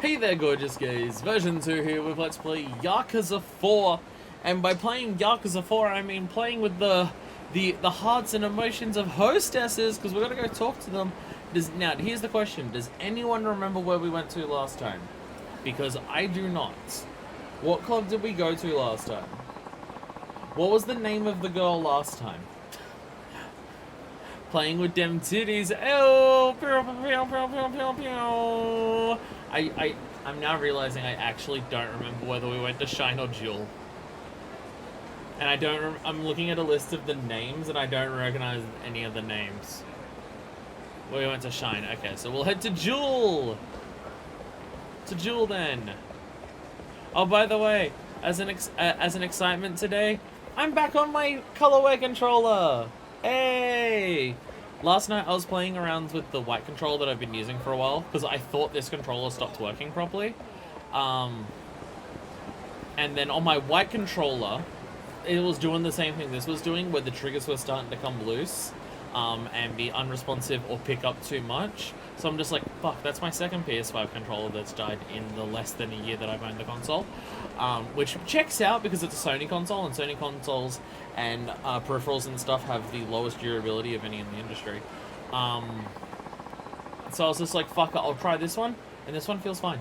Hey there, gorgeous gays. Version 2 here with Let's Play Yakuza 4. And by playing Yakuza 4, I mean playing with the hearts and emotions of hostesses, because we're going to go talk to them. Now, here's the question. Does anyone remember where we went to last time? Because I do not. What club did we go to last time? What was the name of the girl last time? Playing with them titties. Oh, I'm now realizing I actually don't remember whether we went to Shine or Jewel. And I'm looking at a list of the names and I don't recognize any of the names. We went to Shine. Okay, so we'll head to Jewel. To Jewel then. Oh, by the way, as an excitement today, I'm back on my colorway controller. Hey! Last night I was playing around with the white controller that I've been using for a while because I thought this controller stopped working properly. And then on my white controller, it was doing the same thing this was doing, where the triggers were starting to come loose and be unresponsive or pick up too much. So I'm just like, fuck, that's my second PS5 controller that's died in the less than a year that I've owned the console. Which checks out because it's a Sony console, and Sony consoles and peripherals and stuff have the lowest durability of any in the industry. So I was just like, fuck it, I'll try this one, and this one feels fine.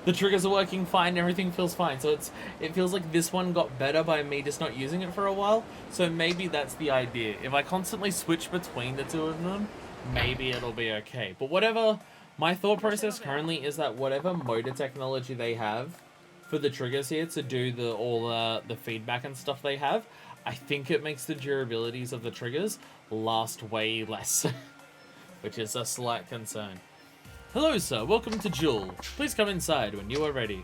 The triggers are working fine, everything feels fine. So it feels like this one got better by me just not using it for a while. So maybe that's the idea. If I constantly switch between the two of them, maybe it'll be okay. But whatever, my thought process currently is that whatever motor technology they have for the triggers here to do all the feedback and stuff they have, I think it makes the durabilities of the triggers last way less, which is a slight concern. Hello, sir. Welcome to Jewel. Please come inside when you are ready.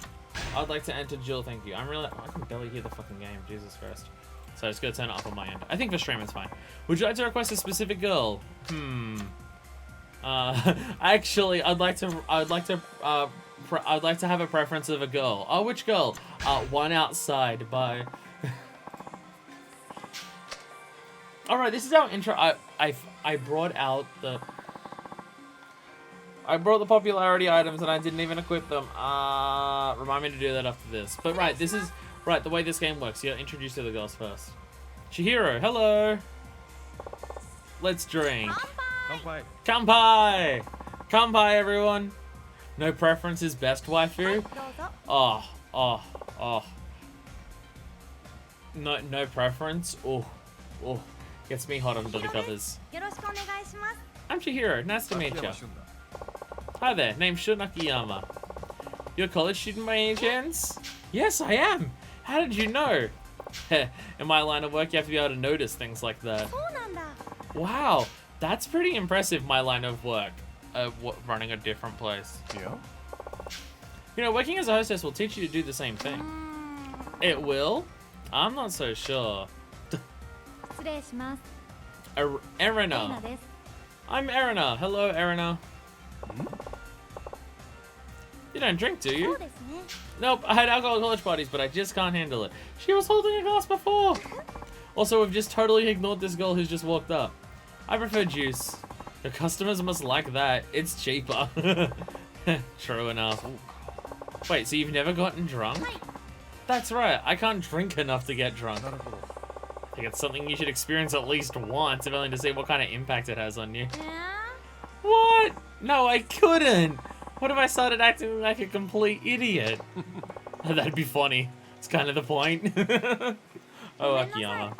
I'd like to enter Jewel, thank you. I can barely hear the fucking game. Jesus Christ. So I just gotta turn it up on my end. I think for stream it's fine. Would you like to request a specific girl? Actually, I'd like to have a preference of a girl. Oh, which girl? One outside. Bye. All right, this is our intro. I brought the popularity items and I didn't even equip them. Remind me to do that after this. But right, this is the way this game works. You're introduced to the girls first. Chihiro, hello. Let's drink. Kanpai. Kanpai! Kanpai, everyone. No preference is best, waifu. Oh. No preference. Oh. Gets me hot under the covers. I'm Chihiro. Nice to meet you. Hi there. Name's Shun Akiyama. You're a college student by any chance? Yes, I am. How did you know? In my line of work, you have to be able to notice things like that. Wow. That's pretty impressive, my line of work. Running a different place. Yeah. You know, working as a hostess will teach you to do the same thing. It will? I'm not so sure. Erina. I'm Erina. Hello, Erina. You don't drink, do you? Nope, I had alcohol at college parties, but I just can't handle it. She was holding a glass before. Also, we've just totally ignored this girl who's just walked up. I prefer juice. Your customers must like that. It's cheaper. True enough. Wait, so you've never gotten drunk? That's right. I can't drink enough to get drunk. I think it's something you should experience at least once, if only to see what kind of impact it has on you. What? No, I couldn't. What if I started acting like a complete idiot? That'd be funny. It's kind of the point. Oh, Akiyama.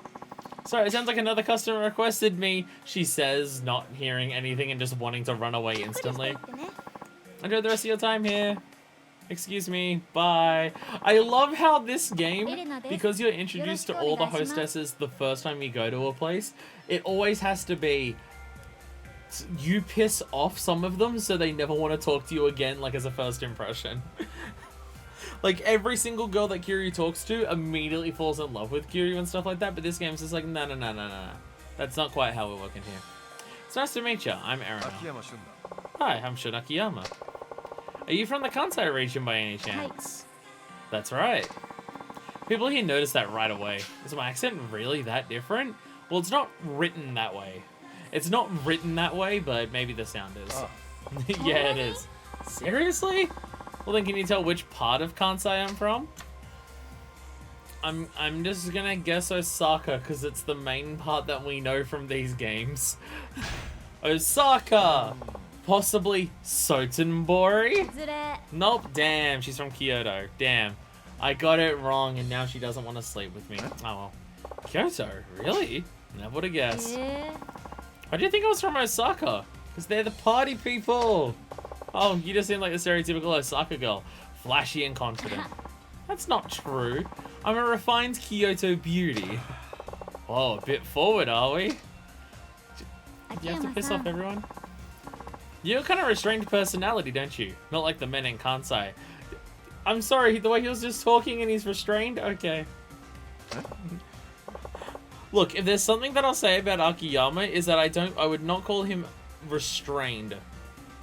Sorry, it sounds like another customer requested me, she says, not hearing anything and just wanting to run away instantly. Enjoy the rest of your time here. Excuse me, bye. I love how this game, because you're introduced to all the hostesses the first time you go to a place, it always has to be, you piss off some of them so they never want to talk to you again, like as a first impression. Like, every single girl that Kiryu talks to immediately falls in love with Kiryu and stuff like that, but this game's just like, no. That's not quite how we're working here. It's nice to meet you. I'm Erina. Hi, I'm Shun Akiyama. Are you from the Kansai region by any chance? That's right. People here notice that right away. Is my accent really that different? Well, it's not written that way. It's not written that way, but maybe the sound is. Yeah, it is. Seriously? Well then, can you tell which part of Kansai I'm from? I'm just gonna guess Osaka, because it's the main part that we know from these games. Osaka! Possibly Sotenbori? Nope, damn, she's from Kyoto. Damn. I got it wrong and now she doesn't want to sleep with me. Oh well. Kyoto? Really? Never would have guessed. Why do you think I was from Osaka? Because they're the party people. Oh, you just seem like the stereotypical Osaka girl. Flashy and confident. That's not true. I'm a refined Kyoto beauty. Oh, a bit forward, are we? You have to piss off everyone? You're kind of restrained personality, don't you? Not like the men in Kansai. I'm sorry, the way he was just talking and he's restrained? Okay. Look, if there's something that I'll say about Akiyama is that I would not call him restrained.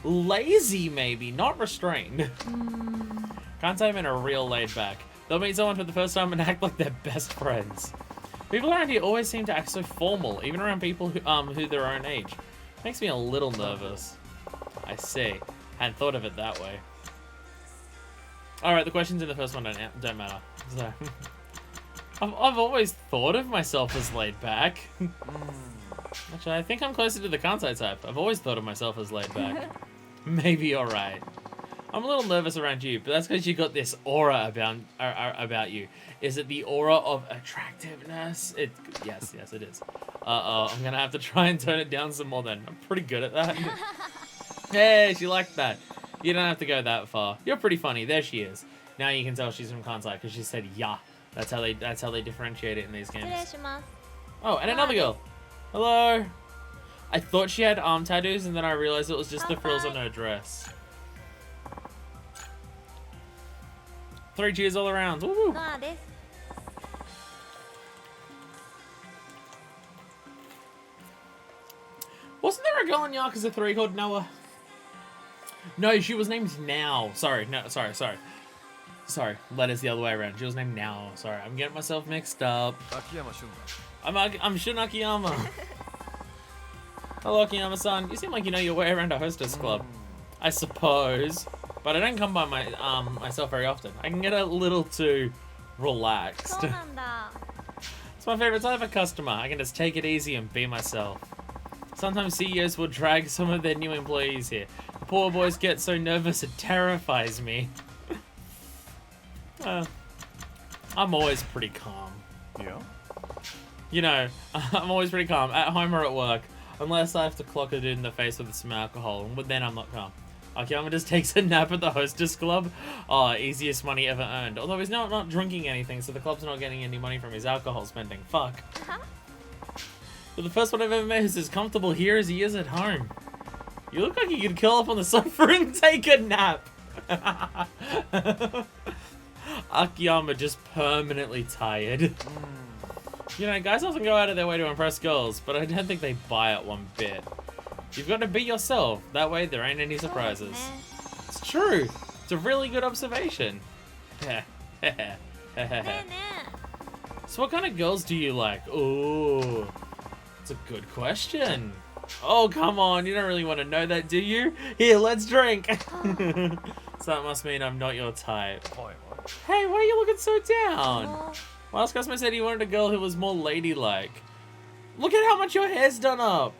Lazy, maybe, not restrained. Kansai men are real laid back. They'll meet someone for the first time and act like they're best friends. People around here always seem to act so formal, even around people who their own age. Makes me a little nervous. I see. Hadn't thought of it that way. Alright, the questions in the first one don't matter. So, I've always thought of myself as laid back. Actually, I think I'm closer to the Kansai type. I've always thought of myself as laid back. Maybe alright. I'm a little nervous around you, but that's because you got this aura about you. Is it the aura of attractiveness? Yes, it is. Uh-oh, I'm gonna have to try and tone it down some more then. I'm pretty good at that. Hey, she liked that. You don't have to go that far. You're pretty funny. There she is. Now you can tell she's from Kansai because she said "ya." That's how they differentiate it in these games. Oh, and another girl. Hello. I thought she had arm tattoos, and then I realized it was just the frills on her dress. 3 cheers all around. Woo! Wasn't there a girl in Yakuza 3 called Noah? No, she was named Now. Sorry, no, sorry. Sorry, letters the other way around. She was named Now. Sorry, I'm getting myself mixed up. I'm Shun Akiyama. Hello, Akiyama-san. You seem like you know your way around a hostess club. I suppose. But I don't come by myself very often. I can get a little too relaxed. It's my favorite type of customer. I can just take it easy and be myself. Sometimes CEOs will drag some of their new employees here. The poor boys get so nervous it terrifies me. I'm always pretty calm. Yeah? You know, I'm always pretty calm, at home or at work. Unless I have to clock a dude in the face with some alcohol, but then I'm not calm. Akiyama just takes a nap at the hostess club. Oh, easiest money ever earned. Although he's not drinking anything, so the club's not getting any money from his alcohol spending. Fuck. But the first one I've ever met who's as comfortable here as he is at home. You look like you could curl up on the sofa and take a nap. Akiyama just permanently tired. You know, guys often go out of their way to impress girls, but I don't think they buy it one bit. You've got to be yourself. That way there ain't any surprises. It's true. It's a really good observation. So what kind of girls do you like? Ooh, it's a good question. Oh, come on. You don't really want to know that, do you? Here, let's drink. So that must mean I'm not your type. Hey, why are you looking so down? Last customer said he wanted a girl who was more ladylike. Look at how much your hair's done up.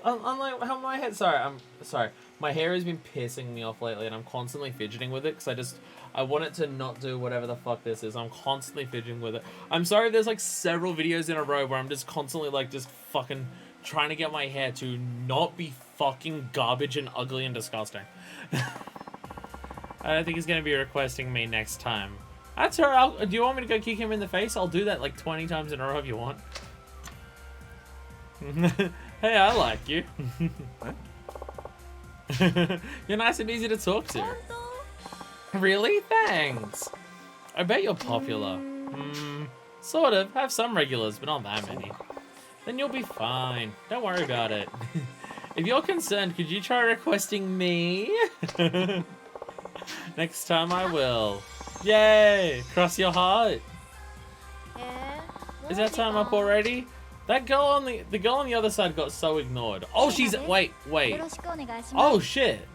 Unlike how my hair... I'm sorry. My hair has been pissing me off lately and I'm constantly fidgeting with it because I want it to not do whatever the fuck this is. I'm constantly fidgeting with it. I'm sorry there's like several videos in a row where I'm just constantly like just fucking trying to get my hair to not be fucking garbage and ugly and disgusting. I don't think he's going to be requesting me next time. That's alright. Do you want me to go kick him in the face? I'll do that like 20 times in a row if you want. Hey, I like you. You're nice and easy to talk to. Really? Thanks. I bet you're popular. Sort of. Have some regulars, but not that many. Then you'll be fine. Don't worry about it. If you're concerned, could you try requesting me? Next time I will. Yay! Cross your heart. Is that time up already? That girl on the girl on the other side got so ignored. Oh, she's wait. Oh shit.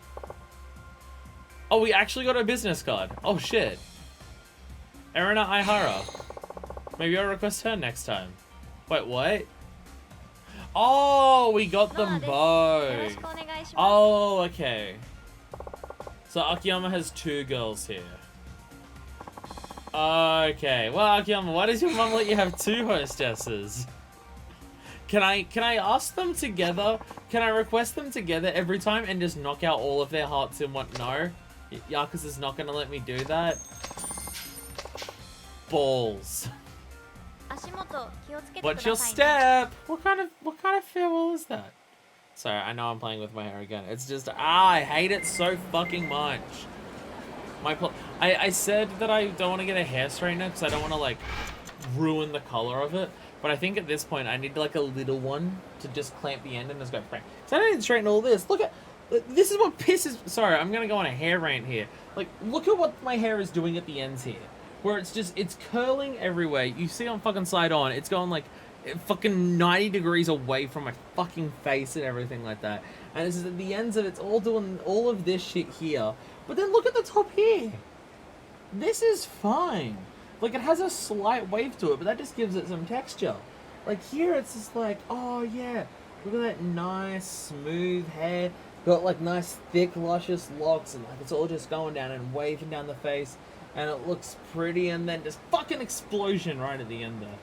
Oh, we actually got a business card. Oh, shit. Erina Aihara. Maybe I'll request her next time. Wait, what? Oh, we got them both. Oh, okay. So Akiyama has 2 girls here. Okay. Well, Akiyama, why does your mum let you have 2 hostesses? Can I ask them together? Can I request them together every time and just knock out all of their hearts in one? No. Yakuza's not gonna let me do that. Balls. What's your step? What kind of farewell is that? Sorry, I know I'm playing with my hair again. It's just I hate it so fucking much. I said that I don't want to get a hair straightener because I don't want to like ruin the color of it. But I think at this point I need like a little one to just clamp the end and just go bang. So I don't need to straighten all this. Look at this is what pisses. Sorry, I'm gonna go on a hair rant here. Like, look at what my hair is doing at the ends here. Where it's curling everywhere. You see on fucking side on, it's going like fucking 90 degrees away from my fucking face and everything like that. And this is at the ends of it's all doing all of this shit here. But then look at the top here. This is fine. Like, it has a slight wave to it, but that just gives it some texture. Like here, it's just like, oh yeah, look at that nice smooth hair. Got like nice thick luscious locks, and like it's all just going down and waving down the face. And it looks pretty, and then just fucking explosion right at the end there.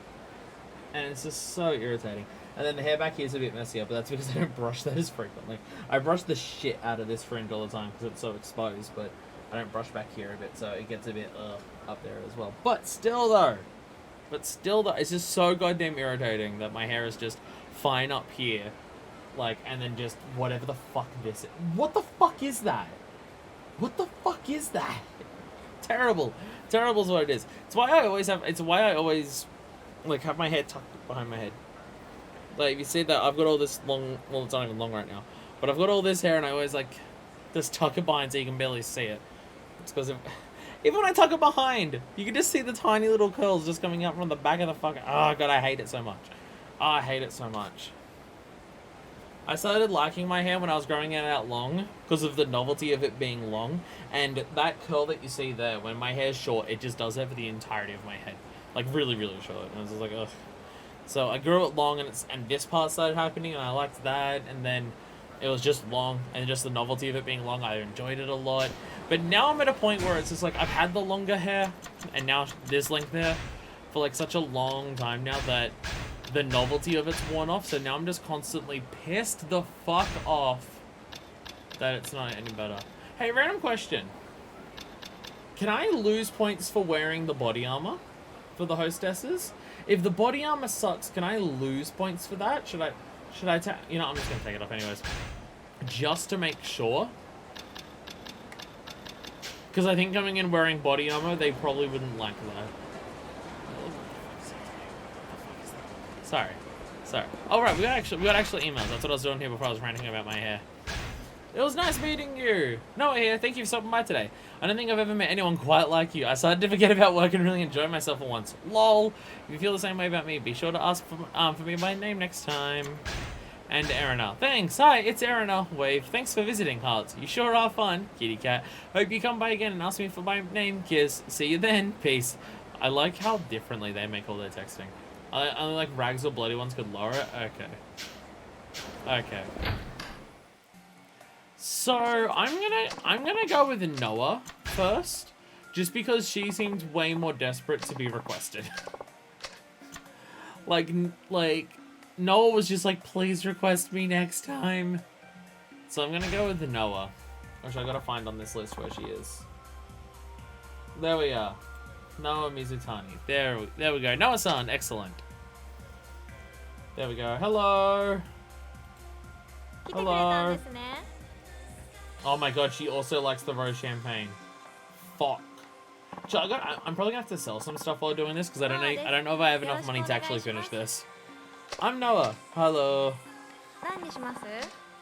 And it's just so irritating. And then the hair back here is a bit messier, but that's because I don't brush that as frequently. I brush the shit out of this fringe all the time because it's so exposed, but I don't brush back here a bit, so it gets a bit up there as well. But still though, it's just so goddamn irritating that my hair is just fine up here. Like, and then just whatever the fuck this is. What the fuck is that? What the fuck is that? Terrible. Terrible is what it is. It's why I always like have my hair tucked behind my head. Like, if you see that, I've got all this long, well, it's not even long right now, but I've got all this hair and I always like just tuck it behind so you can barely see it. It's because even when I tuck it behind, you can just see the tiny little curls just coming out from the back of the fucking, oh god, I hate it so much. Oh, I hate it so much. I started liking my hair when I was growing it out long because of the novelty of it being long, and that curl that you see there, when my hair's short, it just does that for the entirety of my head. Like, really, really short. And I was just like, ugh. So I grew it long, and this part started happening, and I liked that, and then it was just long, and just the novelty of it being long, I enjoyed it a lot. But now I'm at a point where it's just like, I've had the longer hair, and now this length hair, for like such a long time now that the novelty of it's worn off, so now I'm just constantly pissed the fuck off that it's not any better. Hey, random question. Can I lose points for wearing the body armor for the hostesses? If the body armor sucks, can I lose points for that? Should I you know, I'm just gonna take it off anyways. Just to make sure. Because I think coming in wearing body armor, they probably wouldn't like that. Sorry. Oh right, we got actual emails. That's what I was doing here before I was ranting about my hair. It was nice meeting you. Noah here, thank you for stopping by today. I don't think I've ever met anyone quite like you. I started to forget about work and really enjoy myself for once. Lol. If you feel the same way about me, be sure to ask for me by name next time. And Erina. Thanks. Hi, it's Erina. Wave. Thanks for visiting, Hearts. You sure are fun. Kitty cat. Hope you come by again and ask me for my name. Kiss. See you then. Peace. I like how differently they make all their texting. Only like rags or bloody ones could lower it? Okay. So, I'm gonna go with Noah first, just because she seems way more desperate to be requested. like, Noah was just like, please request me next time. So I'm gonna go with Noah, which I gotta find on this list where she is. There we are. Noah Mizutani. There we go. Noah-san, excellent. There we go. Hello. Hello. Oh my god, she also likes the rose champagne. Fuck. So I'm probably gonna have to sell some stuff while doing this because I don't know if I have enough money to actually finish this. I'm Noah. Hello.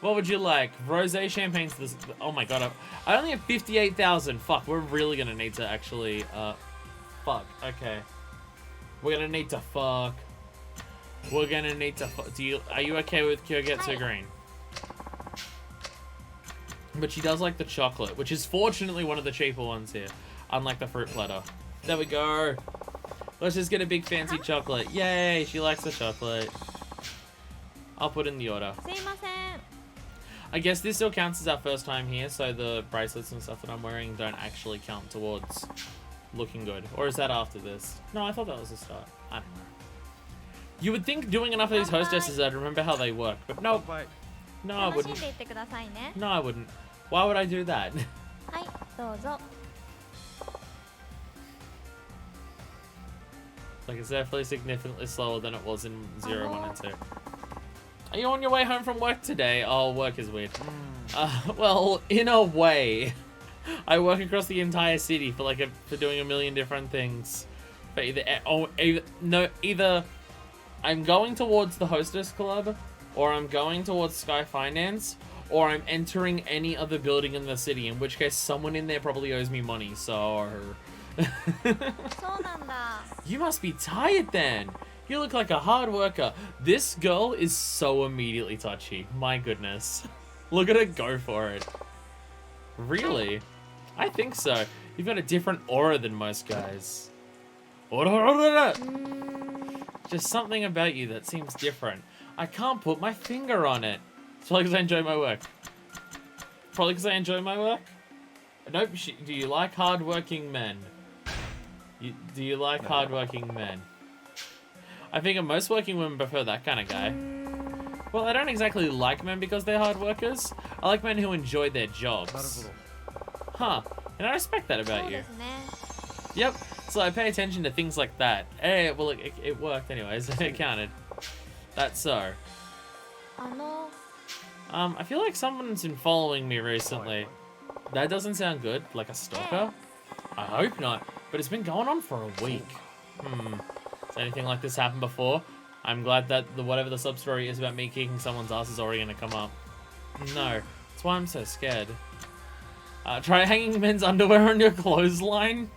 What would you like? Rosé champagne's this. Oh my god, I only have 58,000. Fuck, we're really gonna need to actually. Fuck. Okay. We're gonna need to fuck. We're gonna need to fuck. Are you okay with Kyogetsu Green? But she does like the chocolate, which is fortunately one of the cheaper ones here, unlike the fruit platter. There we go. Let's just get a big fancy chocolate. Yay, she likes the chocolate. I'll put in the order. I guess this still counts as our first time here, so the bracelets and stuff that I'm wearing don't actually count towards looking good. Or is that after this? No, I thought that was the start. I don't know. You would think doing enough of these hostesses I'd remember how they work, but no. No, I wouldn't. No, I wouldn't. Why would I do that? Like, it's definitely significantly slower than it was in 0, 1, and 2. Are you on your way home from work today? Oh, work is weird. Well, in a way. I work across the entire city for doing a million different things. But either I'm going towards the hostess club, or I'm going towards Sky Finance, or I'm entering any other building in the city, in which case someone in there probably owes me money, so... You must be tired then. You look like a hard worker. This girl is so immediately touchy. My goodness. Look at her go for it. Really? I think so. You've got a different aura than most guys. Just something about you that seems different. I can't put my finger on it. It's probably because I enjoy my work. Probably because I enjoy my work? Nope. Do you like hard-working men? Do you like hard-working men? I think most working women prefer that kind of guy. Well, I don't exactly like men because they're hard workers. I like men who enjoy their jobs. Huh. And I respect that about you. Yep. So I pay attention to things like that. Hey, well, it worked anyways. It counted. That's so. I feel like someone's been following me recently. That doesn't sound good. Like a stalker? I hope not. But it's been going on for a week. Has anything like this happened before? I'm glad that whatever the sub-story is about me kicking someone's ass is already going to come up. No. That's why I'm so scared. Try hanging men's underwear on your clothesline?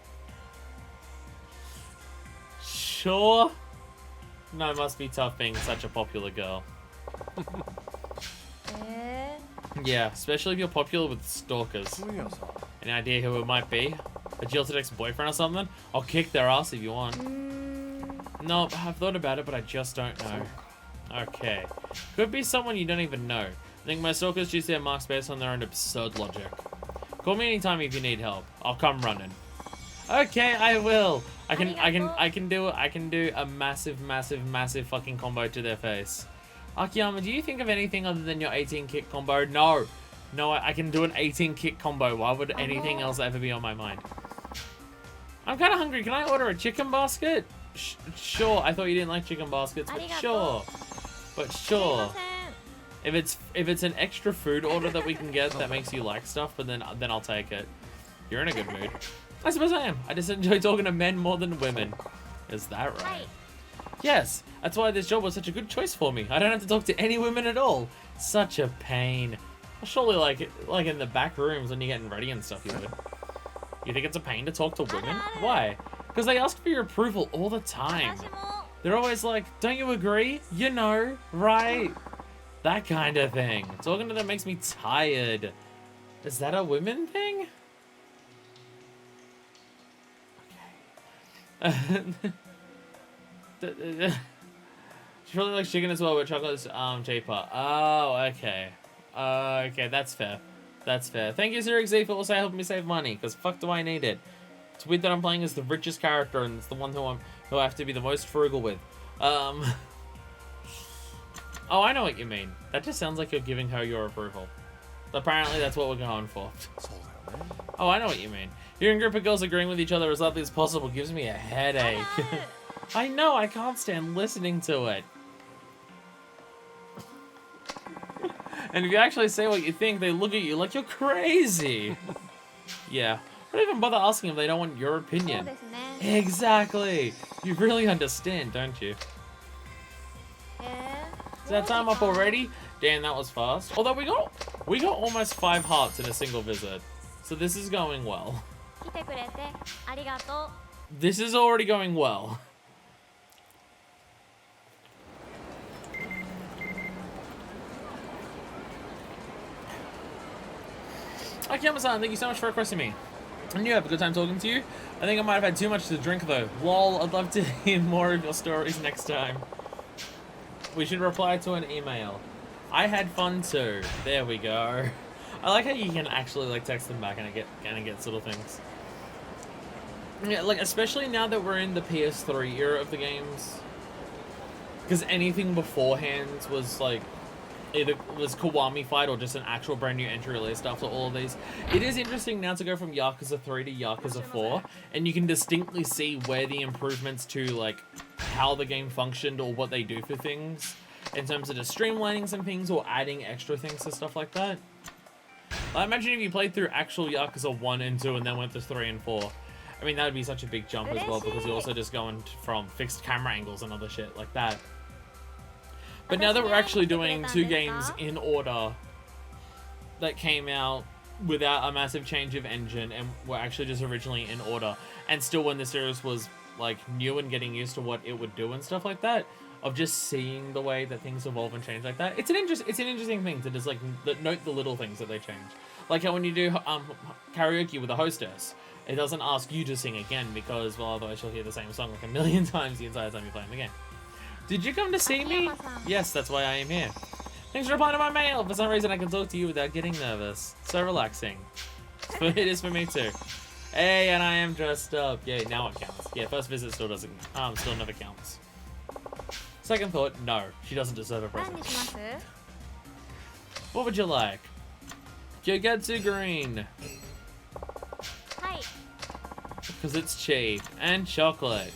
Sure. No, it must be tough being such a popular girl. Yeah, especially if you're popular with stalkers. Any idea who it might be? A jilted ex-boyfriend or something? I'll kick their ass if you want. No, I've thought about it, but I just don't know. Okay. Could be someone you don't even know. I think most stalkers choose their marks based on their own absurd logic. Call me anytime if you need help. I'll come running. Okay, I will. I can do a massive fucking combo to their face. Akiyama, do you think of anything other than your 18 kick combo? No. No, I can do an 18 kick combo. Why would anything else ever be on my mind? I'm kind of hungry. Can I order a chicken basket? Sure. I thought you didn't like chicken baskets, but sure. But sure. If it's an extra food order that we can get that makes you like stuff, but then I'll take it. You're in a good mood. I suppose I am. I just enjoy talking to men more than women. Is that right? Yes. That's why this job was such a good choice for me. I don't have to talk to any women at all. Such a pain. Well, surely like in the back rooms when you're getting ready and stuff, you would. You think it's a pain to talk to women? Why? Because they ask for your approval all the time. They're always like, don't you agree? You know, right? That kind of thing. Talking to them makes me tired. Is that a women thing? Okay. She probably likes chicken as well, but chocolate's cheaper. Oh, okay. Okay, that's fair. That's fair. Thank you, Zurich Z, for also helping me save money, because fuck do I need it. It's weird that I'm playing as the richest character, and it's the one who I have to be the most frugal with. Oh, I know what you mean. That just sounds like you're giving her your approval. Apparently, that's what we're going for. Oh, I know what you mean. Hearing a group of girls agreeing with each other as lovely as possible gives me a headache. I know, I can't stand listening to it. And if you actually say what you think, they look at you like you're crazy. Yeah. Don't even bother asking if they don't want your opinion. Exactly. You really understand, don't you? Is that time up already? Damn, that was fast. Although we got almost 5 hearts in a single visit. So this is going well. This is already going well. Akiyama-san, thank you so much for requesting me. And you have a good time talking to you. I think I might have had too much to drink though. Lol, I'd love to hear more of your stories next time. We should reply to an email. I had fun too. There we go. I like how you can actually like text them back and get little things. Yeah, like especially now that we're in the PS3 era of the games. Because anything beforehand was like either was Kiwami Fight or just an actual brand new entry released after all of these. It is interesting now to go from Yakuza 3 to Yakuza 4, and you can distinctly see where the improvements to like how the game functioned or what they do for things in terms of just streamlining some things or adding extra things to stuff like that. I imagine if you played through actual Yakuza 1 and 2 and then went to 3 and 4, I mean that would be such a big jump as well because you're also just going from fixed camera angles and other shit like that. But now that we're actually doing 2 games in order that came out without a massive change of engine and were actually just originally in order, and still when the series was like new and getting used to what it would do and stuff like that, of just seeing the way that things evolve and change like that, it's an interesting thing to just like note the little things that they change. Like how when you do karaoke with a hostess, it doesn't ask you to sing again because, well, otherwise you'll hear the same song like a million times the entire time you're playing the game. Did you come to see me? Yes, that's why I am here. Thanks for replying to my mail. For some reason, I can talk to you without getting nervous. So relaxing. It is for me too. Hey, and I am dressed up. Yeah, now it counts. Yeah, first visit still doesn't. Still never counts. Second thought, no, she doesn't deserve a present. What would you like? Yogetsu green. Because it's cheap. And chocolate.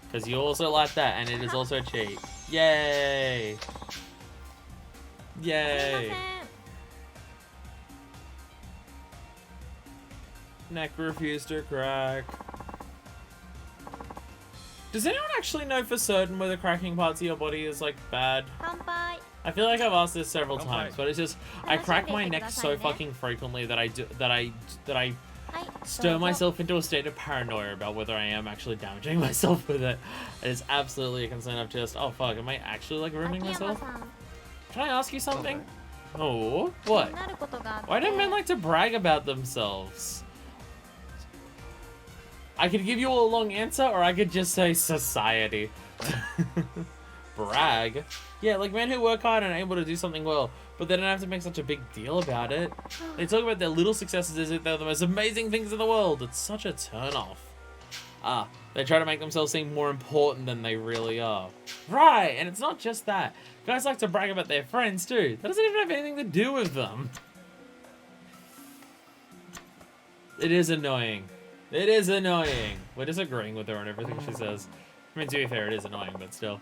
Because you also like that, and it is also cheap. Yay! Yay! Neck refused to crack. Does anyone actually know for certain whether cracking parts of your body is like bad? I feel like I've asked this several times, but it's just I crack my neck so fucking frequently that I stir myself into a state of paranoia about whether I am actually damaging myself with it. It is absolutely a concern of just, oh fuck, am I actually like ruining myself? Can I ask you something? Oh, what? Why do men like to brag about themselves? I could give you a long answer, or I could just say society. Brag? Yeah, like men who work hard and are able to do something well, but they don't have to make such a big deal about it. They talk about their little successes as if they're the most amazing things in the world. It's such a turn-off. They try to make themselves seem more important than they really are. Right, and it's not just that. Guys like to brag about their friends too. That doesn't even have anything to do with them. It is annoying. It is annoying. We're disagreeing with her on everything she says. I mean, to be fair, it is annoying, but still.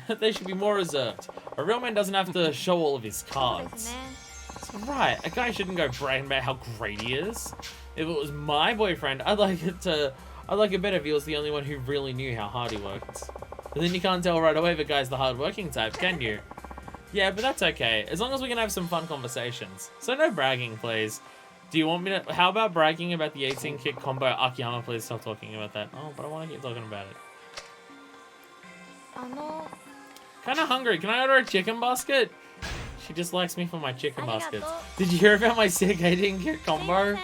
They should be more reserved. A real man doesn't have to show all of his cards. Right, a guy shouldn't go bragging about how great he is. If it was my boyfriend, I'd like it better if he was the only one who really knew how hard he worked. But then you can't tell right away if a guy's the hard-working type, can you? Yeah, but that's okay, as long as we can have some fun conversations. So no bragging, please. Do you want me to... How about bragging about the 18-kick combo? Akiyama, please stop talking about that. Oh, but I want to keep talking about it. Kinda hungry. Can I order a chicken basket? She just likes me for my chicken baskets. Did you hear about my sick 18-kick combo?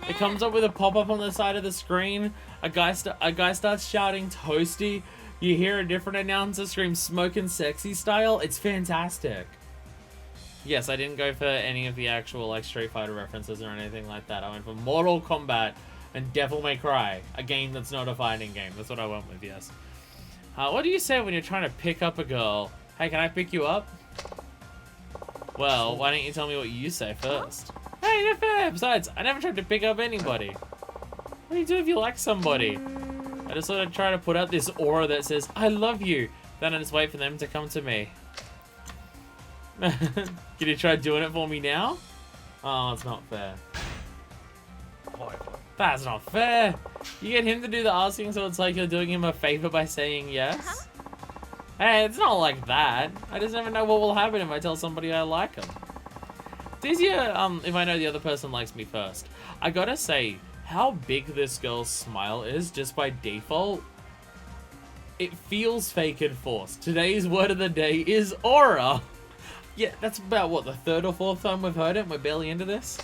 It comes up with a pop-up on the side of the screen. A guy starts shouting toasty. You hear a different announcer scream smoking sexy style. It's fantastic. Yes, I didn't go for any of the actual like Street Fighter references or anything like that. I went for Mortal Kombat and Devil May Cry, a game that's not a fighting game. That's what I went with, yes. What do you say when you're trying to pick up a girl? Hey, can I pick you up? Well, why don't you tell me what you say first? Hey, no fair! Besides, I never tried to pick up anybody. What do you do if you like somebody? I just sort of try to put out this aura that says, I love you. Then I just wait for them to come to me. Can you try doing it for me now? Oh, it's not fair. That's not fair. You get him to do the asking, so it's like you're doing him a favor by saying yes. Hey, it's not like that. I just never know what will happen if I tell somebody I like them. It's easier if I know the other person likes me first. I gotta say, how big this girl's smile is just by default, it feels fake and forced. Today's word of the day is aura. Yeah, that's about, what, the third or fourth time we've heard it and we're barely into this?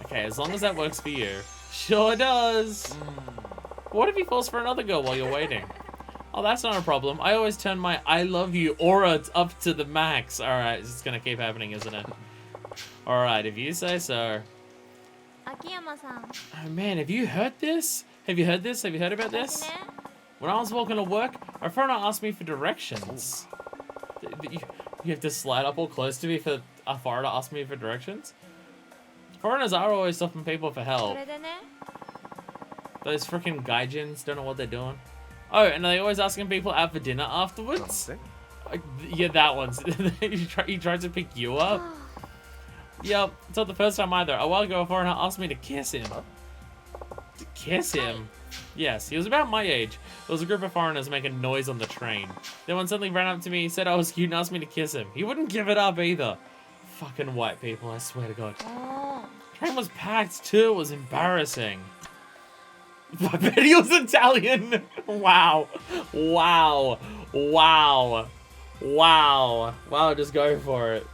Okay, as long as that works for you. Sure does. What if he falls for another girl while you're waiting? Oh, that's not a problem. I always turn my I love you aura up to the max. Alright, it's gonna keep happening, isn't it? Alright, if you say so. Akiyama-san. Oh man, have you heard this? Have you heard this? Have you heard about this? When I was walking to work, a foreigner asked me for directions. You have to slide up all close to me for a foreigner to ask me for directions? Foreigners are always stopping people for help. Those freaking gaijins don't know what they're doing. Oh, and are they always asking people out for dinner afterwards? Yeah, that one's. he tries to pick you up. Yep, it's not the first time either. A while ago, a foreigner asked me to kiss him. To kiss him? Yes, he was about my age. There was a group of foreigners making noise on the train. Then one suddenly ran up to me, said I was cute and asked me to kiss him. He wouldn't give it up either. Fucking white people, I swear to God. Train was packed too, it was embarrassing. I bet he was Italian. Wow. Wow. Wow. Wow. Wow, just go for it.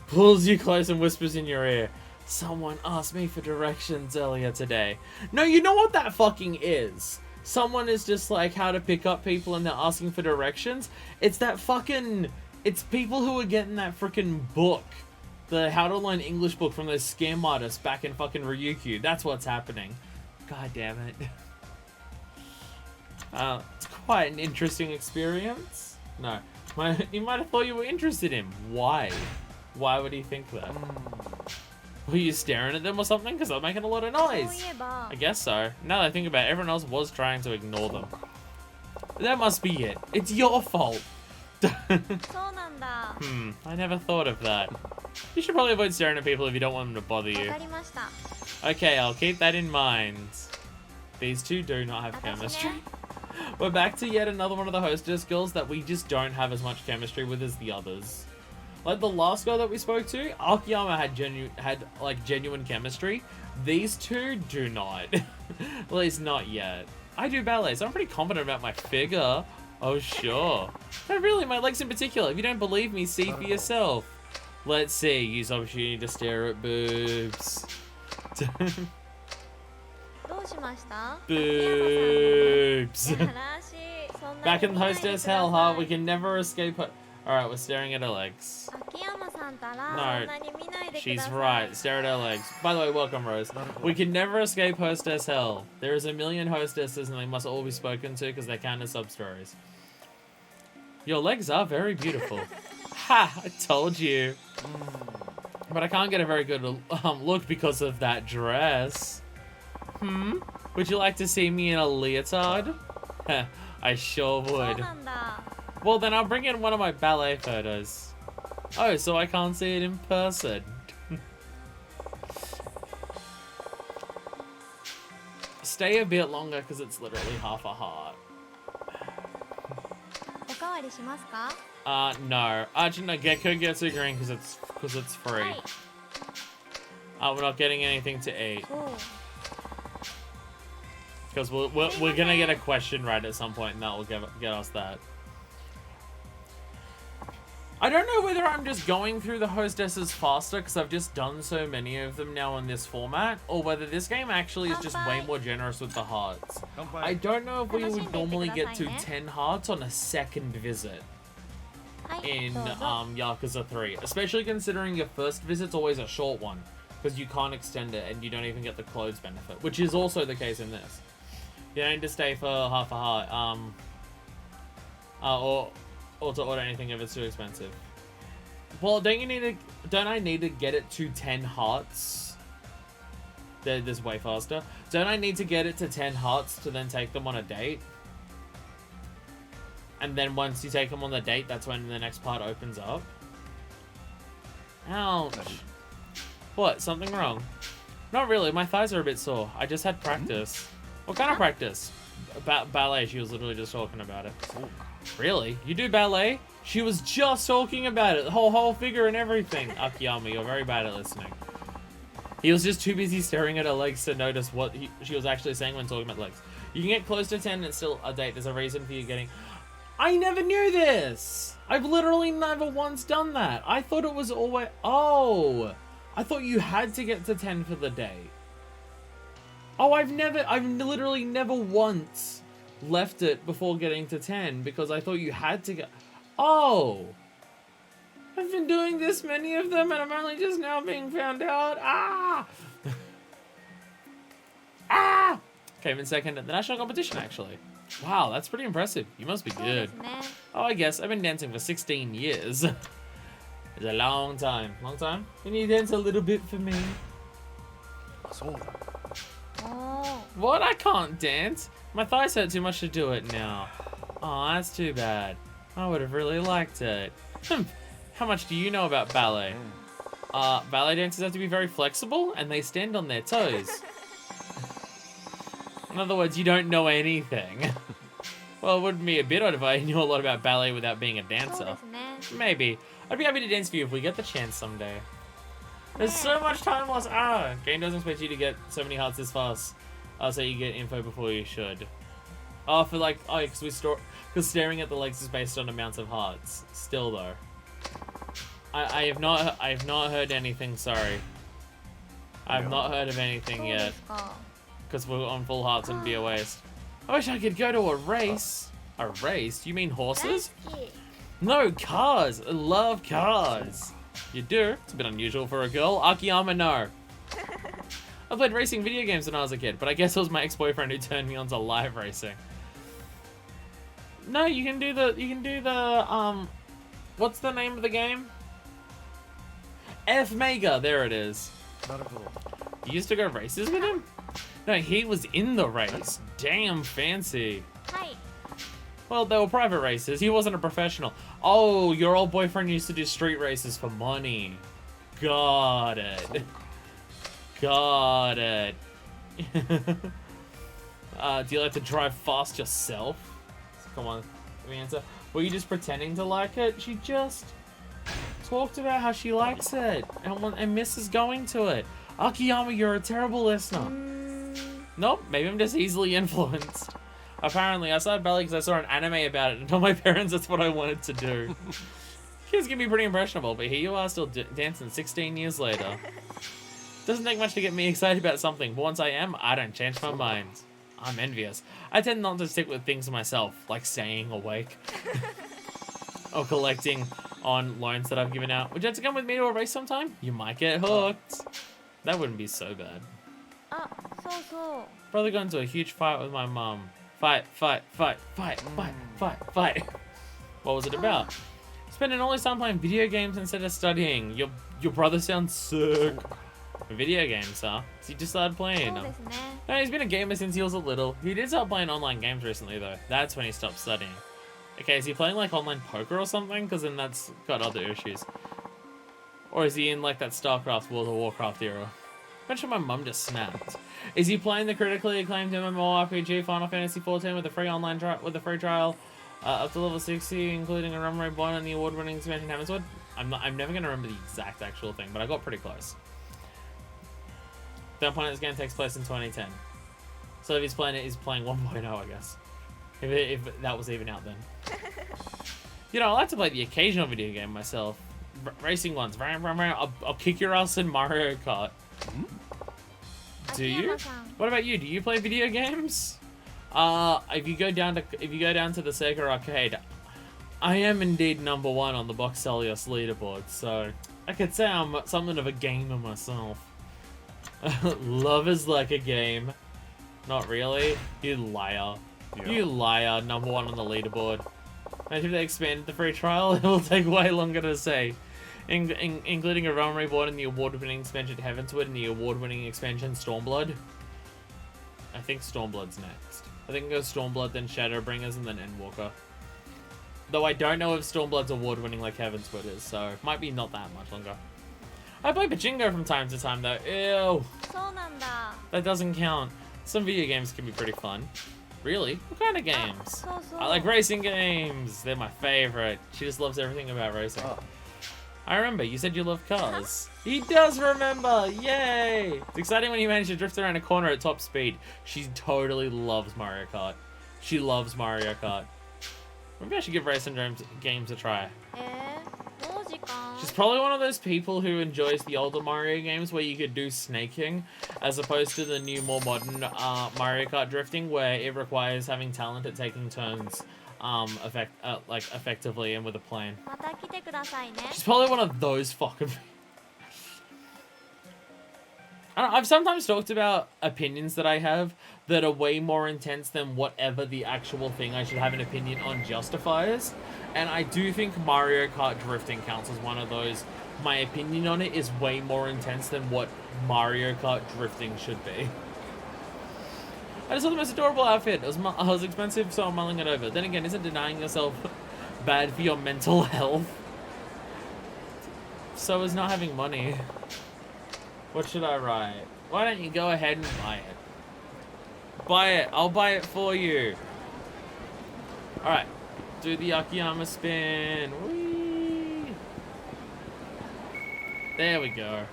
Pulls you close and whispers in your ear. Someone asked me for directions earlier today. No, you know what that fucking is? Someone is just like how to pick up people and they're asking for directions. It's that fucking... It's people who are getting that freaking book. The How to Learn English book from those scam artists back in fucking Ryukyu. That's what's happening. God damn it. It's quite an interesting experience. No. You might have thought you were interested in. Why? Why would he think that? Were you staring at them or something? Because they're making a lot of noise. I guess so. Now that I think about it, everyone else was trying to ignore them. That must be it. It's your fault. I never thought of that. You should probably avoid staring at people if you don't want them to bother you. Okay, I'll keep that in mind. These two do not have chemistry. We're back to yet another one of the hostess girls that we just don't have as much chemistry with as the others. Like the last girl that we spoke to, Akiyama had genuine chemistry. These two do not. At least not yet. I do ballet, so I'm pretty confident about my figure. Oh sure. But really, my legs in particular. If you don't believe me, see for yourself. Let's see. Use opportunity to stare at boobs. Boobs. Back in the hostess hell, huh? We can never escape her. Alright, we're staring at her legs. No, she's right. Stare at her legs. By the way, welcome, Rose. We can never escape hostess hell. There is a million hostesses and they must all be spoken to because they count as sub-stories. Your legs are very beautiful. Ha! I told you. But I can't get a very good look because of that dress. Would you like to see me in a leotard? I sure would. Well, then I'll bring in one of my ballet photos. Oh, so I can't see it in person. Stay a bit longer because it's literally half a heart. No. Actually, no, could get to green because it's free. We're not getting anything to eat. Because we're gonna get a question right at some point and that will get us that. I don't know whether I'm just going through the hostesses faster because I've just done so many of them now in this format, or whether this game actually is just way more generous with the hearts. I don't know if we would normally get to 10 hearts on a second visit in Yakuza 3, especially considering your first visit's always a short one because you can't extend it and you don't even get the clothes benefit, which is also the case in this. You don't need to stay for half a heart, or to order anything if it's too expensive. Well, don't I need to get it to 10 hearts? This way faster. Don't I need to get it to 10 hearts to then take them on a date? And then once you take them on the date, that's when the next part opens up? Ouch. What? Something wrong? Not really. My thighs are a bit sore. I just had practice. What kind of practice? Ballet. She was literally just talking about it. Really? You do ballet? She was just talking about it. The whole figure and everything. Akiyama, you're very bad at listening. He was just too busy staring at her legs to notice what she was actually saying when talking about legs. You can get close to 10 and it's still a date. There's a reason for you getting... I never knew this. I've literally never once done that. I thought it was always... Oh. I thought you had to get to 10 for the day. Oh, I've literally never once left it before getting to 10 because I thought you had to get... Oh. I've been doing this many of them and I'm only just now being found out. Ah. Ah. Came in second at the national competition, actually. Wow, that's pretty impressive. You must be good. Oh, I guess. I've been dancing for 16 years. It's a long time. Long time? Can you dance a little bit for me? Oh. What? I can't dance. My thighs hurt too much to do it now. Oh, that's too bad. I would have really liked it. How much do you know about ballet? Ballet dancers have to be very flexible and they stand on their toes. In other words, you don't know anything. Well, it wouldn't be a bit odd if I knew a lot about ballet without being a dancer. Maybe. I'd be happy to dance for you if we get the chance someday. There's so much time lost. Game doesn't expect you to get so many hearts this fast. So you get info before you should. Oh, for like, because staring at the legs is based on amounts of hearts. Still though. I have not heard anything, sorry. I've not heard of anything yet. Because we're on full hearts and be a waste. I wish I could go to a race. A race? You mean horses? No, cars. I love cars. You do? It's a bit unusual for a girl. Akiyama, no. I played racing video games when I was a kid, but I guess it was my ex-boyfriend who turned me on to live racing. No, you can do the, what's the name of the game? F-Mega, there it is. You used to go races with him? No, he was in the race. Damn fancy. Hi. Well, they were private races. He wasn't a professional. Oh, your old boyfriend used to do street races for money. Got it. Got it. Do you like to drive fast yourself? Come on, let me answer. Were you just pretending to like it? She just talked about how she likes it and misses going to it. Akiyama, you're a terrible listener. Nope, maybe I'm just easily influenced. Apparently, I started ballet because I saw an anime about it and told my parents that's what I wanted to do. Kids can be pretty impressionable, but here you are still dancing 16 years later. Doesn't take much to get me excited about something, but once I am, I don't change my mind. I'm envious. I tend not to stick with things myself, like staying awake. Or collecting on loans that I've given out. Would you like to come with me to a race sometime? You might get hooked. That wouldn't be so bad. Brother got into a huge fight with my mum. Fight. What was it about? Spending all his time playing video games instead of studying. Your brother sounds sick. Video games, huh? So he just started playing them. No, he's been a gamer since he was a little. He did start playing online games recently though. That's when he stopped studying. Okay, is he playing like online poker or something? Because then that's got other issues. Or is he in like that StarCraft, World of Warcraft era? I'm sure my mum just snapped. Is he playing the critically acclaimed MMORPG Final Fantasy XIV with a free online trial up to level 60, including a run rate 1 and the award-winning expansion Heavensward? I'm never gonna remember the exact actual thing, but I got pretty close. The point of this game takes place in 2010. So if he's playing it, he's playing 1.0, I guess. If that was even out then. You know, I like to play the occasional video game myself. Racing ones. I'll kick your ass in Mario Kart. Do you? What about you? Do you play video games? If you go down to the Sega arcade, I am indeed #1 on the Box Celios leaderboard, so I could say I'm something of a gamer myself. Love is like a game. Not really. You liar. Yeah. You liar. #1 on the leaderboard. Imagine if they expanded the free trial, it will take way longer to say. Including a run reward in the award-winning expansion Heavensward and the award-winning expansion Stormblood. I think Stormblood's next. I think it goes Stormblood, then Shadowbringers, and then Endwalker. Though I don't know if Stormblood's award-winning like Heavensward is, so it might be not that much longer. I play Pachinko from time to time, though. Ew. That doesn't count. Some video games can be pretty fun. Really? What kind of games? I like racing games. They're my favorite. She just loves everything about racing. I remember, you said you love cars. He does remember! Yay! It's exciting when you manage to drift around a corner at top speed. She totally loves Mario Kart. She loves Mario Kart. Maybe I should give Racing Games a try. もう時間 She's probably one of those people who enjoys the older Mario games where you could do snaking, as opposed to the new, more modern Mario Kart drifting, where it requires having talent at taking turns, effectively and with a plan. また来てくださいね She's probably one of those fucking. I've sometimes talked about opinions that I have that are way more intense than whatever the actual thing I should have an opinion on justifies. And I do think Mario Kart drifting counts as one of those. My opinion on it is way more intense than what Mario Kart drifting should be. I just saw the most adorable outfit. It was expensive, so I'm mulling it over. Then again, isn't denying yourself bad for your mental health? So is not having money. What should I write? Why don't you go ahead and buy it? Buy it. I'll buy it for you. Alright. Do the Akiyama spin. Whee! There we go.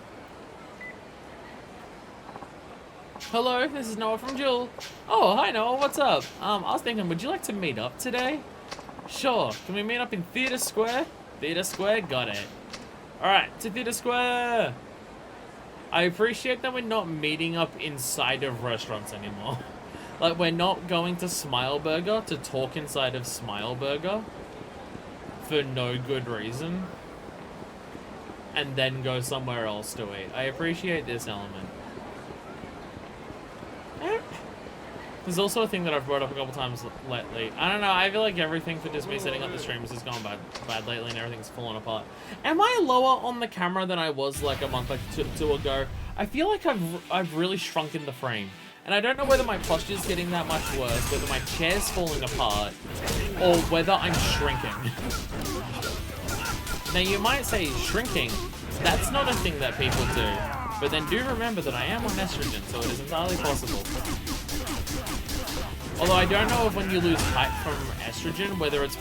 Hello, this is Noah from Jewel. Oh, hi Noah, what's up? I was thinking, would you like to meet up today? Sure. Can we meet up in Theatre Square? Theatre Square? Got it. Alright, to Theatre Square! I appreciate that we're not meeting up inside of restaurants anymore. Like, we're not going to Smile Burger to talk inside of Smile Burger for no good reason and then go somewhere else to eat. I appreciate this element. There's also a thing that I've brought up a couple times lately. I don't know, I feel like everything for just me setting up the streams has gone bad lately and everything's fallen apart. Am I lower on the camera than I was like a month or two ago? I feel like I've really shrunken the frame. And I don't know whether my posture's getting that much worse, whether my chair's falling apart, or whether I'm shrinking. Now you might say shrinking, that's not a thing that people do. But then do remember that I am on estrogen, so it is entirely possible. Although I don't know if when you lose height from estrogen, whether it's...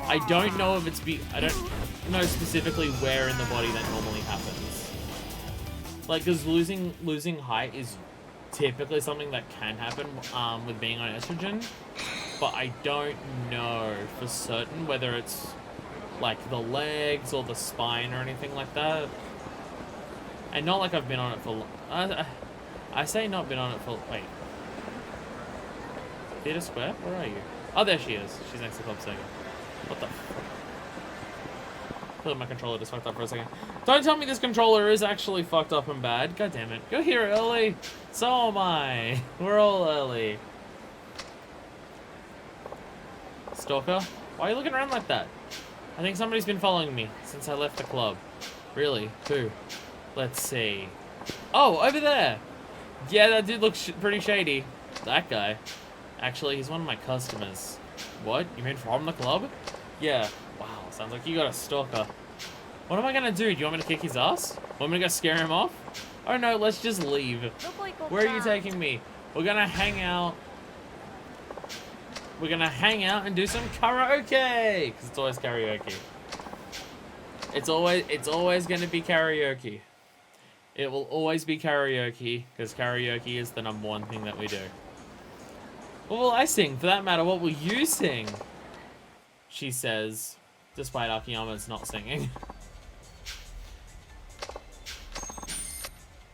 I don't know if it's... I don't know specifically where in the body that normally happens. Like, because losing height is typically something that can happen with being on estrogen. But I don't know for certain whether it's, like, the legs or the spine or anything like that. And not like I've been on it for... I say not been on it for... Wait. Theatre Square? Where are you? Oh, there she is. She's next to Club Sega. What the fuck? I feel like my controller just fucked up for a second. Don't tell me this controller is actually fucked up and bad. God damn it. You're here early. So am I. We're all early. Stalker? Why are you looking around like that? I think somebody's been following me since I left the club. Really? Who? Let's see. Oh, over there! Yeah, that dude looks pretty shady. That guy. Actually, he's one of my customers. What? You mean from the club? Yeah. Wow, sounds like you got a stalker. What am I gonna do? Do you want me to kick his ass? Want me to go scare him off? Oh no, let's just leave. Where are you taking me? We're gonna hang out. We're gonna hang out and do some karaoke! Because it's always karaoke. It's always gonna be karaoke. It will always be karaoke, because karaoke is the #1 thing that we do. What will I sing? For that matter, what will you sing? She says, despite Akiyama's not singing.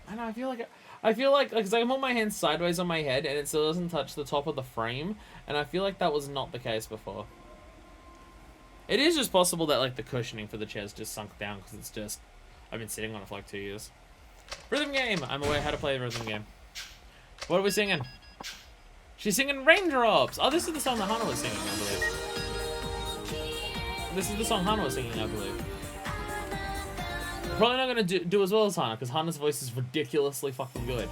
I know, I feel like, because I hold my hands sideways on my head, and it still doesn't touch the top of the frame, and I feel like that was not the case before. It is just possible that, like, the cushioning for the chair's just sunk down, because it's just, I've been sitting on it for like 2 years. Rhythm game! I'm aware how to play a rhythm game. What are we singing? She's singing Raindrops! Oh, this is the song that Hana was singing, I believe. This is the song Hana was singing, I believe. I'm probably not going to do as well as Hana, because Hana's voice is ridiculously fucking good.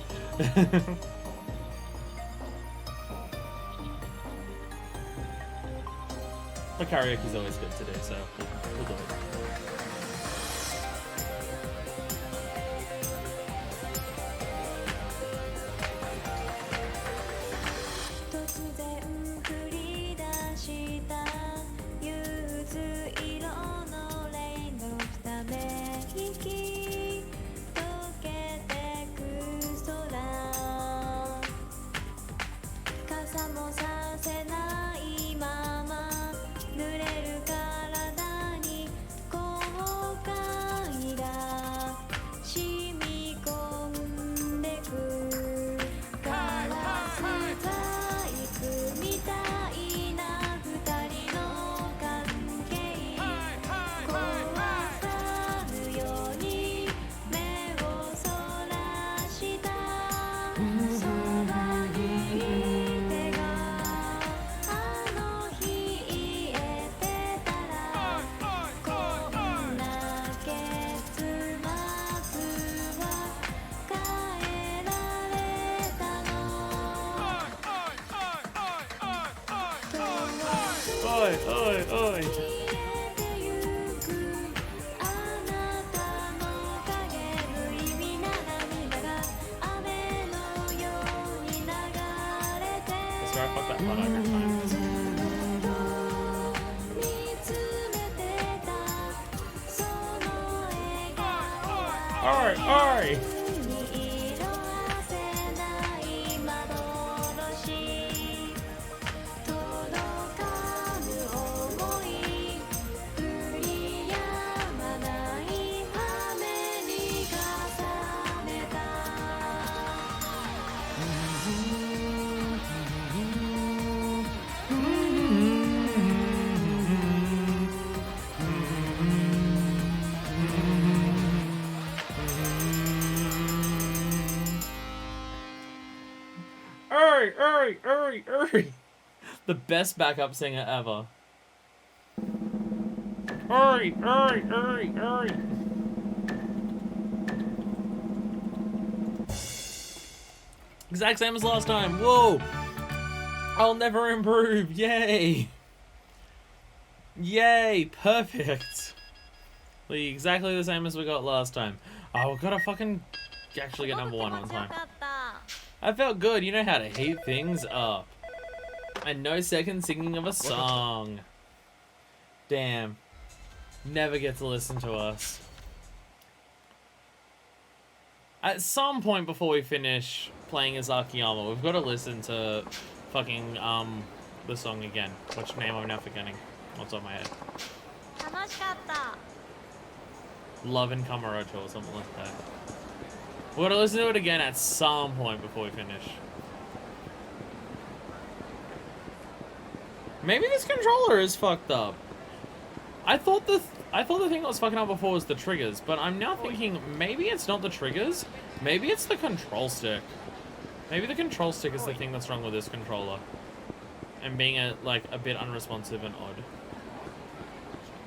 But karaoke's always good to do, so we'll do it. oi, oi, oi. I swear I fucked that part every time. Alright, alright. Uri. The best backup singer ever. Uri. Exact same as last time. Whoa. I'll never improve. Yay. Yay. Perfect. Exactly the same as we got last time. Oh, we gotta fucking actually get number 1 on time. I felt good. You know how to heat things up. And no second singing of a song. Damn. Never get to listen to us. At some point before we finish playing as Akiyama, we've got to listen to fucking, the song again. Which name I'm now forgetting. What's on my head? Love and Kamarocho or something like that. We're gonna listen to it again at some point before we finish. Maybe this controller is fucked up. I thought the thing that was fucking up before was the triggers, but I'm now thinking maybe it's not the triggers. Maybe it's the control stick. Maybe the control stick is the thing that's wrong with this controller, and being a bit unresponsive and odd.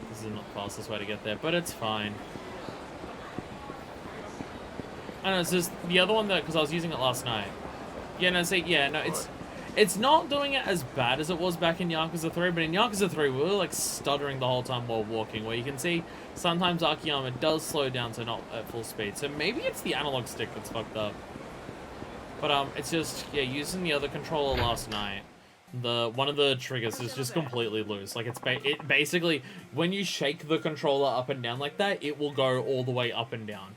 This is not the fastest way to get there, but it's fine. I don't know, it's just the other one that, because I was using it last night. Yeah, no, see, yeah, no, it's not doing it as bad as it was back in Yakuza 3, but in Yakuza 3, we were, like, stuttering the whole time while walking, where you can see sometimes Akiyama does slow down to not at full speed. So maybe it's the analog stick that's fucked up. But, it's just, yeah, using the other controller last night, one of the triggers is just completely loose. Like, it basically, when you shake the controller up and down like that, it will go all the way up and down.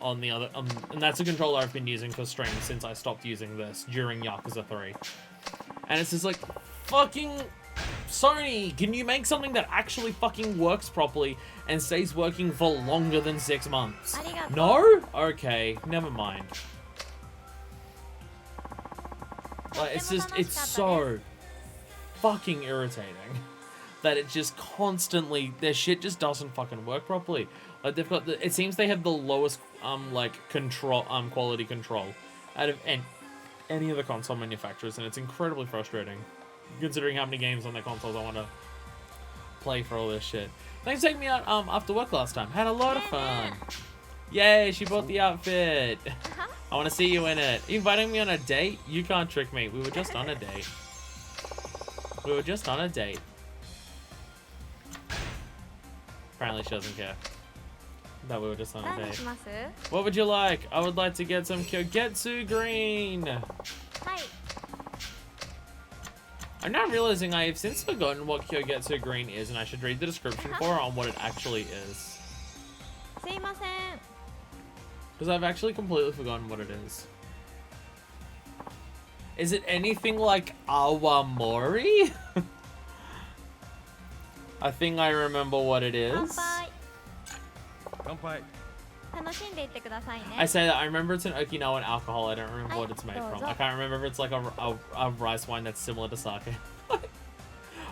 On the other, and that's a controller I've been using for stream since I stopped using this during Yakuza 3. And it's just like, fucking Sony, can you make something that actually fucking works properly and stays working for longer than 6 months? No? Okay, never mind. Like, it's so fucking irritating that it just constantly, their shit just doesn't fucking work properly. Like, they've got it seems they have the lowest, quality control out of any of the console manufacturers, and it's incredibly frustrating, considering how many games on their consoles I want to play for all this shit. Thanks for taking me out, after work last time. Had a lot of fun. Yay, she bought the outfit. I want to see you in it. Are you inviting me on a date? You can't trick me. We were just on a date. Apparently she doesn't care that we were just on a date. What would you like? I would like to get some Kyogetsu green. I'm now realizing I have since forgotten what Kyogetsu green is, and I should read the description for it on what it actually is. Because I've actually completely forgotten what it is. Is it anything like Awamori? I think I remember what it is. I say that I remember it's an Okinawan alcohol. I don't remember what it's made from. I can't remember if it's like a rice wine that's similar to sake,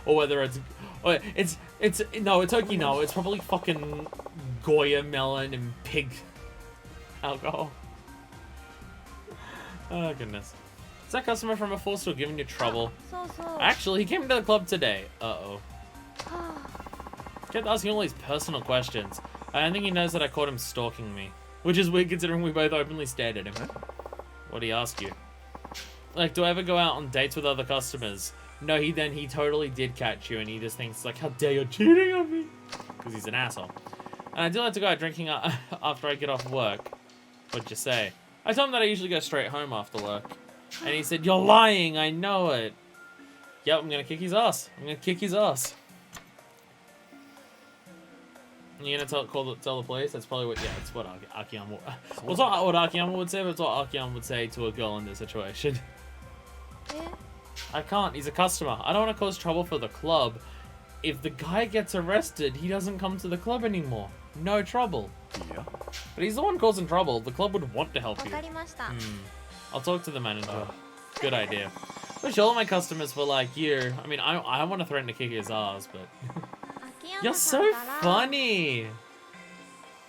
or whether it's Okinawa. It's probably fucking Goya melon and pig alcohol. Oh goodness. Is that customer from before still giving you trouble? Actually, he came to the club today. Uh-oh. Kept asking all these personal questions. I don't think he knows that I caught him stalking me. Which is weird considering we both openly stared at him. What'd he ask you? Like, do I ever go out on dates with other customers? No, he totally did catch you, and he just thinks, like, how dare you cheating on me? Because he's an asshole. And I do like to go out drinking after I get off work. What'd you say? I told him that I usually go straight home after work. And he said, you're lying, I know it. Yep, I'm gonna kick his ass. I'm gonna kick his ass. You gonna tell the police? That's probably what, yeah, it's what Akiyama well, it's not what Akiyama would say, but it's what Akiyama would say to a girl in this situation. Yeah. I can't, he's a customer. I don't want to cause trouble for the club. If the guy gets arrested, he doesn't come to the club anymore. No trouble. Yeah. But he's the one causing trouble. The club would want to help you. わかりました。 I'll talk to the manager. Good idea. Wish all my customers were like you. I mean, I want to threaten to kick his ass, but... 秋山 You're さん so から funny!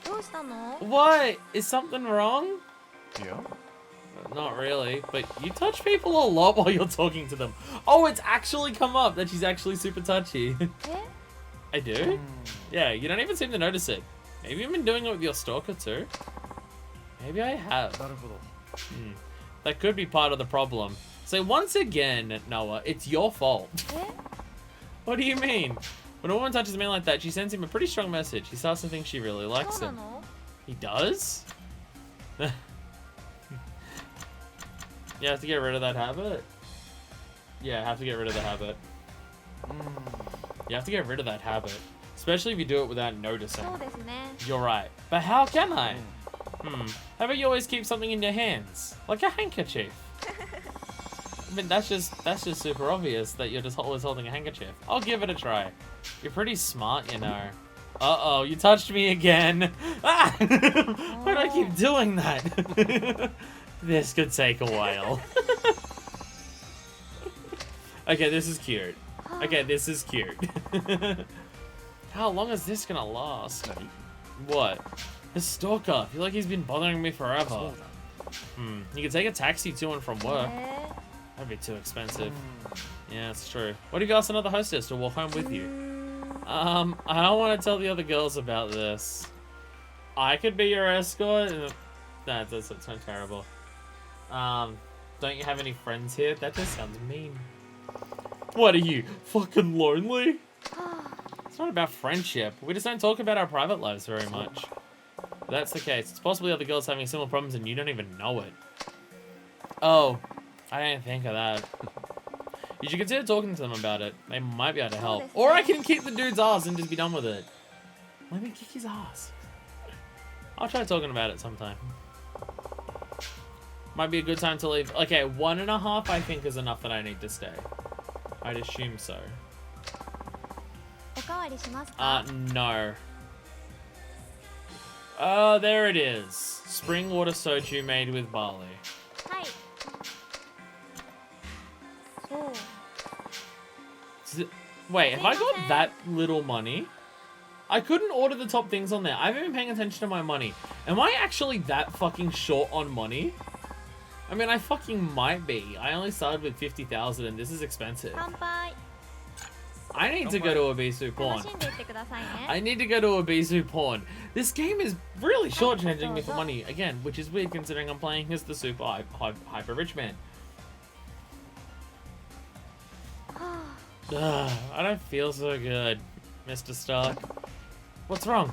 どうしたの？ What? Is something wrong? Yeah. Not really, but you touch people a lot while you're talking to them. Oh, it's actually come up that she's actually super touchy. え？ I do? Yeah, you don't even seem to notice it. Maybe you've been doing it with your stalker too? Maybe I have. なるほど。 That could be part of the problem. So once again, Noah, it's your fault. え？ What do you mean? When a woman touches a man like that, she sends him a pretty strong message. He starts to think she really likes そうな him. の？ He does? You have to get rid of that habit? Yeah, have to get rid of the habit. You have to get rid of that habit. Especially if you do it without noticing. そうですね。 You're right. But how can I? How about you always keep something in your hands? Like a handkerchief. I mean, that's just super obvious that you're just always holding a handkerchief. I'll give it a try. You're pretty smart, you know. Uh-oh, you touched me again. Ah! Why do I keep doing that? This could take a while. Okay, this is cute. Okay, this is cute. How long is this gonna last? What? His stalker. I feel like he's been bothering me forever. You can take a taxi to and from work. え That'd be too expensive. Yeah, it's true. What if you ask another hostess to walk home with you? I don't want to tell the other girls about this. I could be your escort. That sounds terrible. Don't you have any friends here? That just sounds mean. What are you, fucking lonely? It's not about friendship. We just don't talk about our private lives very much. If that's the case. It's possibly other girls having similar problems and you don't even know it. Oh, I didn't think of that. You should consider talking to them about it. They might be able to help. Or I can kick the dude's ass and just be done with it. Let me kick his ass. I'll try talking about it sometime. Might be a good time to leave. Okay, 1.5 I think is enough that I need to stay. I'd assume so. おかわりしますか？ No. There it is. Spring water soju made with barley. はい。そう。 Wait, have I got that little money? I couldn't order the top things on there. I haven't been paying attention to my money. Am I actually that fucking short on money? I mean, I fucking might be. I only started with 50,000 and this is expensive. 乾杯。 I need to go to a Bisu 楽 pawn. しんでいってくださいね。 I need to go to a Bisu pawn. This game is really shortchanging me for money, again, which is weird considering I'm playing as the super hyper rich man. I don't feel so good, Mr. Stark. What's wrong?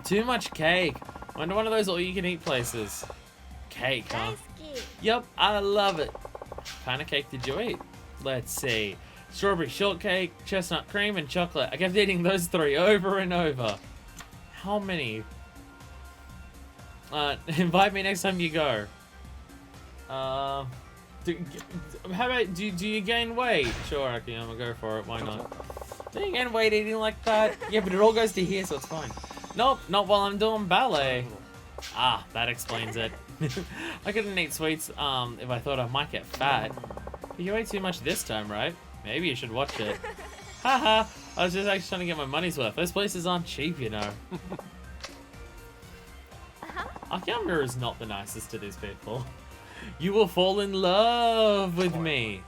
Too much cake. Went to one of those all-you-can-eat places. Cake, 大 huh? 好き。 Yep, I love it. What kind of cake did you eat? Let's see. Strawberry shortcake, chestnut cream, and chocolate. I kept eating those 3 over and over. How many? Invite me next time you go. How about, do you gain weight? Sure, Akiyama, go for it. Why not? Do you gain weight eating like that? Yeah, but it all goes to here, so it's fine. Nope, not while I'm doing ballet. Ah, that explains it. I couldn't eat sweets if I thought I might get fat. But you ate too much this time, right? Maybe you should watch it. Haha, I was just actually trying to get my money's worth. Those places aren't cheap, you know. Akiyama is not the nicest to these people. You will fall in love with me.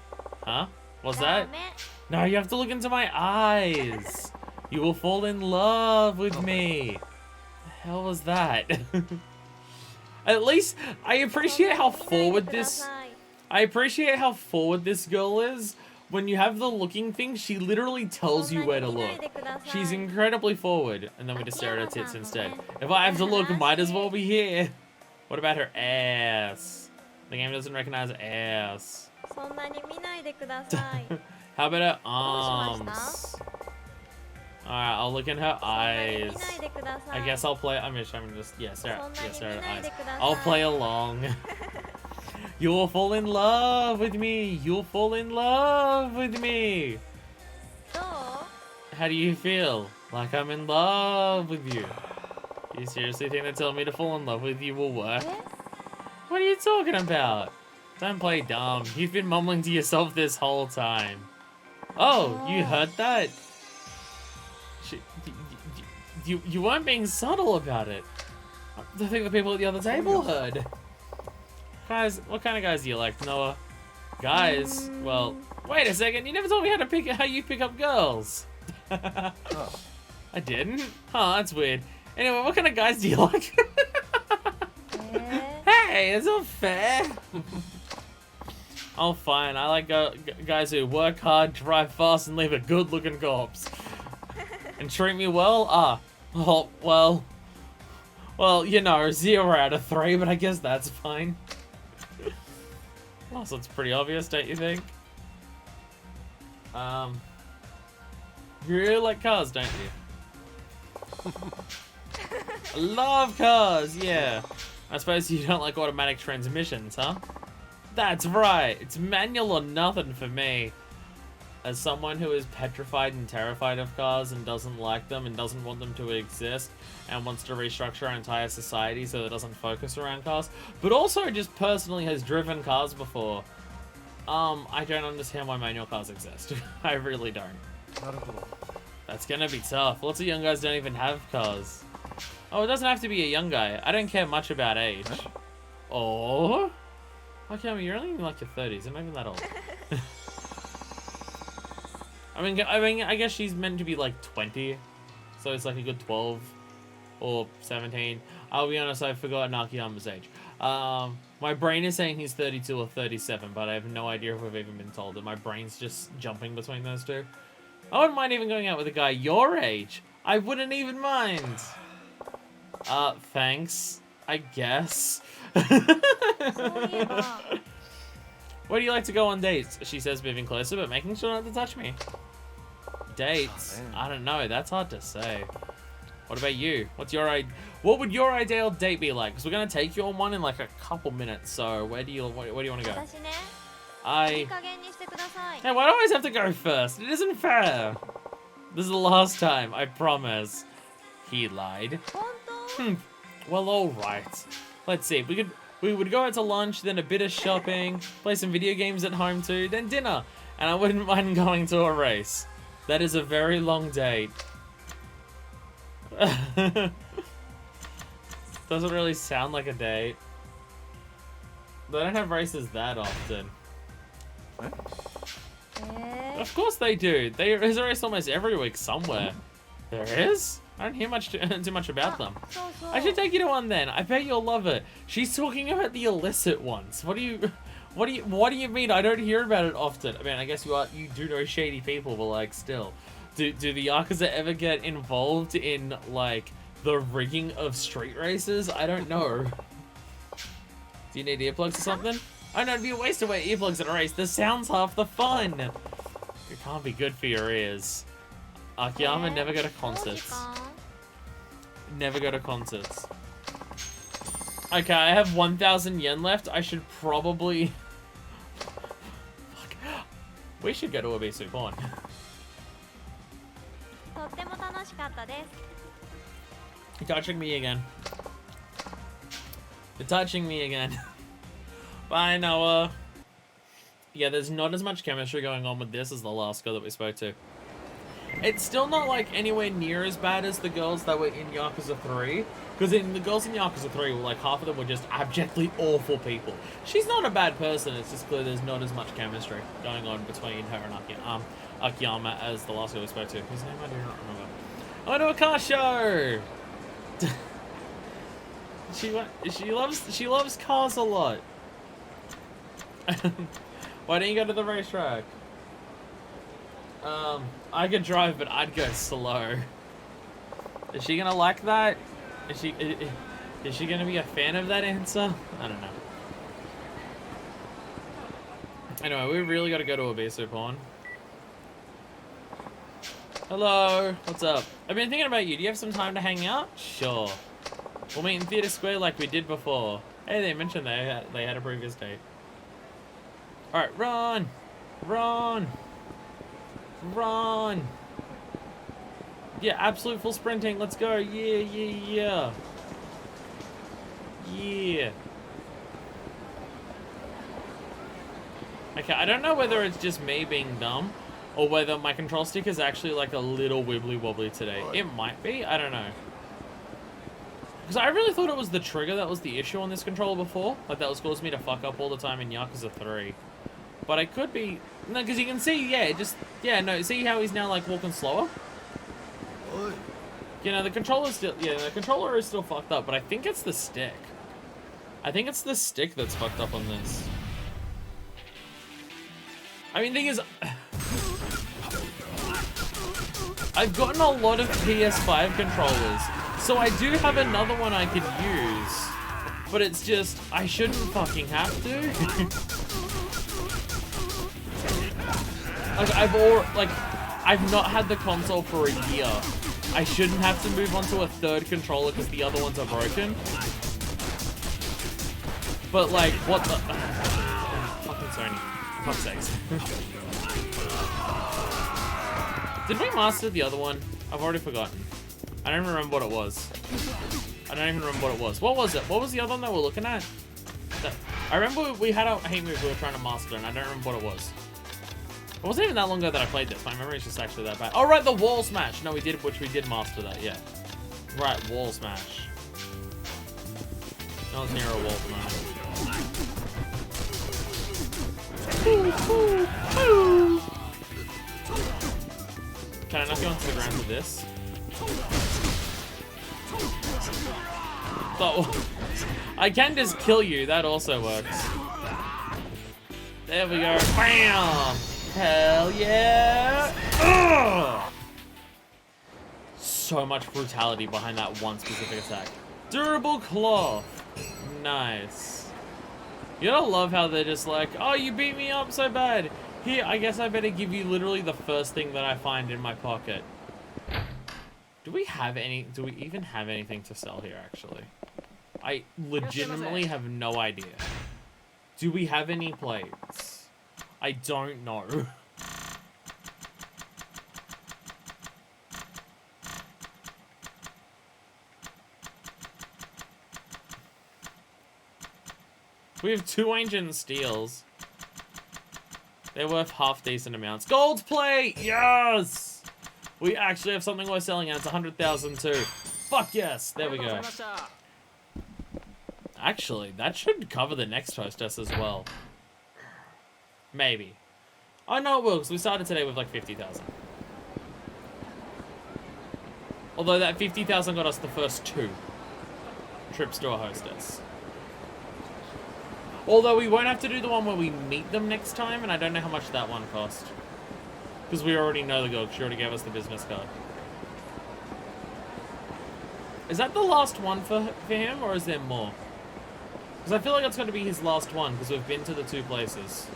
Huh? What's ダ that? メ。 No, you have to look into my eyes. You will fall in love with me. The hell was that? At least I appreciate how forward this. I appreciate how forward this girl is when you have the looking thing, she literally tells you where to look. She's incredibly forward. And then we just stare at her tits instead. If I have to look, it might as well be here. What about her ass? The game doesn't recognize ass. How about her arms? Alright, I'll look in her eyes. I guess I'll play. I'm just yeah, stare at her eyes. I'll play along. You'll fall in love with me. You'll fall in love with me. How do you feel? Like I'm in love with you. You seriously think that telling me to fall in love with you will work? What are you talking about? Don't play dumb. You've been mumbling to yourself this whole time. Oh, you heard that? You weren't being subtle about it. I think the people at the other table heard. Guys, what kind of guys do you like, Noah? Guys? Well, wait a second. You never told me how you pick up girls. Oh. I didn't? Huh, that's weird. Anyway, what kind of guys do you like? Hey, it's not fair. Oh, fine. I like guys who work hard, drive fast, and leave a good-looking corpse. And treat me well? Oh, well, you know, 0 out of 3, but I guess that's fine. Well, so it's pretty obvious, don't you think? You really like cars, don't you? I love cars, yeah. I suppose you don't like automatic transmissions, huh? That's right. It's manual or nothing for me. As someone who is petrified and terrified of cars and doesn't like them and doesn't want them to exist and wants to restructure our entire society so that it doesn't focus around cars, but also just personally has driven cars before, I don't understand why manual cars exist. I really don't. Not at all. That's gonna be tough. Lots of young guys don't even have cars. Oh, it doesn't have to be a young guy. I don't care much about age. Huh? Oh? Okay, you're only in like your 30s. You're not even that old. I mean, I guess she's meant to be like 20, so it's like a good 12 or 17. I'll be honest, I've forgotten Akiyama's age. My brain is saying he's 32 or 37, but I have no idea if we've even been told. And my brain's just jumping between those two. I wouldn't mind even going out with a guy your age. I wouldn't even mind. Thanks, I guess. Where do you like to go on dates? She says, moving closer, but making sure not to touch me. Dates? Oh, I don't know. That's hard to say. What about you? What would your ideal date be like? Because we're gonna take you on one in like a couple minutes. So where do you want to go? Hey, why do I always have to go first? It isn't fair. This is the last time. I promise. He lied. Well, all right. Let's see. We would go out to lunch, then a bit of shopping, play some video games at home too, then dinner. And I wouldn't mind going to a race. That is a very long date. Doesn't really sound like a date. They don't have races that often. What? Of course they do. There's a race almost every week somewhere. There is? I don't hear too much about them. I should take you to one then. I bet you'll love it. She's talking about the illicit ones. What do you mean? I don't hear about it often. I mean, I guess you do know shady people, but like still. Do the Yakuza ever get involved in like the rigging of street races? I don't know. Do you need earplugs or something? Oh no, it'd be a waste to wear earplugs at a race. The sound's half the fun. It can't be good for your ears. Akiyama, never go to concerts. Never go to concerts. Okay, I have 1,000 yen left. I should probably... Fuck. We should go to Abisu Pawn. You're touching me again. You're touching me again. Bye, Noah. Yeah, there's not as much chemistry going on with this as the last girl that we spoke to. It's still not like anywhere near as bad as the girls that were in Yakuza 3. Because in the girls in Yakuza 3, like half of them were just abjectly awful people. She's not a bad person, it's just clear there's not as much chemistry going on between her and Akiyama as the last girl we spoke to. Whose name I do not remember. I went to a car show! She loves cars a lot. Why don't you go to the racetrack? I could drive, but I'd go slow. Is she gonna like that? Is she gonna be a fan of that answer? I don't know. Anyway, we really gotta go to Abisu Pawn. Hello, what's up? I've been thinking about you. Do you have some time to hang out? Sure. We'll meet in Theatre Square like we did before. Hey, they mentioned they had a previous date. Alright, run! Run! Run! Yeah, absolute full sprinting. Let's go. Yeah, yeah, yeah. Yeah. Okay, I don't know whether it's just me being dumb or whether my control stick is actually like a little wibbly wobbly today. It might be. I don't know. Because I really thought it was the trigger that was the issue on this controller before. Like, that was causing me to fuck up all the time in Yakuza 3. But I could be... No, because you can see, yeah, just... Yeah, no, see how he's now, like, walking slower? You know, the controller's still... Yeah, the controller is still fucked up, but I think it's the stick. I think it's the stick that's fucked up on this. I mean, the thing is... I've gotten a lot of PS5 controllers, so I do have another one I could use. But it's just, I shouldn't fucking have to. I've not had the console for a year. I shouldn't have to move on to a third controller because the other ones are broken. But like, what the... fucking Sony. For fuck's sakes. Did we master the other one? I've already forgotten. I don't remember what it was. I don't even remember what it was. What was it? What was the other one that we're looking at? I remember we had a hate move we were trying to master, and I don't remember what it was. It wasn't even that long ago that I played this. My memory is just actually that bad. Oh, right, the wall smash. No, we did master that, yeah. Right, wall smash. No one's near a wall smash. Can I knock you onto the ground with this? Oh, I can just kill you. That also works. There we go. Bam! Hell yeah! Ugh! So much brutality behind that one specific attack. Durable cloth. Nice. You gotta love how they're just like, oh, you beat me up so bad. Here, I guess I better give you literally the first thing that I find in my pocket. Do we even have anything to sell here, actually? I legitimately have no idea. Do we have any plates? I don't know. We have 2 ancient steels. They're worth half decent amounts. Gold plate! Yes! We actually have something worth selling, and it's 100,000 too. Fuck yes! There we go. Actually, that should cover the next hostess as well. Maybe. Oh no, it will, because we started today with like 50,000. Although that 50,000 got us the first 2 trips to a hostess. Although we won't have to do the one where we meet them next time, and I don't know how much that one cost. Because we already know the girl, she already gave us the business card. Is that the last one for him, or is there more? Because I feel like it's going to be his last one, because we've been to the 2 places.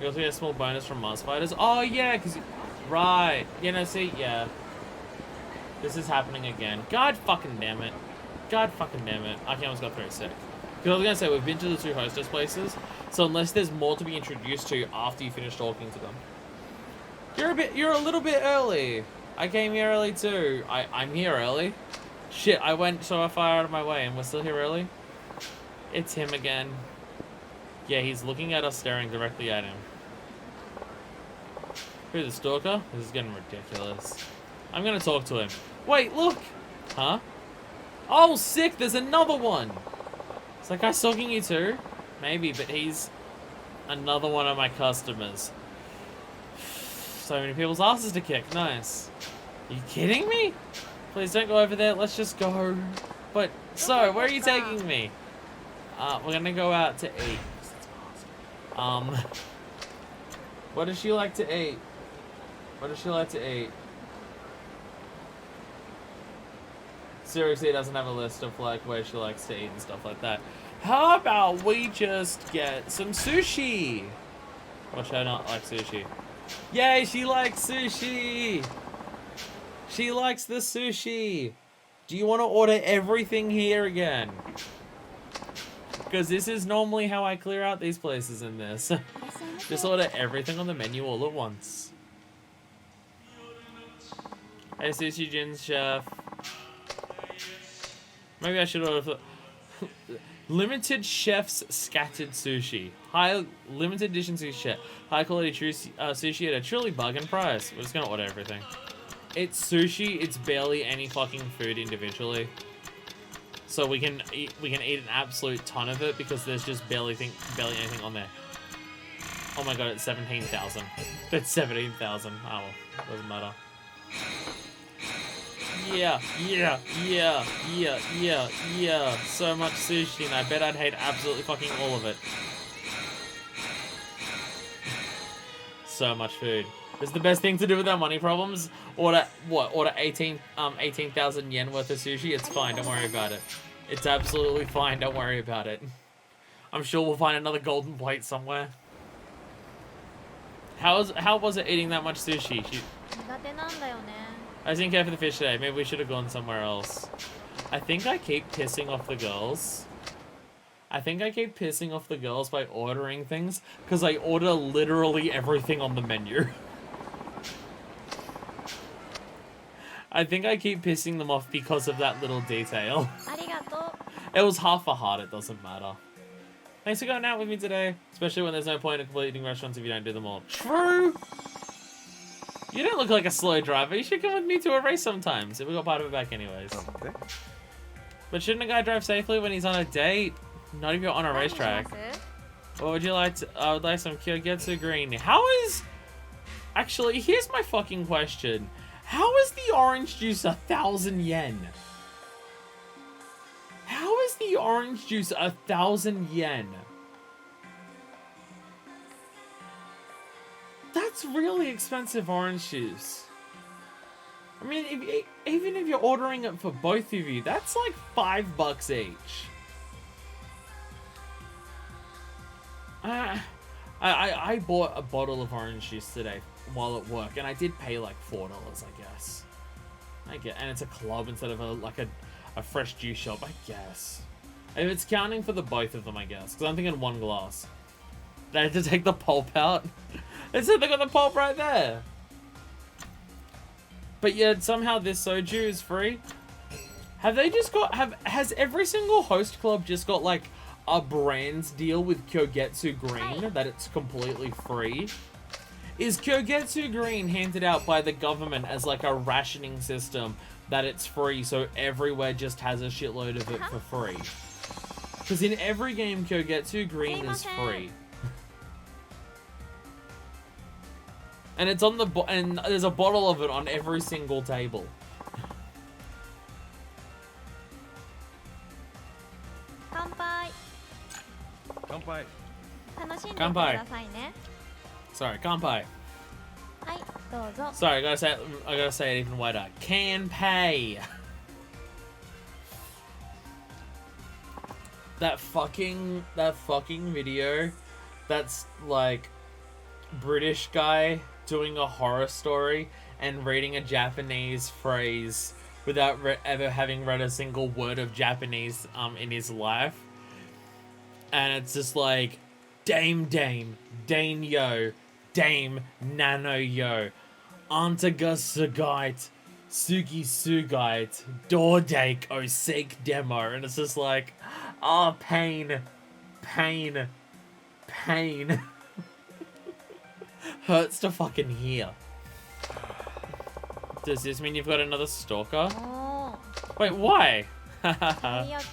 You also get a small bonus from Mars Fighters. Oh yeah, because... Right. You know, see, yeah. This is happening again. God fucking damn it. God fucking damn it. Akiyama's got very sick. Because I was going to say, we've been to the 2 hostess places, so unless there's more to be introduced to after you finish talking to them. You're a little bit early. I came here early too. I'm here early. Shit, I went so far out of my way and we're still here early. It's him again. Yeah, he's looking at us, staring directly at him. Who's the stalker? This is getting ridiculous. I'm gonna talk to him. Wait, look! Huh? Oh, sick! There's another one! Is that guy stalking you too? Maybe, but he's another one of my customers. So many people's asses to kick. Nice. Are you kidding me? Please don't go over there. Let's just go. But, so, where are you taking me? We're gonna go out to eat. What does she like to eat? What does she like to eat? Seriously, doesn't have a list of like where she likes to eat and stuff like that. How about we just get some sushi? Or should I not like sushi? Yay, she likes sushi! She likes the sushi! Do you want to order everything here again? Because this is normally how I clear out these places in this. Just order everything on the menu all at once. Hey, Sushi Jin's chef. Maybe I should order for... Limited Chef's Scattered Sushi. Limited edition sushi. High quality sushi at a truly bargain price. We're just gonna order everything. It's sushi. It's barely any fucking food individually. So we can eat an absolute ton of it because there's just barely anything on there. Oh my god, it's 17,000. That's 17,000. Oh, well, doesn't matter. Yeah. So much sushi, and I bet I'd hate absolutely fucking all of it. So much food. It's the best thing to do with our money problems. Order 18,000 yen worth of sushi. It's fine. Don't worry about it. It's absolutely fine. Don't worry about it. I'm sure we'll find another golden plate somewhere. How was it eating that much sushi? I didn't care for the fish today. Maybe we should have gone somewhere else. I think I keep pissing off the girls. By ordering things because I order literally everything on the menu. I think I keep pissing them off because of that little detail. It was half a heart, it doesn't matter. Thanks for going out with me today. Especially when there's no point in completing restaurants if you don't do them all. True! You don't look like a slow driver. You should come with me to a race sometimes. If we got part of it back anyways. But shouldn't a guy drive safely when he's on a date? Not if you're on a racetrack. What would you like to... I would like some Kyogetsu green. How is... Actually, here's my fucking question. How is the orange juice 1,000 yen? How is the orange juice 1,000 yen? That's really expensive orange juice. I mean, even if you're ordering it for both of you, that's like $5 each. I bought a bottle of orange juice today while at work, and I did pay like $4, I guess. And it's a club instead of a fresh juice shop, I guess. If it's counting for the both of them, I guess, because I'm thinking one glass. They had to take the pulp out. It said they got the pulp right there. But yet somehow this soju is free. Have they just got... Has every single host club just got like a brands deal with Kyogetsu Green that it's completely free? Is Kyogetsu Green handed out by the government as like a rationing system that it's free so everywhere just has a shitload of it for free? Because in every game Kyogetsu Green is free. And it's on the and there's a bottle of it on every single table. Kanpai. Kanpai. Sorry, kanpai. Sorry, I gotta say it even wider. Kanpai. That fucking video. That's like British guy doing a horror story and reading a Japanese phrase without ever having read a single word of Japanese in his life. And it's just like, Dame, Dane yo, Dame, Nano yo, Antaga Sugite, Sugi Sugite, Dordake, Osake Demo. And it's just like, oh, pain. Hurts to fucking hear. Does this mean you've got another stalker? Wait, why? I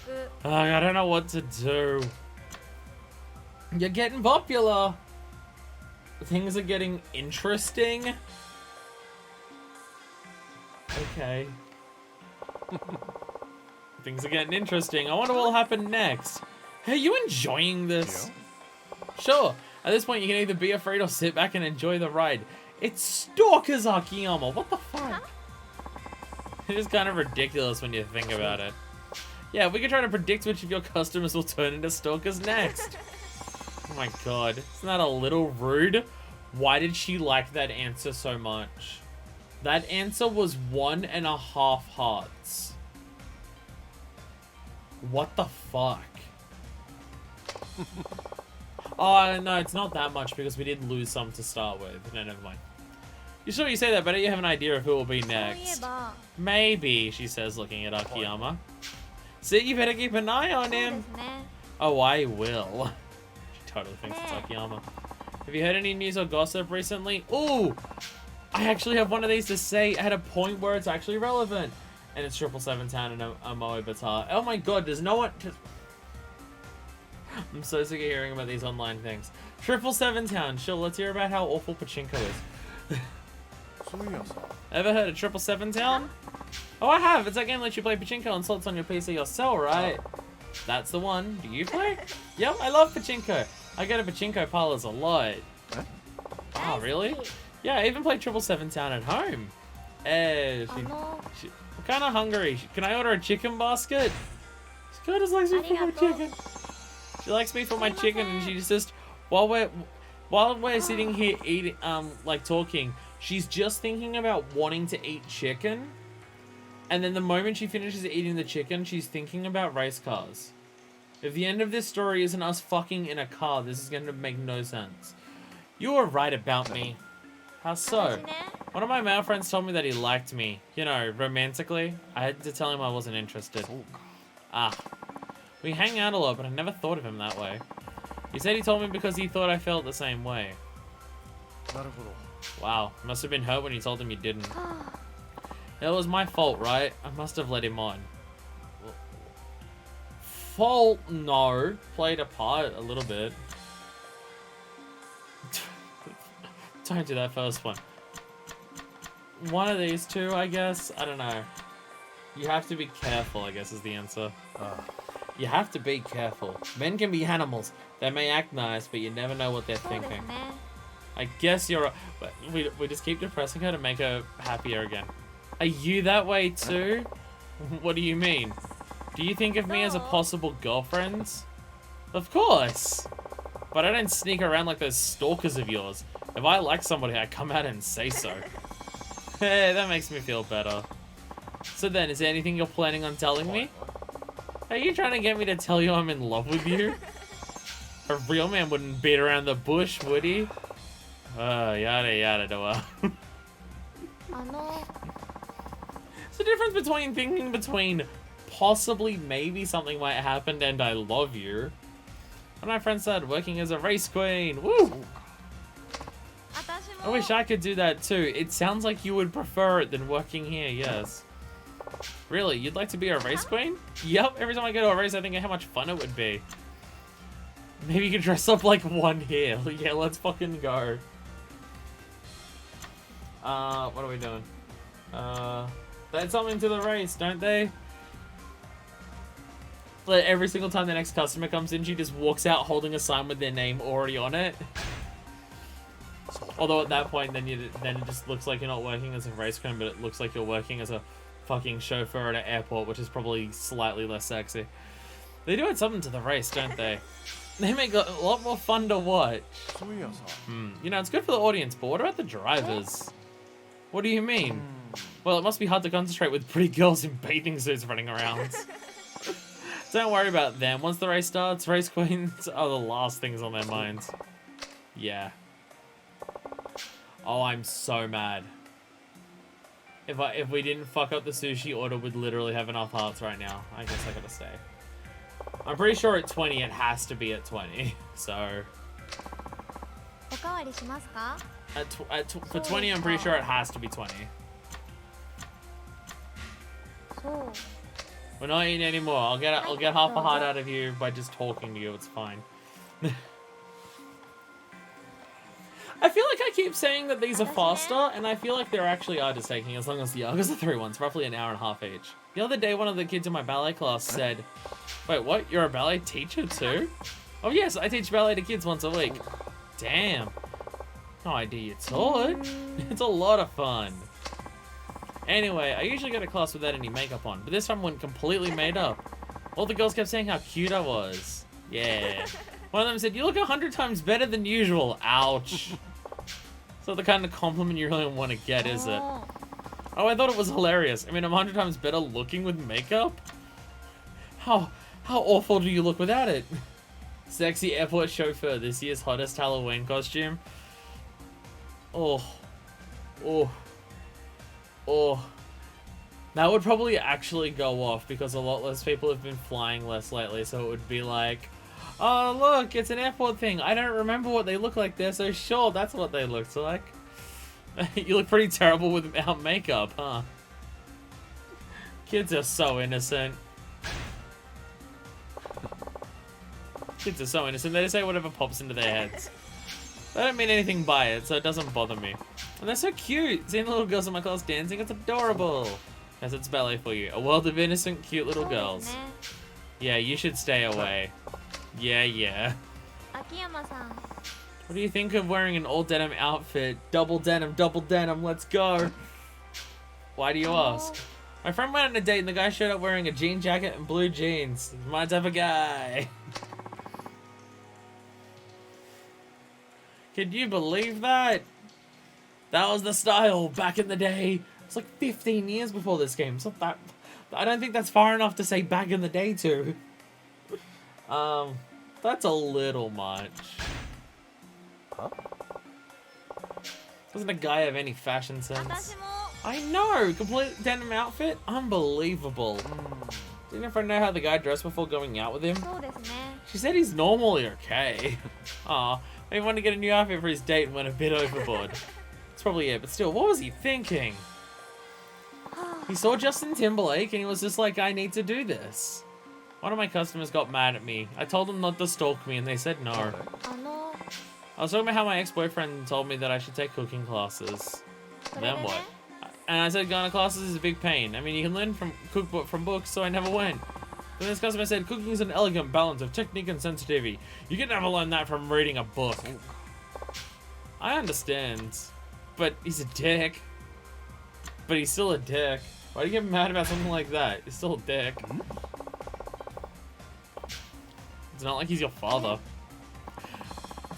don't know what to do. You're getting popular. Things are getting interesting. Okay. Things are getting interesting. I wonder what'll happen next. Are you enjoying this? Sure. At this point, you can either be afraid or sit back and enjoy the ride. It's Stalker's Akiyama. What the fuck? It is kind of ridiculous when you think about it. Yeah, we can try to predict which of your customers will turn into stalkers next. Oh my god. Isn't that a little rude? Why did she like that answer so much? That answer was 1.5 hearts. What the fuck? Oh, no, it's not that much because we did lose some to start with. No, never mind. You sure you say that, but don't you have an idea of who will be next? Maybe, she says, looking at Akiyama. See, you better keep an eye on him. Oh, I will. She totally thinks it's Akiyama. Have you heard any news or gossip recently? Ooh! I actually have one of these to say at a point where it's actually relevant. And it's 777 Town and Amoe Batar. Oh my god, does no one... I'm so sick of hearing about these online things. 777 Town. Sure, let's hear about how awful Pachinko is. Ever heard of 777 Town? Oh, I have. It's that game that lets you play Pachinko on slots on your PC or cell, right? That's the one. Do you play? Yep, I love Pachinko. I go to Pachinko parlors a lot. Oh, really? Yeah, I even play 777 Town at home. I'm kind of hungry. Can I order a chicken basket? She kind of likes me for my chicken. She likes me for my chicken, and she just while we're sitting here eating, like talking, she's just thinking about wanting to eat chicken, and then the moment she finishes eating the chicken, she's thinking about race cars. If the end of this story isn't us fucking in a car, this is going to make no sense. You were right about me. How so? One of my male friends told me that he liked me. You know, romantically. I had to tell him I wasn't interested. Ah. We hang out a lot, but I never thought of him that way. He said he told me because he thought I felt the same way. Wow. Must have been hurt when you told him you didn't. It was my fault, right? I must have let him on. Fault? No. Played a part a little bit. Don't do that first one. One of these two, I guess. I don't know. You have to be careful, I guess, is the answer. You have to be careful. Men can be animals. They may act nice, but you never know what they're thinking. I guess you're... But we just keep depressing her to make her happier again. Are you that way too? What do you mean? Do you think of me as a possible girlfriend? Of course. But I don't sneak around like those stalkers of yours. If I like somebody, I come out and say so. Hey, that makes me feel better. So then, is there anything you're planning on telling me? Are you trying to get me to tell you I'm in love with you? A real man wouldn't beat around the bush, would he? Yada yada doa. It's the difference between possibly maybe something might happen and I love you. When my friend started working as a race queen. Woo! I wish I could do that too. It sounds like you would prefer it than working here, yes. Really? You'd like to be a race queen? Yep, every time I go to a race, I think of how much fun it would be. Maybe you could dress up like one here. Yeah, let's fucking go. What are we doing? They add something to the race, don't they? Like every single time the next customer comes in, she just walks out holding a sign with their name already on it. Although at that point, then it just looks like you're not working as a race queen, but it looks like you're working as a fucking chauffeur at an airport, which is probably slightly less sexy. They do add something to the race, don't they? They make it a lot more fun to watch. You know, it's good for the audience, but what about the drivers? What do you mean? Well, it must be hard to concentrate with pretty girls in bathing suits running around. Don't worry about them. Once the race starts, race queens are the last things on their minds. Yeah. Oh, I'm so mad. If we didn't fuck up the sushi order, we'd literally have enough hearts right now. I guess I gotta stay. I'm pretty sure at 20, it has to be at 20. So... For 20, I'm pretty sure it has to be 20. We're not eating anymore. I'll get half a heart out of you by just talking to you. It's fine. I feel like keep saying that these are faster, and I feel like they're actually are just taking as long as the Yakuza 3 ones, roughly an hour and a half each. The other day, one of the kids in my ballet class said, "Wait, what? You're a ballet teacher too?" Oh yes, I teach ballet to kids once a week. Damn. No idea you taught. It's a lot of fun. Anyway, I usually go to class without any makeup on, but this time I went completely made up. All the girls kept saying how cute I was. Yeah. One of them said, "You look 100 times better than usual." Ouch. It's not the kind of compliment you really want to get, is it? Oh, I thought it was hilarious. I mean, I'm 100 times better looking with makeup? How awful do you look without it? Sexy airport chauffeur, this year's hottest Halloween costume. Oh. That would probably actually go off because a lot less people have been flying less lately, so it would be like, "Oh, look, it's an airport thing. I don't remember what they look like. They're so short. That's what they looked like." You look pretty terrible without makeup, huh? Kids are so innocent. Kids are so innocent. They just say whatever pops into their heads. They don't mean anything by it, so it doesn't bother me. And they're so cute. Seeing the little girls in my class dancing, it's adorable. Yes, it's ballet for you. A world of innocent, cute little girls. Yeah, you should stay away. Yeah. Akiyama-san. What do you think of wearing an all denim outfit? Double denim, let's go. Why do you ask? My friend went on a date and the guy showed up wearing a jean jacket and blue jeans. He's my type of guy. Can you believe that? That was the style back in the day. It's like 15 years before this game. So that, I don't think that's far enough to say back in the day too. That's a little much. Huh? Doesn't a guy have any fashion sense? I know! Complete denim outfit? Unbelievable. Didn't your friend know how the guy dressed before going out with him? She said he's normally okay. Aw, maybe wanted to get a new outfit for his date and went a bit overboard. That's probably it, but still, what was he thinking? He saw Justin Timberlake and he was just like, "I need to do this." One of my customers got mad at me. I told them not to stalk me and they said no. I was talking about how my ex-boyfriend told me that I should take cooking classes. Then what? And I said going to classes is a big pain. I mean, you can learn from books, so I never went. Then this customer said, "Cooking is an elegant balance of technique and sensitivity. You can never learn that from reading a book." I understand, but he's a dick. But he's still a dick. Why do you get mad about something like that? He's still a dick. It's not like he's your father.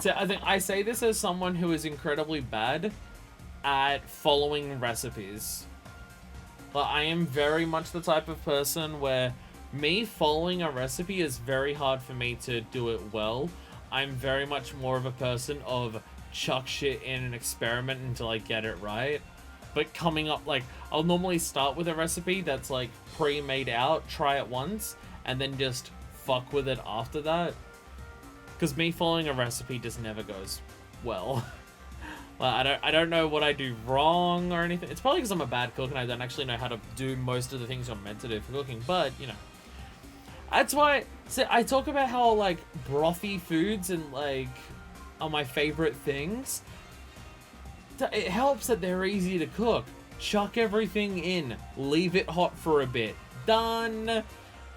So I say this as someone who is incredibly bad at following recipes. But I am very much the type of person where me following a recipe is very hard for me to do it well. I'm very much more of a person of chuck shit in and experiment until I get it right. But coming up, like, I'll normally start with a recipe that's like pre-made out, try it once, and then just fuck with it after that. Because me following a recipe just never goes well. Well, I don't know what I do wrong or anything. It's probably because I'm a bad cook and I don't actually know how to do most of the things I'm meant to do for cooking. But, you know, that's why I talk about how, like, brothy foods and, like, are my favorite things. It helps that they're easy to cook. Chuck everything in. Leave it hot for a bit. Done.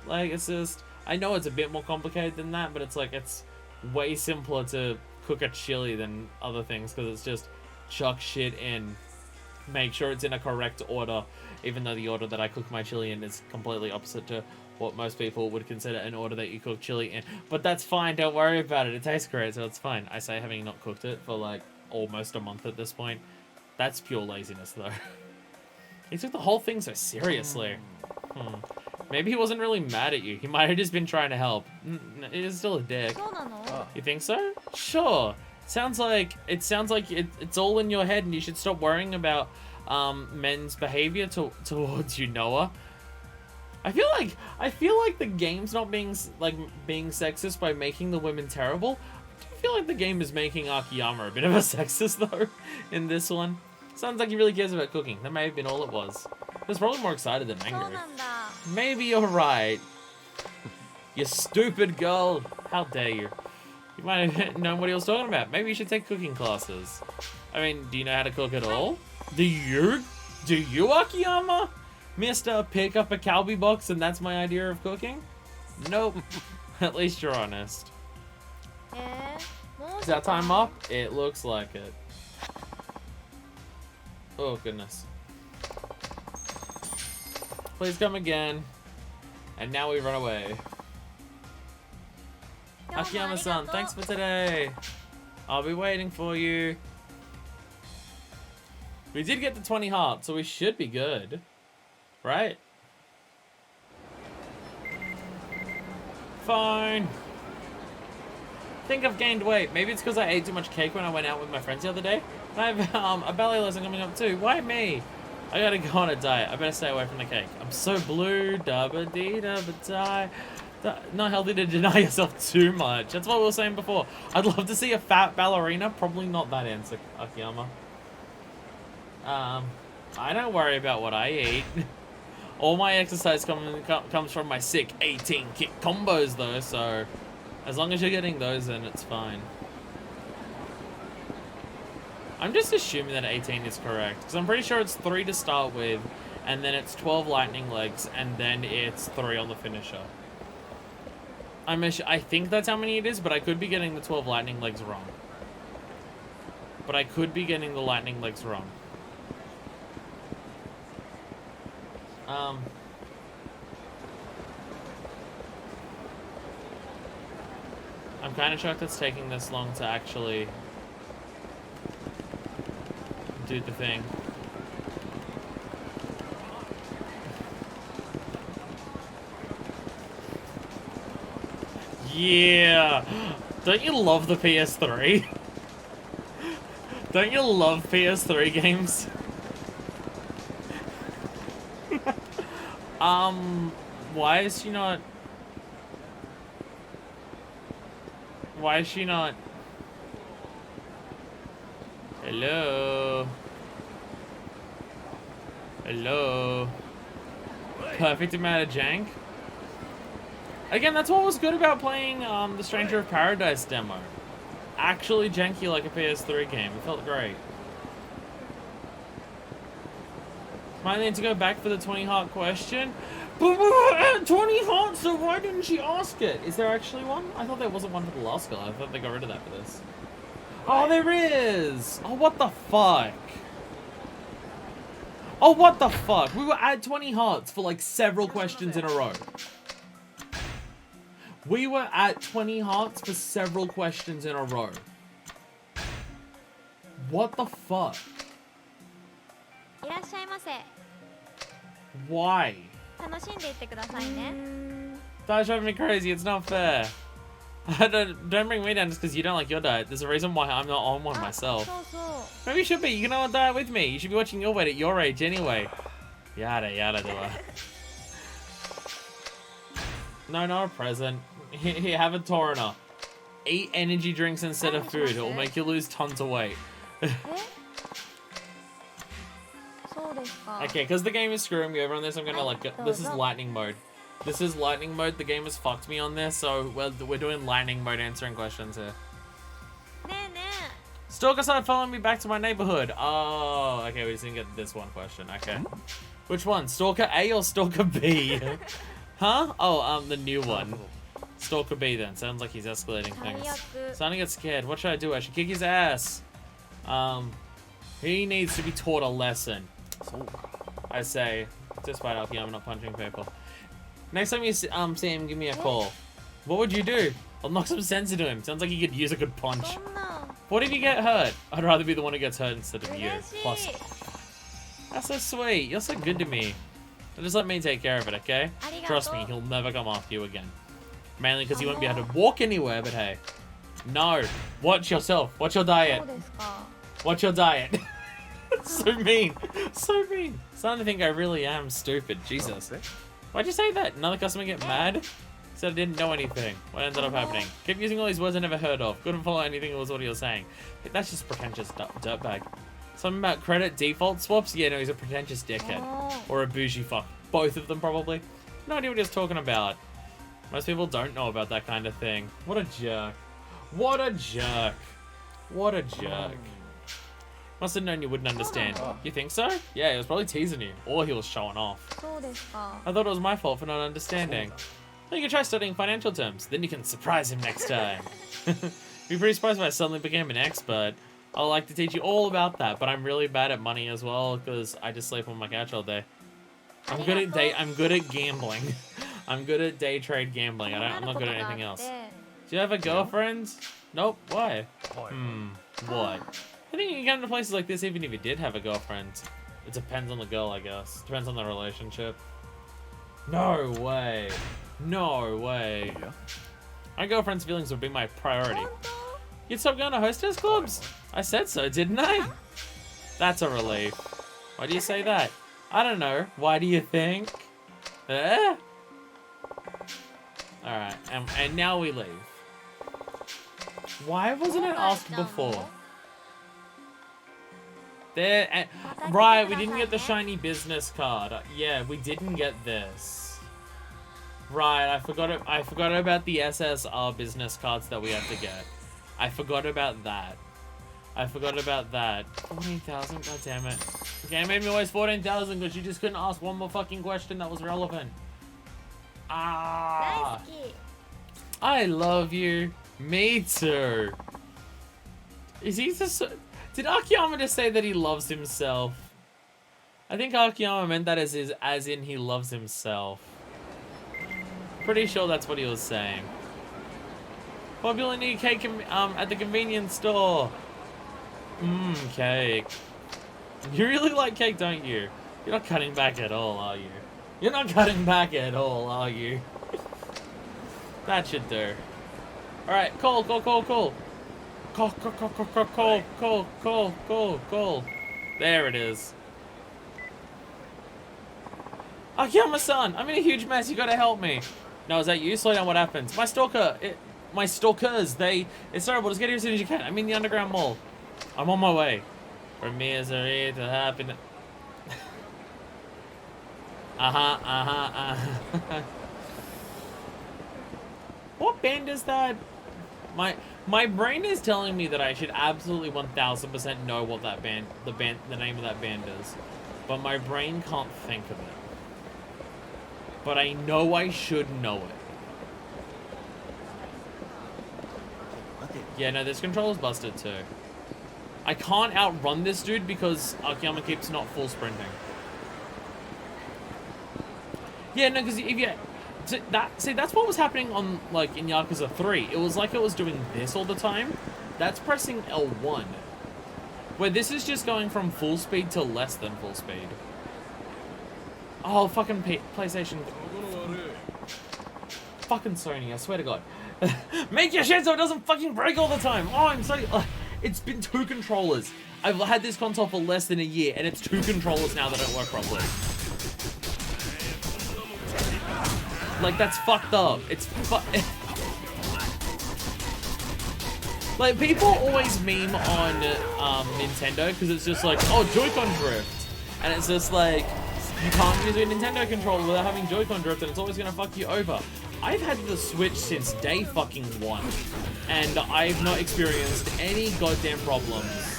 Like, it's just... I know it's a bit more complicated than that, but it's like, it's way simpler to cook a chili than other things, because it's just chuck shit in. Make sure it's in a correct order, even though the order that I cook my chili in is completely opposite to what most people would consider an order that you cook chili in. But that's fine, don't worry about it. It tastes great, so it's fine. I say having not cooked it for, like, almost a month at this point. That's pure laziness, though. He took the whole thing so seriously. Maybe he wasn't really mad at you. He might have just been trying to help. He's still a dick. You think so? Sure. Sounds like it's all in your head, and you should stop worrying about men's behavior towards you, Noah. I feel like the game's not being sexist by making the women terrible. I feel like the game is making Akiyama a bit of a sexist, though, in this one. Sounds like he really cares about cooking. That may have been all it was. He was probably more excited than angry. Maybe you're right. You stupid girl. How dare you. You might have known what he was talking about. Maybe you should take cooking classes. I mean, do you know how to cook at all? Do you, Akiyama? Mr. Pick up a Calbee box and that's my idea of cooking? Nope. At least you're honest. Is that time up? It looks like it. Oh, goodness. Please come again. And now we run away. Akiyama-san, thanks for today. I'll be waiting for you. We did get the 20 hearts, so we should be good. Right? Fine. I think I've gained weight. Maybe it's because I ate too much cake when I went out with my friends the other day. I have a ballet lesson coming up too. Why me? I gotta go on a diet. I better stay away from the cake. I'm so blue. Da-ba-dee-da-ba-die. Not healthy to deny yourself too much. That's what we were saying before. I'd love to see a fat ballerina. Probably not that answer, Akiyama. I don't worry about what I eat. All my exercise comes from my sick 18 kick combos though, so as long as you're getting those, then it's fine. I'm just assuming that 18 is correct, because I'm pretty sure it's 3 to start with, and then it's 12 lightning legs, and then it's 3 on the finisher. I think that's how many it is, but I could be getting the 12 lightning legs wrong. But I could be getting the lightning legs wrong. I'm kind of shocked it's taking this long to actually do the thing. Yeah! Don't you love the PS3? Don't you love PS3 games? Why is she not... Why is she not... Hello? Hello? Perfect amount of jank? Again, that's what was good about playing the Stranger of Paradise demo. Actually janky like a PS3 game. It felt great. Might need to go back for the 20 heart question. But we're at 20 hearts, so why didn't she ask it? Is there actually one? I thought there wasn't one for the last girl. I thought they got rid of that for this. Oh, there is! Oh, what the fuck? Oh, what the fuck? We were at 20 hearts for like several questions in a row. We were at 20 hearts for several questions in a row. What the fuck? Why? That's driving me crazy. It's not fair. Don't bring me down just because you don't like your diet. There's a reason why I'm not on one myself. Maybe you should be. You can on a diet with me. You should be watching your weight at your age anyway. Yada yada yada. No, not a present. Here, have a Torrenter. Eat energy drinks instead of food. It will make you lose tons of weight. Okay, because the game is screwing me over on this, I'm gonna like... This is lightning mode. This is lightning mode. The game has fucked me on this, so we're doing lightning mode answering questions here. Stalker started following me back to my neighborhood. Oh, okay, we just didn't get this one question. Okay. Which one? Stalker A or Stalker B? Huh? Oh, the new one. Stalker B then. Sounds like he's escalating things. Starting to get scared. What should I do? I should kick his ass. He needs to be taught a lesson. I say, despite Akiyama not punching people. Next time you see him, give me a call. What would you do? I'll knock some sense into him. Sounds like he could use a good punch. What if you get hurt? I'd rather be the one who gets hurt instead of you. Plus, that's so sweet. You're so good to me. Just let me take care of it, okay? Trust me, he'll never come after you again. Mainly because he won't be able to walk anywhere, but hey. No. Watch yourself. Watch your diet. Watch your diet. So mean. So mean. Starting to think I really am stupid. Jesus. Why'd you say that? Another customer get mad? Said I didn't know anything. What ended up happening? Kept using all these words I never heard of. Couldn't follow anything was what he was saying. That's just pretentious dirtbag. Something about credit default swaps? Yeah, no, he's a pretentious dickhead. Or a bougie fuck. Both of them, probably. No idea what he was talking about. Most people don't know about that kind of thing. What a jerk. What a jerk. What a jerk. Must have known you wouldn't understand. You think so? Yeah, he was probably teasing you. Or he was showing off. そうですか。 I thought it was my fault for not understanding. Well, you can try studying financial terms. Then you can surprise him next time. Be pretty surprised if I suddenly became an expert. I'd like to teach you all about that, but I'm really bad at money as well because I just sleep on my couch all day. I'm good at gambling. I'm good at day trade gambling. I'm not good at anything else. Do you have a girlfriend? Nope. Why? What? I think you can get into places like this even if you did have a girlfriend. It depends on the girl, I guess. Depends on the relationship. No way. No way. My girlfriend's feelings would be my priority. You'd stop going to hostess clubs? I said so, didn't I? That's a relief. Why do you say that? I don't know. Why do you think? Eh? Alright, and now we leave. Why wasn't it asked before? There, right, we didn't get the shiny business card. Yeah, we didn't get this. Right, I forgot about the SSR business cards that we have to get. I forgot about that. 14,000, god damn it. Okay, it made me waste 14,000 because you just couldn't ask one more fucking question that was relevant. Ah. 大好き。 I love you. Me too. Is he just... Did Akiyama just say that he loves himself? I think Akiyama meant that as in he loves himself. Pretty sure that's what he was saying. Popular new cake at the convenience store. Cake. You really like cake, don't you? You're not cutting back at all, are you? You're not cutting back at all, are you? That should do. Alright, call. Call. There it is. Akiyama-san, I'm in a huge mess, you gotta help me. No, is that you? Slow down, what happens? My stalkers, it's terrible, just get here as soon as you can. I'm in the underground mall. I'm on my way. From misery to happiness. What band is that? My brain is telling me that I should absolutely 1000% know what that band, the name of that band is. But my brain can't think of it. But I know I should know it. Yeah, no, this controller's busted too. I can't outrun this dude because Akiyama keeps not full sprinting. Yeah, no, because if you... See, that's what was happening on, like, in Yakuza 3. It was like it was doing this all the time. That's pressing L1. Where this is just going from full speed to less than full speed. Oh, fucking PlayStation. Fucking Sony, I swear to God. Make your shit so it doesn't fucking break all the time. Oh, I'm so... it's been 2 controllers. I've had this console for less than a year, and it's 2 controllers now that don't work properly. Like, that's fucked up. It's like, people always meme on Nintendo because it's just like, oh, Joy-Con drift. And it's just like, you can't use a Nintendo controller without having Joy-Con drift and it's always gonna fuck you over. I've had the Switch since day fucking 1. And I've not experienced any goddamn problems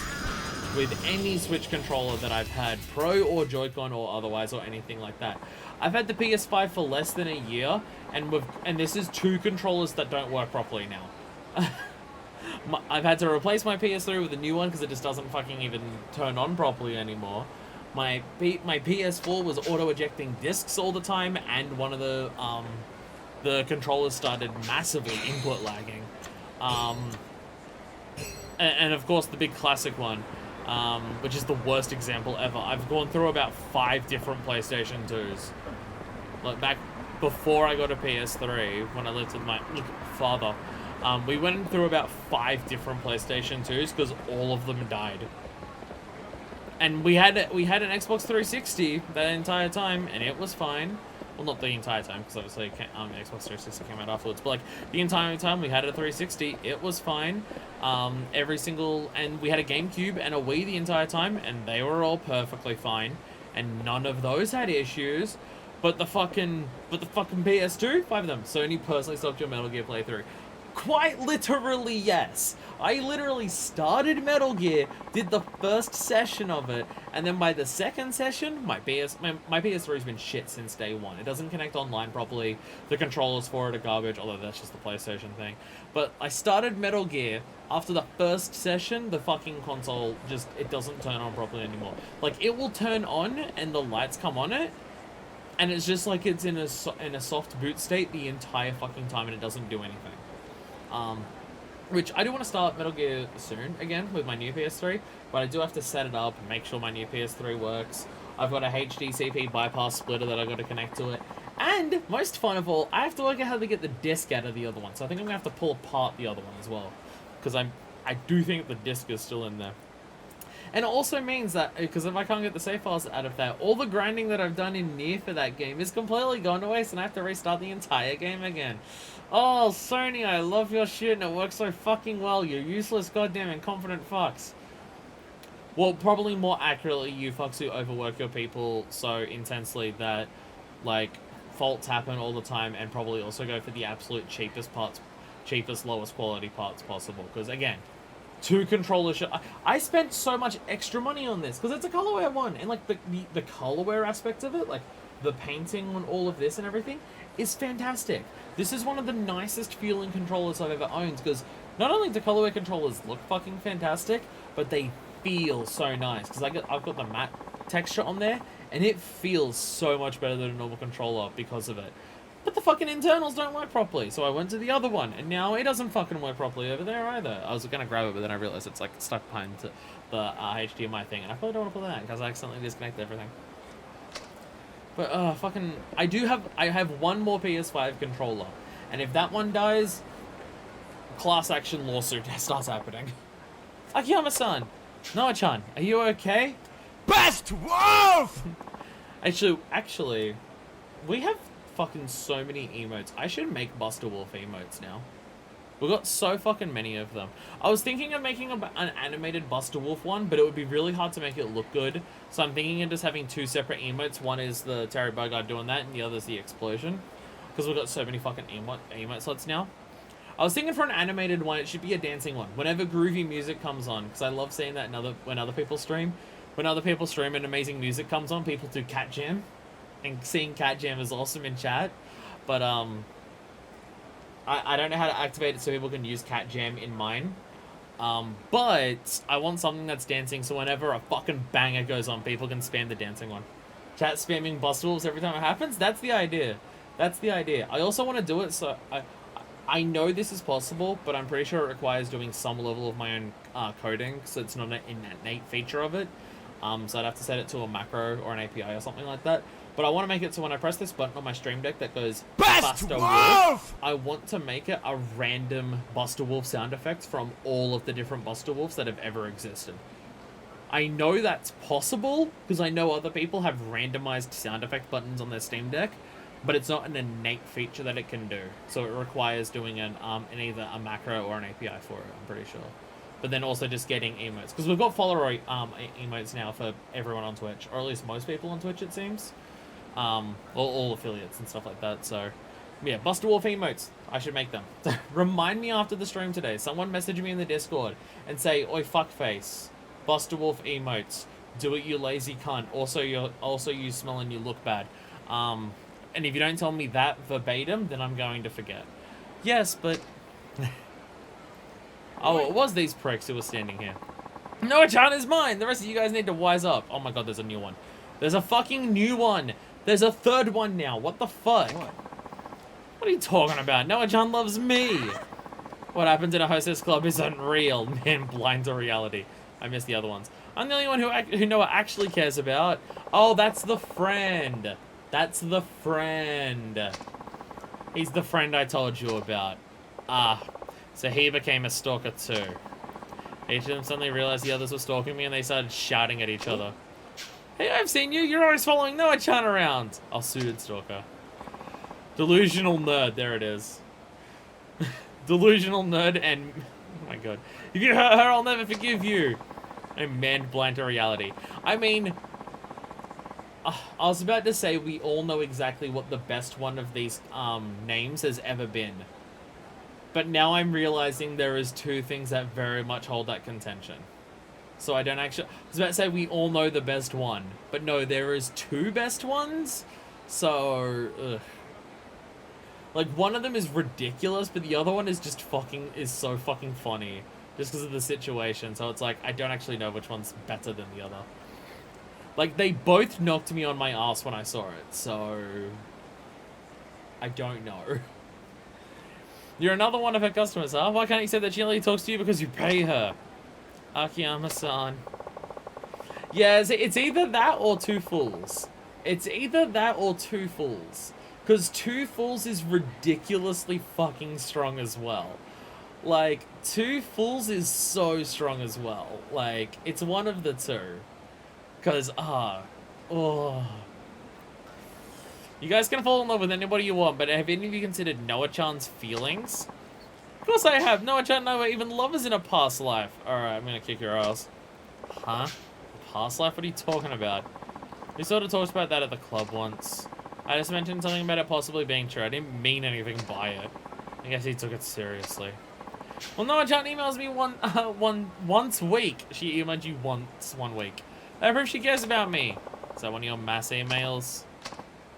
with any Switch controller that I've had, Pro or Joy-Con or otherwise or anything like that. I've had the PS5 for less than a year, and this is 2 controllers that don't work properly now. I've had to replace my PS3 with a new one because it just doesn't fucking even turn on properly anymore. My PS4 was auto-ejecting discs all the time, and one of the controllers started massively input lagging. And of course the big classic one, which is the worst example ever. I've gone through about 5 different PlayStation 2s. Like back before I got a PS3, when I lived with my father, we went through about 5 different PlayStation 2s because all of them died. And we had an Xbox 360 that entire time, and it was fine. Well, not the entire time, because obviously Xbox 360 came out afterwards. But like the entire time we had a 360, it was fine. And we had a GameCube and a Wii the entire time, and they were all perfectly fine, and none of those had issues. But the fucking PS2, 5 of them. Sony personally stopped your Metal Gear playthrough. Quite literally, yes. I literally started Metal Gear, did the first session of it, and then by the second session, my PS3's been shit since day one. It doesn't connect online properly. The controllers for it are garbage, although that's just the PlayStation thing. But I started Metal Gear. After the first session, the fucking console just, it doesn't turn on properly anymore. Like, it will turn on and the lights come on it, and it's just like it's in a soft boot state the entire fucking time, and it doesn't do anything. Which I do want to start Metal Gear soon again with my new PS3, but I do have to set it up and make sure my new PS3 works. I've got a HDCP bypass splitter that I've got to connect to it. And, most fun of all, I have to work out how to get the disc out of the other one. So I think I'm going to have to pull apart the other one as well. Because I do think the disc is still in there. And it also means that, because if I can't get the save files out of that, all the grinding that I've done in Nier for that game is completely gone to waste, and I have to restart the entire game again. Oh, Sony, I love your shit, and it works so fucking well, you useless goddamn incompetent fucks. Well, probably more accurately, you fucks who overwork your people so intensely that, like, faults happen all the time, and probably also go for the absolute cheapest parts, lowest quality parts possible. Because, again, 2 controllers. I spent so much extra money on this, because it's a colorware one, and, like, the colorware aspect of it, like, the painting on all of this and everything, is fantastic. This is one of the nicest feeling controllers I've ever owned, because not only do colorware controllers look fucking fantastic, but they feel so nice, because I've got the matte texture on there, and it feels so much better than a normal controller because of it. But the fucking internals don't work properly, so I went to the other one, and now it doesn't fucking work properly over there either. I was gonna grab it, but then I realized it's like stuck behind the HDMI thing, and I probably don't want to put that in, because I accidentally disconnected everything. But, fucking, I have one more PS5 controller, and if that one dies, class action lawsuit starts happening. Akiyama-san! Noah-chan, are you okay? Best wolf! Actually, we have fucking so many emotes. I should make Buster Wolf emotes now. We've got so fucking many of them. I was thinking of making an animated Buster Wolf one, but it would be really hard to make it look good. So I'm thinking of just having 2 separate emotes. One is the Terry Bogard doing that, and the other is the explosion. Because we've got so many fucking emote slots now. I was thinking for an animated one, it should be a dancing one. Whenever groovy music comes on, because I love seeing that when other people stream. When other people stream and amazing music comes on, people do Cat Jam. And seeing Cat Jam is awesome in chat. But, I don't know how to activate it so people can use Cat Jam in mine. But I want something that's dancing, so whenever a fucking banger goes on, people can spam the dancing one. Chat spamming Buster Wolves every time it happens? That's the idea. That's the idea. I also want to do it so... I know this is possible, but I'm pretty sure it requires doing some level of my own coding, so it's not an innate feature of it. So I'd have to set it to a macro or an API or something like that. But I want to make it so when I press this button on my stream deck that goes Buster Wolf, I want to make it a random Buster Wolf sound effect from all of the different Buster Wolves that have ever existed. I know that's possible, because I know other people have randomized sound effect buttons on their Steam Deck, but it's not an innate feature that it can do. So it requires doing an either a macro or an API for it, I'm pretty sure. But then also just getting emotes, because we've got follower emotes now for everyone on Twitch, or at least most people on Twitch, it seems. All affiliates and stuff like that. So yeah, Buster Wolf emotes, I should make them. Remind me after the stream today. Someone message me in the Discord and say, "Oi fuckface, Buster Wolf emotes, do it you lazy cunt, also you smell and you look bad." And if you don't tell me that verbatim, then I'm going to forget. Yes, but oh, it was these pricks who were standing here. Noah-chan is mine! The rest of you guys need to wise up. Oh my god, there's a new one. There's a fucking new one! There's a third one now. What the fuck? What are you talking about? Noah-chan loves me! What happens in a hostess club isn't real. Man, blind to reality. I missed the other ones. I'm the only one who Noah actually cares about. Oh, that's the friend. That's the friend. He's the friend I told you about. Ah. So he became a stalker too. Each of them suddenly realized the others were stalking me and they started shouting at each other. Hey, I've seen you. You're always following Noah-chan around. Oh, suited stalker. Delusional nerd. There it is. Delusional nerd and... Oh my god. If you hurt her, I'll never forgive you. And man, blind to reality. I mean... I was about to say we all know exactly what the best one of these names has ever been. But now I'm realizing there is two things that very much hold that contention. So I don't actually... I was about to say we all know the best one. But no, there is two best ones. So... ugh. Like, one of them is ridiculous, but the other one is just so fucking funny. Just because of the situation. So it's like, I don't actually know which one's better than the other. Like, they both knocked me on my ass when I saw it. So... I don't know. You're another one of her customers, huh? Why can't you say that she only talks to you because you pay her? Akiyama-san. Yeah, it's either that or Two Fools. It's either that or Two Fools. Because Two Fools is ridiculously fucking strong as well. Like, Two Fools is so strong as well. Like, it's one of the two. Because, You guys can fall in love with anybody you want, but have any of you considered Noah-chan's feelings? Of course I have. Noah-chan and I were even lovers in a past life. Alright, I'm gonna kick your ass. Huh? Past life? What are you talking about? We sort of talked about that at the club once. I just mentioned something about it possibly being true. I didn't mean anything by it. I guess he took it seriously. Well, Noah-chan emails me once a week. She emailed you once 1 week. I prove she cares about me. Is that one of your mass emails?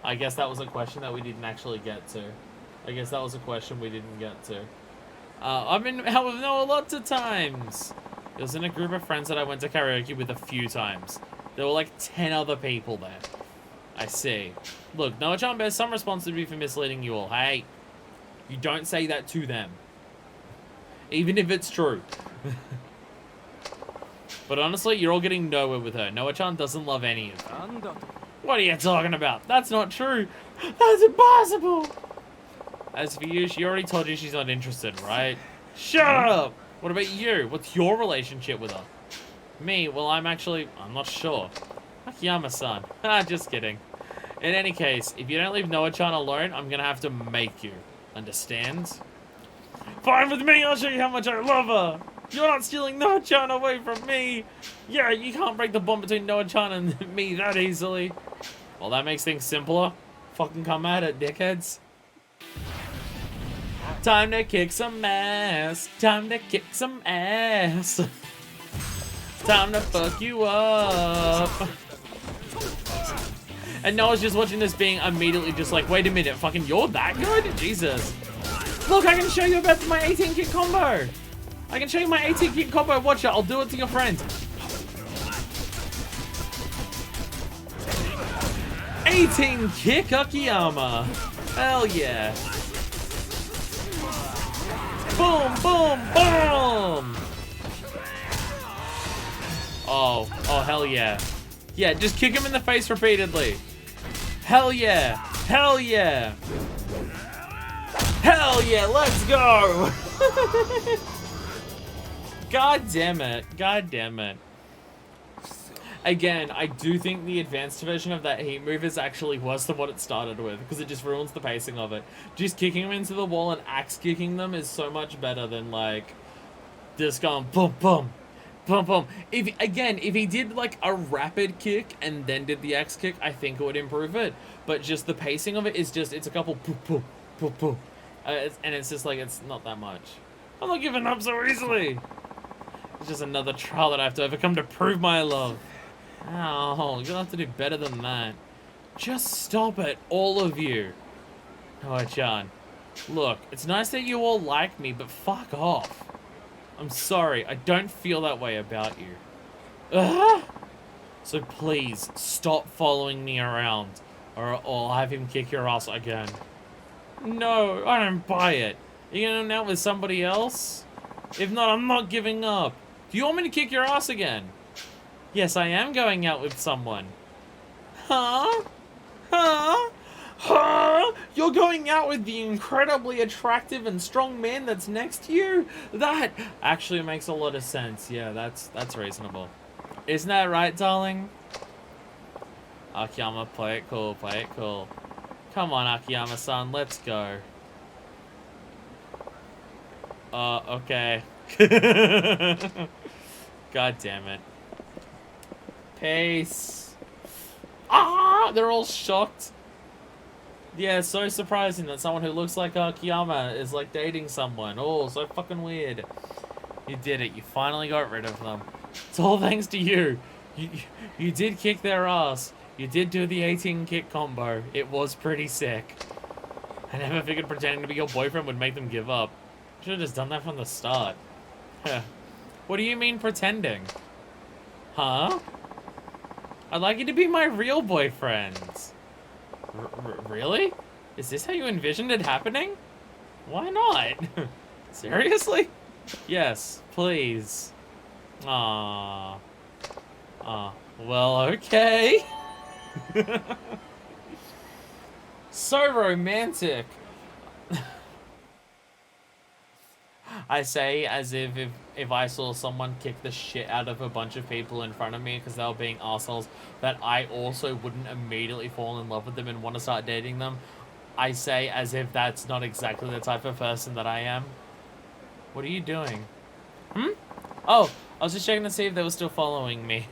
I guess that was a question that we didn't actually get to. I've been out with Noah lots of times. It was in a group of friends that I went to karaoke with a few times. There were like 10 other people there. I see. Look, Noah-chan bears some responsibility for misleading you all. Hey, you don't say that to them. Even if it's true. But honestly, you're all getting nowhere with her. Noah-chan doesn't love any of them. What are you talking about? That's not true. That's impossible. As for you, she already told you she's not interested, right? Shut up! What about you? What's your relationship with her? Me? Well, I'm not sure. Akiyama-san. Just kidding. In any case, if you don't leave Noah-chan alone, I'm gonna have to make you. Understand? Fine with me, I'll show you how much I love her! You're not stealing Noah-chan away from me! Yeah, you can't break the bond between Noah-chan and me that easily. Well, that makes things simpler. Fucking come at it, dickheads. Time to kick some ass. Time to kick some ass. Time to fuck you up. And Noah's just watching this being immediately just like, wait a minute, fucking you're that good? Jesus. Look, I can show you about my 18-kick combo. I can show you my 18-kick combo. Watch it, I'll do it to your friend. 18-kick Akiyama. Hell yeah. Boom, boom, boom. Oh, hell yeah. Yeah, just kick him in the face repeatedly. Hell yeah. Hell yeah. Hell yeah, let's go. God damn it. God damn it. Again, I do think the advanced version of that heat move is actually worse than what it started with, because it just ruins the pacing of it. Just kicking them into the wall and axe kicking them is so much better than, like, just going boom, boom, boom, boom. If he did, like, a rapid kick and then did the axe kick, I think it would improve it. But just the pacing of it is just, it's a couple boom, boom, boom, boom. And it's just like, it's not that much. I'm not giving up so easily. It's just another trial that I have to overcome to prove my love. Oh, you're gonna have to do better than that. Just stop it, all of you. Noah-chan. Look, it's nice that you all like me, but fuck off. I'm sorry, I don't feel that way about you. So please, stop following me around, or I'll have him kick your ass again. No, I don't buy it. Are you gonna go out with somebody else? If not, I'm not giving up. Do you want me to kick your ass again? Yes, I am going out with someone. Huh? Huh? Huh? You're going out with the incredibly attractive and strong man that's next to you? That actually makes a lot of sense. Yeah, that's reasonable. Isn't that right, darling? Akiyama, play it cool, play it cool. Come on, Akiyama-san, let's go. Okay. God damn it. Peace. Ah! They're all shocked. Yeah, it's so surprising that someone who looks like Akiyama is like dating someone. Oh, so fucking weird. You did it. You finally got rid of them. It's all thanks to you. You did kick their ass. You did do the 18 kick combo. It was pretty sick. I never figured pretending to be your boyfriend would make them give up. Should have just done that from the start. What do you mean pretending? Huh? I'd like you to be my real boyfriend. Really? Is this how you envisioned it happening? Why not? Seriously? Yes, please. Aww. Well, okay. So romantic. I say as if I saw someone kick the shit out of a bunch of people in front of me because they were being assholes, that I also wouldn't immediately fall in love with them and want to start dating them. I say as if that's not exactly the type of person that I am. What are you doing? Oh, I was just checking to see if they were still following me.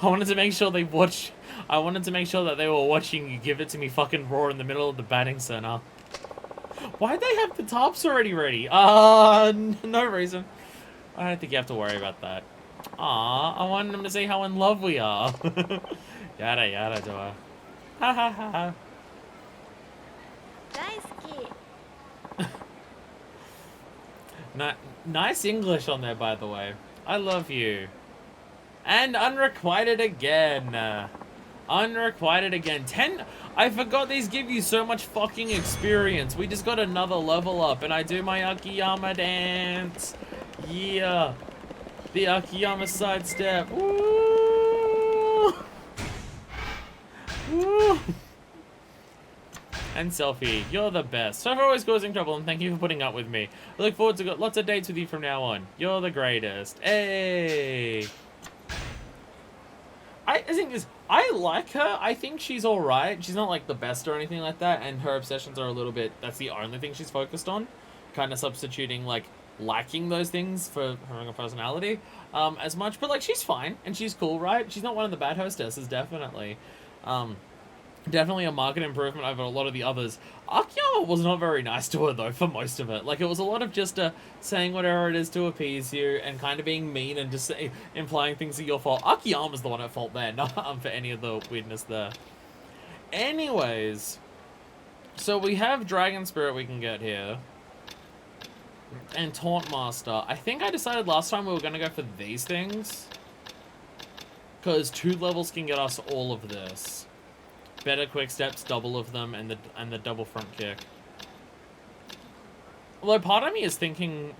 I wanted to make sure they watch. I wanted to make sure that they were watching you give it to me fucking raw in the middle of the batting center. Why'd they have the tops already ready? No reason. I don't think you have to worry about that. I wanted them to see how in love we are. Yada yada do I. Ha ha ha ha. Nice English on there, by the way. I love you. And unrequited again. Unrequited again. 10. I forgot these give you so much fucking experience. We just got another level up, and I do my Akiyama dance. Yeah. The Akiyama sidestep. Woo! Woo! And selfie, you're the best. So for always causing trouble, and thank you for putting up with me. I look forward to lots of dates with you from now on. You're the greatest. Hey. I think this. I like her. I think she's alright. She's not like the best or anything like that, and her obsessions are a little bit. That's the only thing she's focused on, kind of substituting like liking those things for her own personality, as much. But like she's fine and she's cool, right? She's not one of the bad hostesses, definitely. Definitely a market improvement over a lot of the others. Akiyama was not very nice to her, though, for most of it. Like, it was a lot of just saying whatever it is to appease you and kind of being mean and just implying things are your fault. Akiyama's the one at fault there, not for any of the weirdness there. Anyways, so we have Dragon Spirit we can get here. And Taunt Master. I think I decided last time we were going to go for these things. Because 2 levels can get us all of this. Better quick steps, double of them, and the double front kick. Although part of me is thinking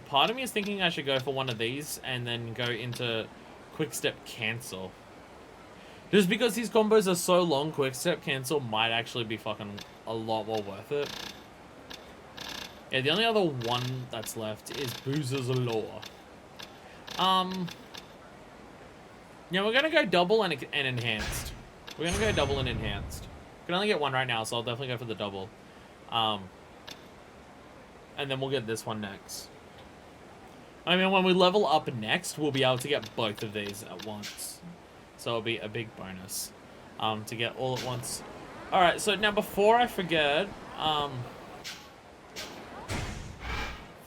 I should go for one of these and then go into quick step cancel. Just because these combos are so long, quick step cancel might actually be fucking a lot more worth it. Yeah, the only other one that's left is Boozer's Allure. Yeah, we're gonna go double and enhanced. We're gonna go double and enhanced. We can only get one right now, so I'll definitely go for the double. And then we'll get this one next. I mean, when we level up next, we'll be able to get both of these at once. So it'll be a big bonus to get all at once. Alright, so now before I forget,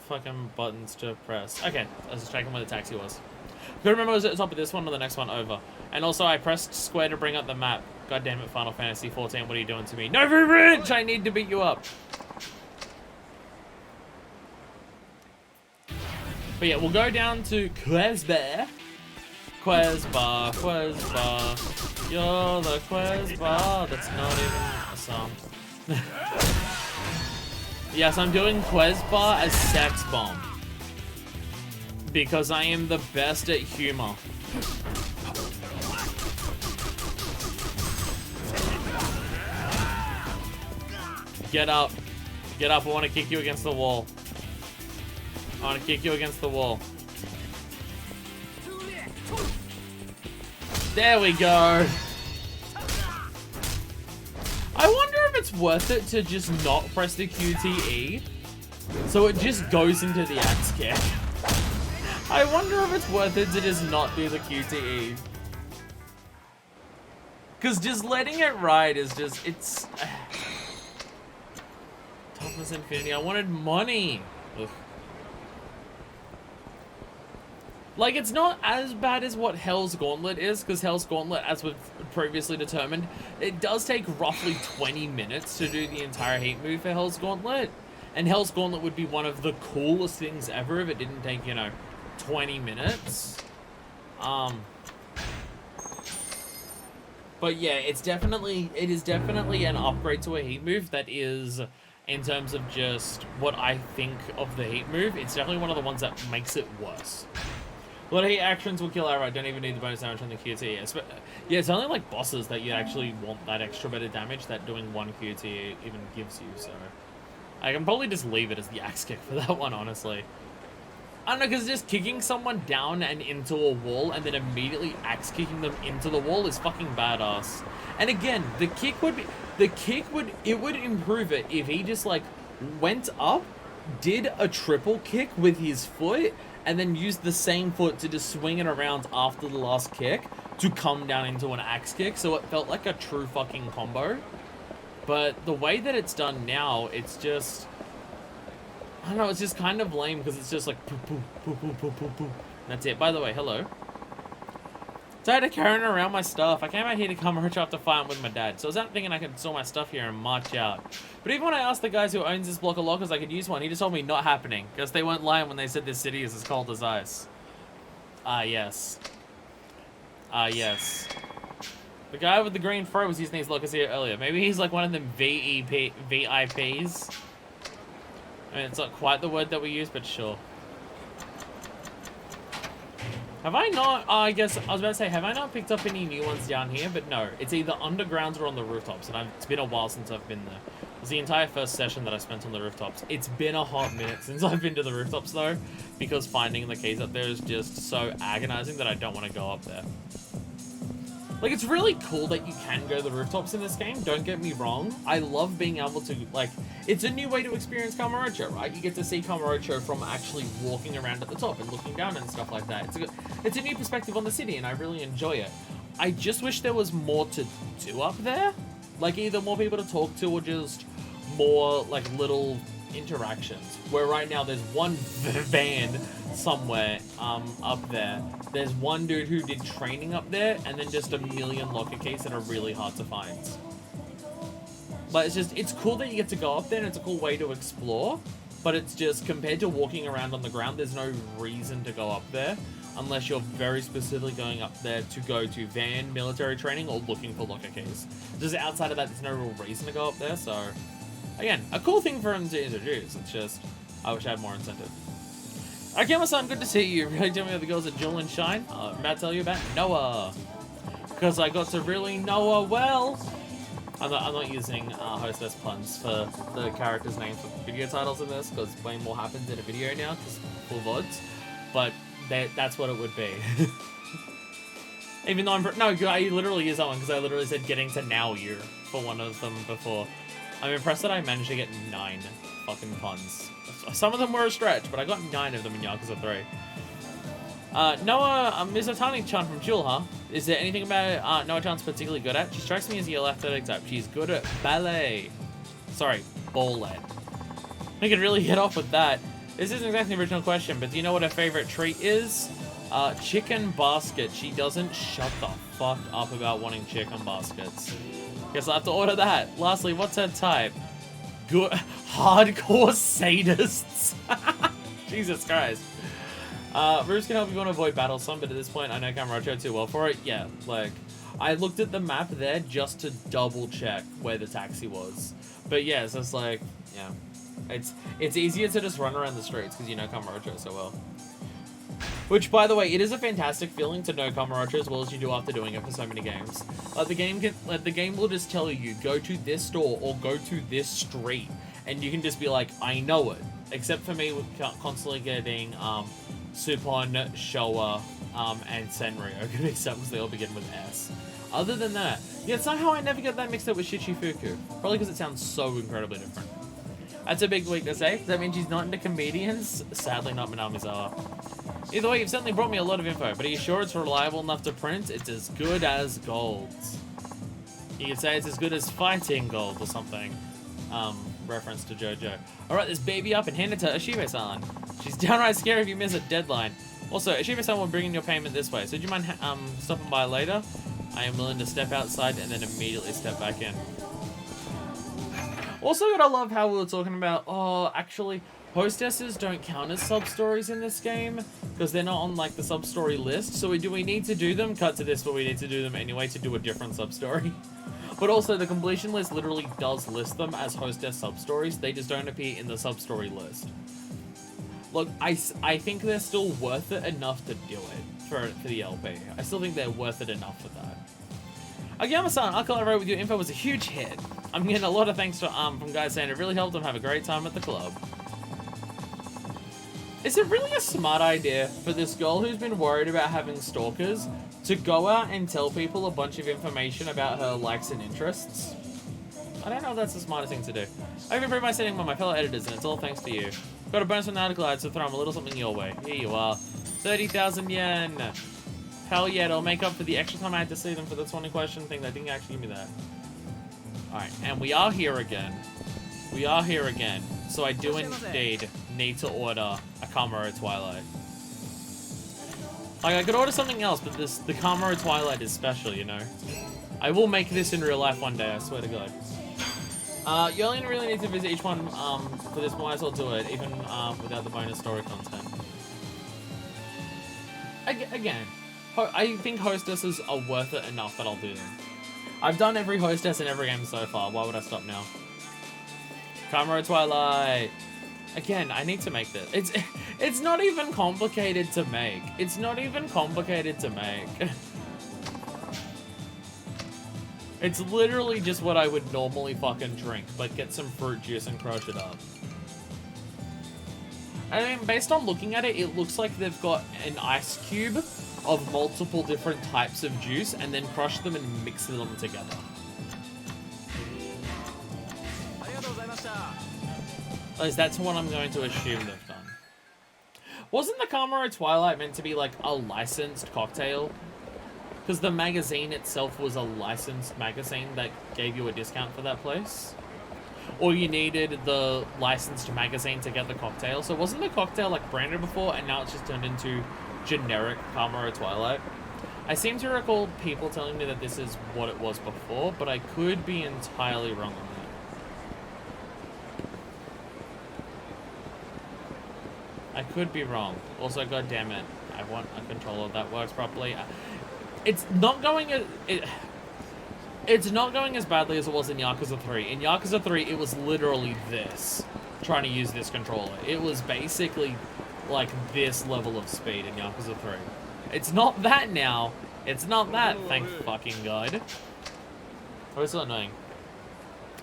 fucking buttons to press. Okay, I was just checking where the taxi was. Gotta remember it was at the top of this one or the next one over. And also I pressed square to bring up the map. God damn it, Final Fantasy 14, what are you doing to me? Nova Ridge! I need to beat you up. But yeah, we'll go down to Quezbar. Quezbar. You're the Quezbar. That's not even a song. Yes, I'm doing Quezbar as Sex Bomb. Because I am the best at humor. Get up. Get up, I want to kick you against the wall. I want to kick you against the wall. There we go. I wonder if it's worth it to just not press the QTE. So it just goes into the axe kick. I wonder if it's worth it to just not do the QTE. Because just letting it ride is just, it's... Toughness Infinity. I wanted money. Ugh. Like, it's not as bad as what Hell's Gauntlet is, because Hell's Gauntlet, as we've previously determined, it does take roughly 20 minutes to do the entire heat move for Hell's Gauntlet. And Hell's Gauntlet would be one of the coolest things ever if it didn't take, you know, 20 minutes. But yeah, it is definitely an upgrade to a heat move that is, in terms of just what I think of the heat move, it's definitely one of the ones that makes it worse. A lot of heat actions will kill outright, don't even need the bonus damage on the QT. Yeah, it's only like bosses that you actually want that extra bit of damage that doing one QT even gives you, so... I can probably just leave it as the axe kick for that one, honestly. I don't know, because just kicking someone down and into a wall and then immediately axe kicking them into the wall is fucking badass. And again, it would improve it if he just like went up, did a triple kick with his foot, and then used the same foot to just swing it around after the last kick to come down into an axe kick, so it felt like a true fucking combo. But the way that it's done now, it's just... I don't know, it's just kind of lame because it's just like poo poo poo poo poo poo poo. That's it. By the way, hello. Tired of carrying around my stuff. I came out here to Kamurocho after fighting with my dad, so I was out thinking I could store my stuff here and march out. But even when I asked the guys who owns this block of lockers I could use one, he just told me not happening, because they weren't lying when they said this city is as cold as ice. Yes. Yes. The guy with the green fro was using these lockers here earlier. Maybe he's like one of them VIPs. I mean, it's not quite the word that we use, but sure. Have I not... I guess I was about to say, have I not picked up any new ones down here? But no, it's either undergrounds or on the rooftops, and it's been a while since I've been there. It was the entire first session that I spent on the rooftops. It's been a hot minute since I've been to the rooftops, though, because finding the keys up there is just so agonizing that I don't want to go up there. Like, it's really cool that you can go to the rooftops in this game, don't get me wrong. I love being able to, like, it's a new way to experience Kamurocho, right? You get to see Kamurocho from actually walking around at the top and looking down and stuff like that. It's a new perspective on the city, and I really enjoy it. I just wish there was more to do up there. Like, either more people to talk to or just more, like, little interactions. Where right now there's one van somewhere up there. There's one dude who did training up there, and then just a million locker keys that are really hard to find. But it's cool that you get to go up there, and it's a cool way to explore, but it's just, compared to walking around on the ground, there's no reason to go up there, unless you're very specifically going up there to go to van, military training, or looking for locker keys. Just outside of that, there's no real reason to go up there, so... Again, a cool thing for him to introduce, it's just, I wish I had more incentive. Akiyama-san, good to see you. Really tell me about the girls at Jewel and Shine. I'm about to tell you about Noah. Because I got to really Noah well. I'm not using hostess puns for the characters' names for video titles in this, because way more happens in a video now, because full VODs. But that's what it would be. Even though no, I literally use that one, because I literally said getting to now you for one of them before. I'm impressed that I managed to get 9 fucking puns. Some of them were a stretch, but I got 9 of them in Yakuza 3. Noah, Mizutani-chan from Jewel, huh? Is there anything about Noah-chan's particularly good at? She strikes me as the athletic type. She's good at ballet. Sorry, ballet. We could really hit off with that. This isn't exactly the original question, but do you know what her favorite treat is? Chicken basket. She doesn't shut the fuck up about wanting chicken baskets. Guess I'll have to order that. Lastly, what's her type? Good, hardcore sadists. Jesus Christ. Ruse can help you want to avoid battle some, but at this point I know Kamurocho too well for it. Yeah, like, I looked at the map there just to double check where the taxi was. But yeah, it's just like, yeah. It's easier to just run around the streets because you know Kamurocho so well. Which, by the way, it is a fantastic feeling to know Kamurocho as well as you do after doing it for so many games. The game will just tell you, go to this store or go to this street, and you can just be like, I know it. Except for me, constantly getting Supon, Showa, and Senryo mixed up because they all begin with S. Other than that, yeah, somehow I never get that mixed up with Shichifuku. Probably because it sounds so incredibly different. That's a big week to say. Does that mean she's not into comedians? Sadly, not Minamizawa. Either way, you've certainly brought me a lot of info, but are you sure it's reliable enough to print? It's as good as gold. You could say it's as good as fighting gold or something. reference to JoJo. Alright, this baby up and hand it to Ashibe-san. She's downright scary if you miss a deadline. Also, Ashibe-san will bring in your payment this way, so do you mind stopping by later? I am willing to step outside and then immediately step back in. Also, gotta love how we were talking about, oh, actually, hostesses don't count as sub-stories in this game, because they're not on, like, the sub-story list, so do we need to do them? Cut to this, but we need to do them anyway to do a different sub-story. But also, the completion list literally does list them as hostess sub-stories, they just don't appear in the sub-story list. Look, I think they're still worth it enough to do it for the LP. I still think they're worth it enough for that. Akiyama-san, I'll collaborate with your info was a huge hit. I'm getting a lot of thanks from guys saying it really helped them have a great time at the club. Is it really a smart idea for this girl who's been worried about having stalkers to go out and tell people a bunch of information about her likes and interests? I don't know if that's the smartest thing to do. I've improved my setting by my fellow editors, and it's all thanks to you. Got a bonus from the article, I had to throw them a little something your way. Here you are. 30,000 yen. Hell yeah, it'll make up for the extra time I had to see them for the 20 question thing. They didn't actually give me that. Alright, and we are here again. We are here again. So I do indeed need to order a Kamaro Twilight. Like, I could order something else, but the Kamaro Twilight is special, you know? I will make this in real life one day, I swear to God. You only really need to visit each one for this, might as well do it, even without the bonus story content. Again, I think hostesses are worth it enough that I'll do them. I've done every hostess in every game so far, why would I stop now? Kamaro Twilight! Again, I need to make this. It's not even complicated to make. It's not even complicated to make. It's literally just what I would normally fucking drink, but get some fruit juice and crush it up. I mean, based on looking at it, it looks like they've got an ice cube of multiple different types of juice and then crush them and mix them together. At least that's what I'm going to assume they've done. Wasn't the Kamaro Twilight meant to be like a licensed cocktail? Because the magazine itself was a licensed magazine that gave you a discount for that place? Or you needed the licensed magazine to get the cocktail? So wasn't the cocktail like branded before and now it's just turned into generic Kamaro Twilight? I seem to recall people telling me that this is what it was before, but I could be entirely wrong on that. I could be wrong. Also, goddammit, I want a controller that works properly. It's not going as it's not going as badly as it was in Yakuza 3. In Yakuza 3, it was literally this, trying to use this controller. It was basically like this level of speed in Yakuza 3. It's not that now. It's not that, thank fucking God. Oh, it's so annoying.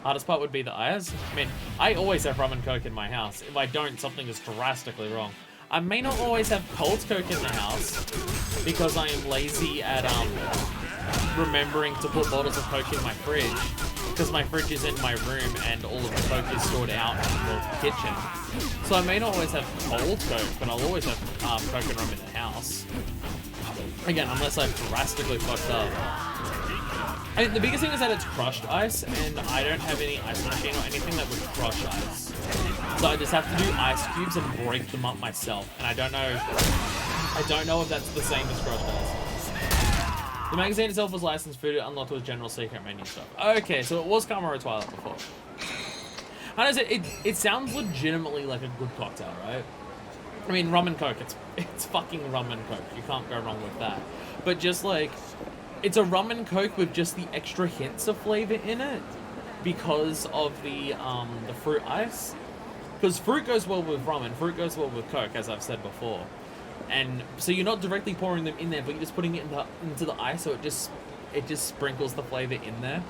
Hardest part would be the eyes. I mean, I always have rum and coke in my house. If I don't, something is drastically wrong. I may not always have cold coke in the house because I am lazy at remembering to put bottles of coke in my fridge because my fridge is in my room and all of the coke is stored out in the kitchen. So I may not always have cold coke, but I'll always have coke and rum in the house. Again, unless I've drastically fucked up. I mean, the biggest thing is that it's crushed ice, and I don't have any ice machine or anything that would crush ice. So I just have to do ice cubes and break them up myself, and I don't know if that's the same as crushed ice. The magazine itself was licensed food, unlocked with general secret menu stuff. Okay, so it was Kamaro Twilight before. How does it sounds legitimately like a good cocktail, right? I mean, rum and coke, it's fucking rum and coke. You can't go wrong with that. But just like, it's a rum and coke with just the extra hints of flavor in it because of the fruit ice. Because fruit goes well with rum and fruit goes well with coke, as I've said before. And so you're not directly pouring them in there, but you're just putting it into the ice, so it just sprinkles the flavor in there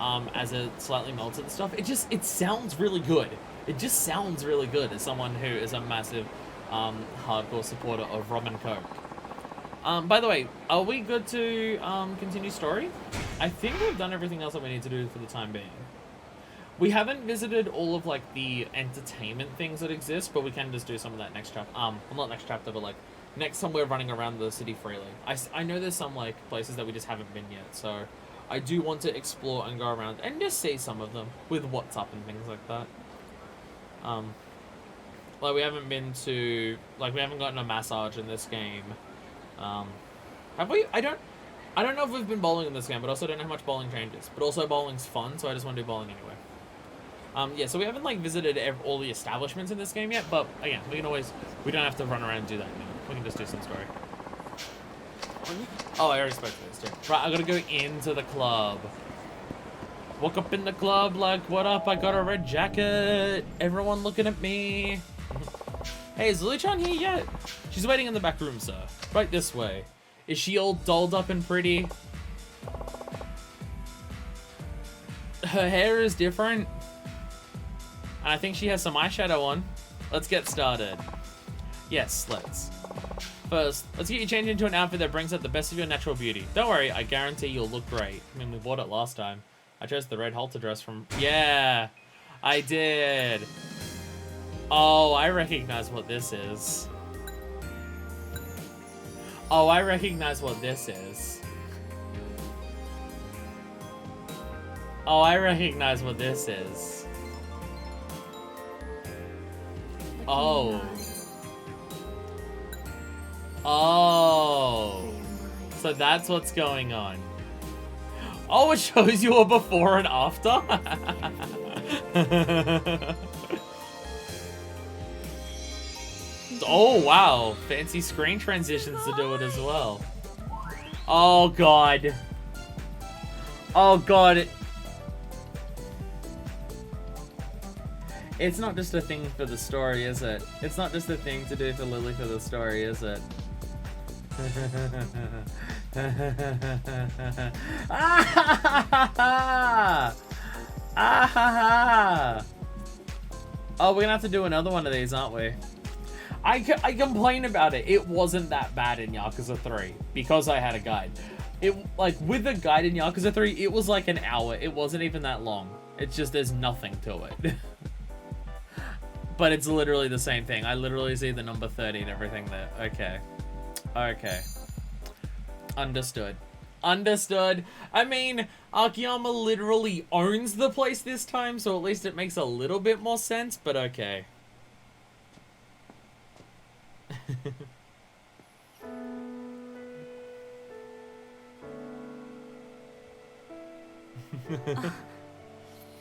as it slightly melts and stuff. It sounds really good. It just sounds really good as someone who is a massive hardcore supporter of rum and coke. By the way, are we good to continue story? I think we've done everything else that we need to do for the time being. We haven't visited all of like the entertainment things that exist, but we can just do some of that next chapter. Well, not next chapter, but like next time we're running around the city freely. I know there's some like places that we just haven't been yet, so I do want to explore and go around and just see some of them with what's up and things like that. Like we haven't been to, like we haven't gotten a massage in this game. Have we? I don't know if we've been bowling in this game, but also don't know how much bowling changes. But also bowling's fun, so I just want to do bowling anyway. Yeah, so we haven't like visited all the establishments in this game yet, but again, we don't have to run around and do that anymore. We can just do some story. Oh, I already spoke to this too. Right, I gotta go into the club. Woke up in the club like, what up? I got a red jacket. Everyone looking at me. Hey, is Lily-chan here yet? She's waiting in the back room, sir. Right this way. Is she all dolled up and pretty? Her hair is different. And I think she has some eyeshadow on. Let's get started. Yes, let's. First, let's get you changed into an outfit that brings out the best of your natural beauty. Don't worry, I guarantee you'll look great. I mean, we bought it last time. I chose the red halter dress from... Yeah, I did. Oh, I recognize what this is. Oh, I recognize what this is. Oh, I recognize what this is. Oh. Oh. So that's what's going on. Oh, it shows you a before and after? Oh, wow. Fancy screen transitions to do it as well. Oh, God. Oh, God. It's not just a thing for the story, is it? It's not just a thing to do for Lily for the story, is it? Oh, we're gonna have to do another one of these, aren't we? I complain about it. It wasn't that bad in Yakuza 3 because I had a guide. It, like, with the guide in Yakuza 3, it was like an hour. It wasn't even that long. It's just there's nothing to it. But it's literally the same thing. I literally see the number 30 and everything there. Okay. Okay. Understood. Understood. I mean, Akiyama literally owns the place this time, so at least it makes a little bit more sense, but okay.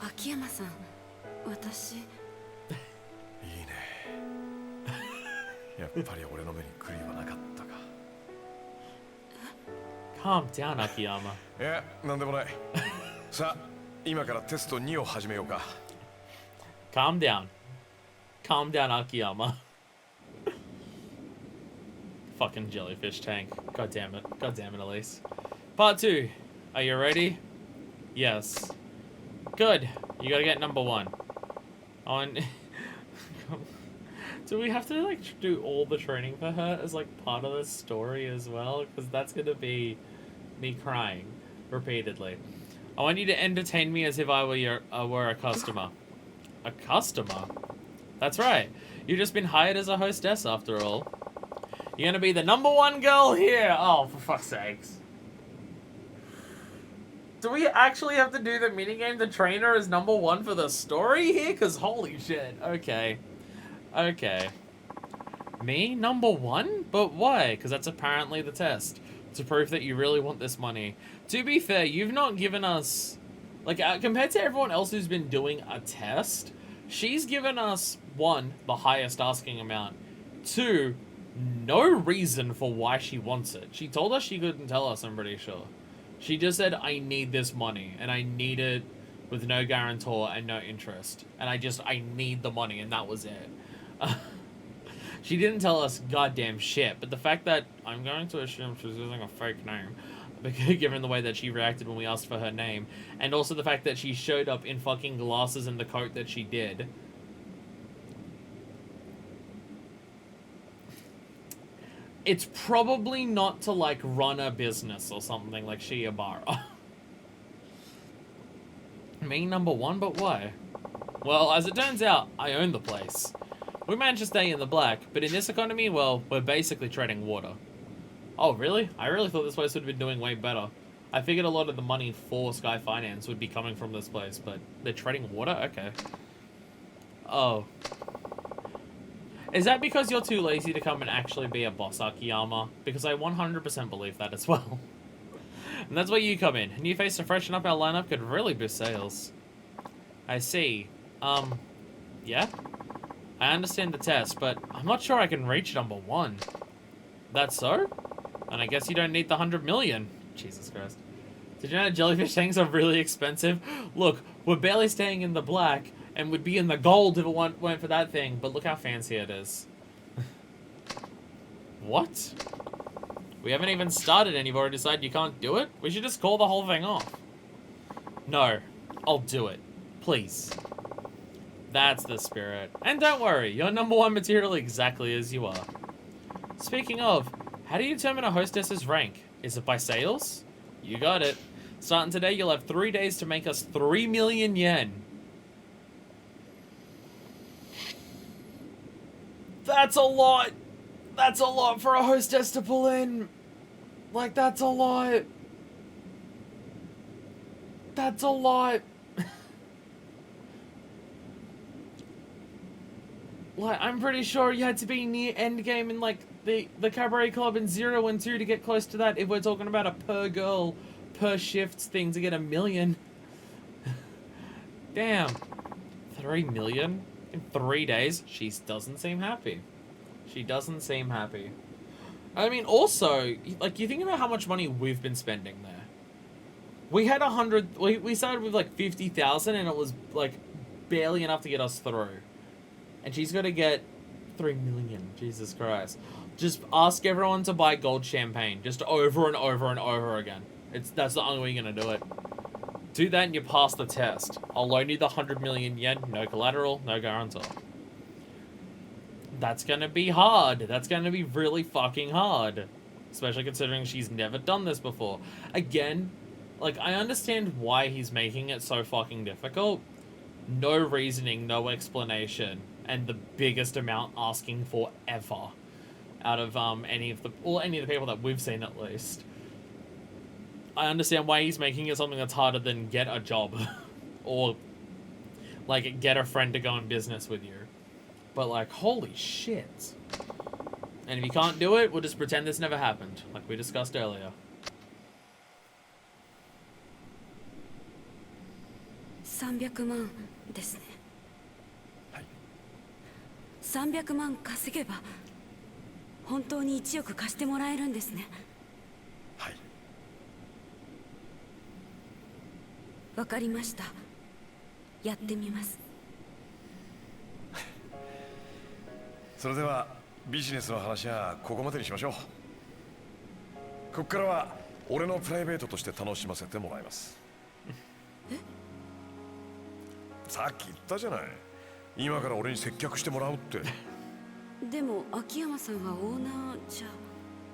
Akiyama-san, 私 いいね。やっぱり俺の目に狂いはなかったか。Calm down, Akiyama. いや、なんでもない。さあ、今からテスト2を始めようか。Calm down. Calm down, Akiyama. Fucking jellyfish tank. God damn it. God damn it, Elise. Part 2. Are you ready? Yes. Good. You gotta get number 1. On. Do we have to, like, do all the training for her as, like, part of the story as well? Because that's gonna be me crying repeatedly. I want you to entertain me as if I were a customer. A customer? That's right. You've just been hired as a hostess after all. You're gonna be the number 1 girl here! Oh, for fuck's sakes. Do we actually have to do the minigame to train her as number 1 for the story here? Because holy shit. Okay. Okay. Me? Number 1? But why? Because that's apparently the test. To prove that you really want this money. To be fair, you've not given us... Like, compared to everyone else who's been doing a test, she's given us, 1, the highest asking amount. 2, no reason for why she wants it. She told us she couldn't tell us, I'm pretty sure. She just said, I need this money, and I need it with no guarantor and no interest. And I need the money, and that was it. She didn't tell us goddamn shit, but the fact that I'm going to assume she's using a fake name, given the way that she reacted when we asked for her name, and also the fact that she showed up in fucking glasses and the coat that she did. It's probably not to, like, run a business or something like Shiobara. Me, number 1, but why? Well, as it turns out, I own the place. We managed to stay in the black, but in this economy, well, we're basically treading water. Oh, really? I really thought this place would have been doing way better. I figured a lot of the money for Sky Finance would be coming from this place, but they're trading water? Okay. Oh. Is that because you're too lazy to come and actually be a boss, Akiyama? Because I 100% believe that as well. And that's where you come in. A new face to freshen up our lineup could really boost sales. I see. Yeah? I understand the test, but I'm not sure I can reach number 1. That's so? And I guess you don't need the 100 million. Jesus Christ. Did you know jellyfish tanks are really expensive? Look, we're barely staying in the black, and would be in the gold if it weren't for that thing, but look how fancy it is. What? We haven't even started and you've already decided you can't do it? We should just call the whole thing off. No, I'll do it. Please. That's the spirit. And don't worry, you're number 1 material exactly as you are. Speaking of, how do you determine a hostess's rank? Is it by sales? You got it. Starting today, you'll have 3 days to make us 3 million yen. That's a lot. That's a lot for a hostess to pull in. Like, that's a lot. That's a lot. Like, I'm pretty sure you had to be near endgame in, like, the Cabaret Club in 0 and 2 to get close to that if we're talking about a per girl, per shift thing to get 1 million. Damn. 3 million in 3 days? She doesn't seem happy. She doesn't seem happy. I mean, also, like, you think about how much money we've been spending there. We had 100... We started with, like, 50,000 and it was, like, barely enough to get us through. And she's got to get 3 million. Jesus Christ. Just ask everyone to buy gold champagne. Just over and over and over again. That's the only way you're going to do it. Do that and you pass the test. I'll loan you the 100 million yen. No collateral, no guarantor. That's going to be hard. That's going to be really fucking hard. Especially considering she's never done this before. Again, like, I understand why he's making it so fucking difficult. No reasoning, no explanation. And the biggest amount asking for ever. Out of any of the people that we've seen at least. I understand why he's making it something that's harder than get a job. Or, like, get a friend to go in business with you. But, like, holy shit. And if you can't do it, we'll just pretend this never happened. Like we discussed earlier. 300万ですね。はい。300万稼げば本当に1億貸してもらえるんですね。はい。わかりました。やってみます。それではビジネスの話はここまでにしましょう。ここからは俺のプライベートとして楽しませてもらいます。え？さっき言ったじゃない。今から俺に接客してもらうって。でも秋山さんはオーナーじゃ。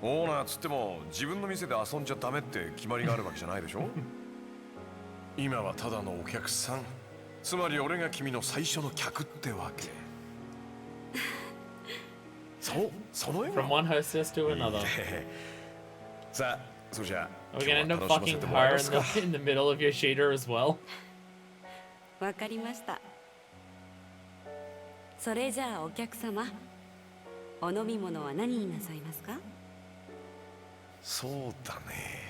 オーナーつっても自分の店で遊んじゃダメって決まりがあるわけじゃないでしょ。今はただのお客さん。つまり俺が君の最初の客ってわけ。その笑顔。 From one hostess to another. さあ、それじゃあ。 Are we gonna end up fucking her in the middle of your shader as well? わかりました。それじゃあお客様、お飲み物は何になさいますか？そうだね。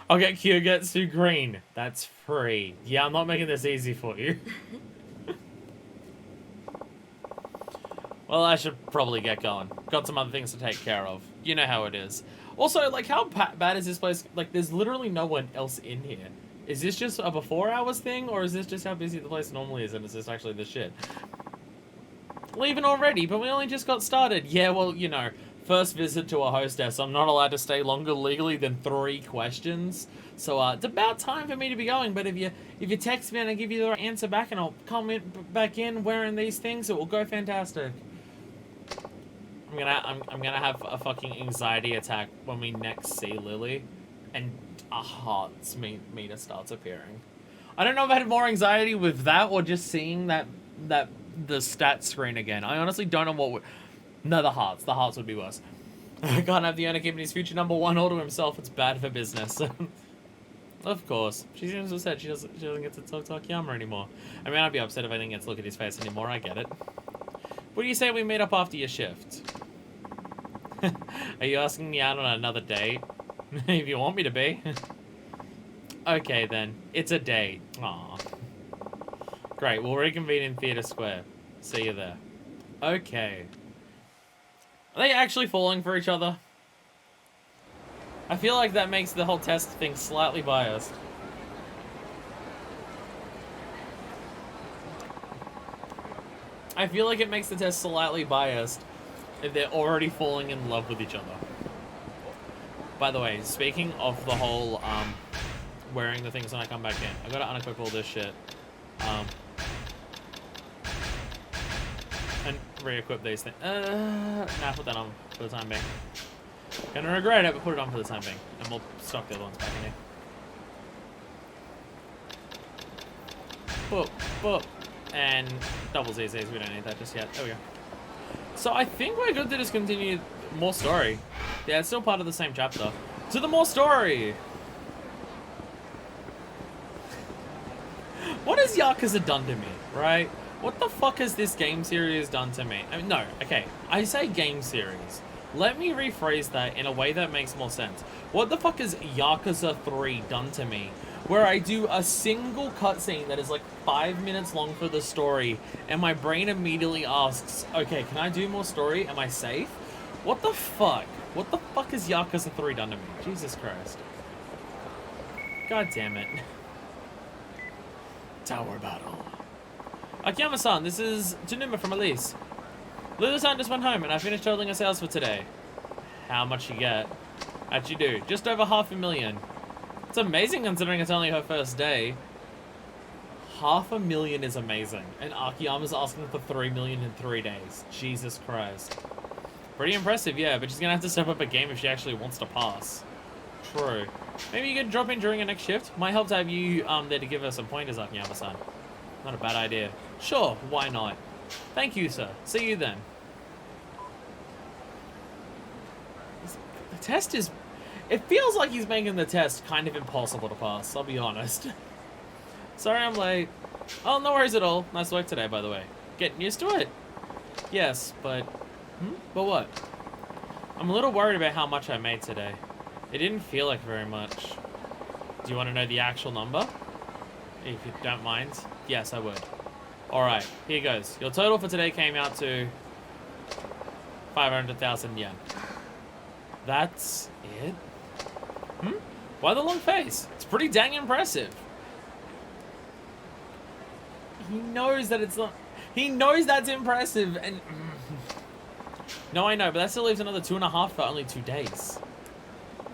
Okay, Kyugetsu green. That's free. Yeah, I'm not making this easy for you. Well, I should probably get going. Got some other things to take care of. You know how it is. Also, like, how bad is this place? Like, there's literally no one else in here. Is this just a before hours thing, or is this just how busy the place normally is, and is this actually the shit? Leaving already, but we only just got started. Yeah, well, you know, first visit to a hostess. I'm not allowed to stay longer legally than 3 questions. So, it's about time for me to be going, but if you text me and I give you the right answer back and I'll come back in wearing these things, it will go fantastic. I'm gonna have a fucking anxiety attack when we next see Lily, and a heart's meter starts appearing. I don't know if I had more anxiety with that or just seeing the stat screen again. I honestly don't know what would... No, the hearts would be worse. I can't have the owner keeping his future #1 all to himself. It's bad for business. Of course. She seems upset she doesn't get to talk to Akiyama anymore. I mean, I'd be upset if I didn't get to look at his face anymore. I get it. What do you say we meet up after your shift? Are you asking me out on another date? If you want me to be. Okay, then. It's a date. Aww. Great, we'll reconvene in Theatre Square. See you there. Okay. Are they actually falling for each other? I feel like that makes the whole test thing slightly biased. I feel like it makes the test slightly biased if they're already falling in love with each other. By the way, speaking of the whole wearing the things when I come back in, I gotta unequip all this shit. And re-equip these things. Nah, put that on for the time being. Gonna regret it, but put it on for the time being. And we'll stock the other ones back in here. Boop, boop. And double ZZs, we don't need that just yet. There we go. So I think we're good to just continue more story. Yeah, it's still part of the same chapter. To the more story! What has Yakuza done to me, right? What the fuck has this game series done to me? I mean, no, okay. I say game series. Let me rephrase that in a way that makes more sense. What the fuck has Yakuza 3 done to me? Where I do a single cutscene that is like 5 minutes long for the story, and my brain immediately asks, okay, can I do more story? Am I safe? What the fuck? What the fuck has Yakuza 3 done to me? Jesus Christ. God damn it. Tower battle. Akiyama-san, this is Januma from Elise. Lulu-san just went home and I finished totaling her sales for today. How much you get? How'd you do? Just over $500,000. It's amazing considering it's only her first day. $500,000 is amazing. And Akiyama's asking for $3 million in 3 days. Jesus Christ. Pretty impressive, yeah, but she's gonna have to step up a game if she actually wants to pass. True. Maybe you could drop in during your next shift? Might help to have you there to give her some pointers, Akiyama-san. Not a bad idea. Sure, why not? Thank you, sir. See you then. The test is... It feels like he's making the test kind of impossible to pass, I'll be honest. Sorry I'm late. Oh, no worries at all. Nice work today, by the way. Getting used to it? Yes, but... But what? I'm a little worried about how much I made today. It didn't feel like very much. Do you want to know the actual number? If you don't mind. Yes, I would. Alright, here goes. Your total for today came out to 500,000 yen. That's it? Why the long face? It's pretty dang impressive. He knows that it's not... He knows that's impressive and... No, I know, but that still leaves another 2.5 for only 2 days.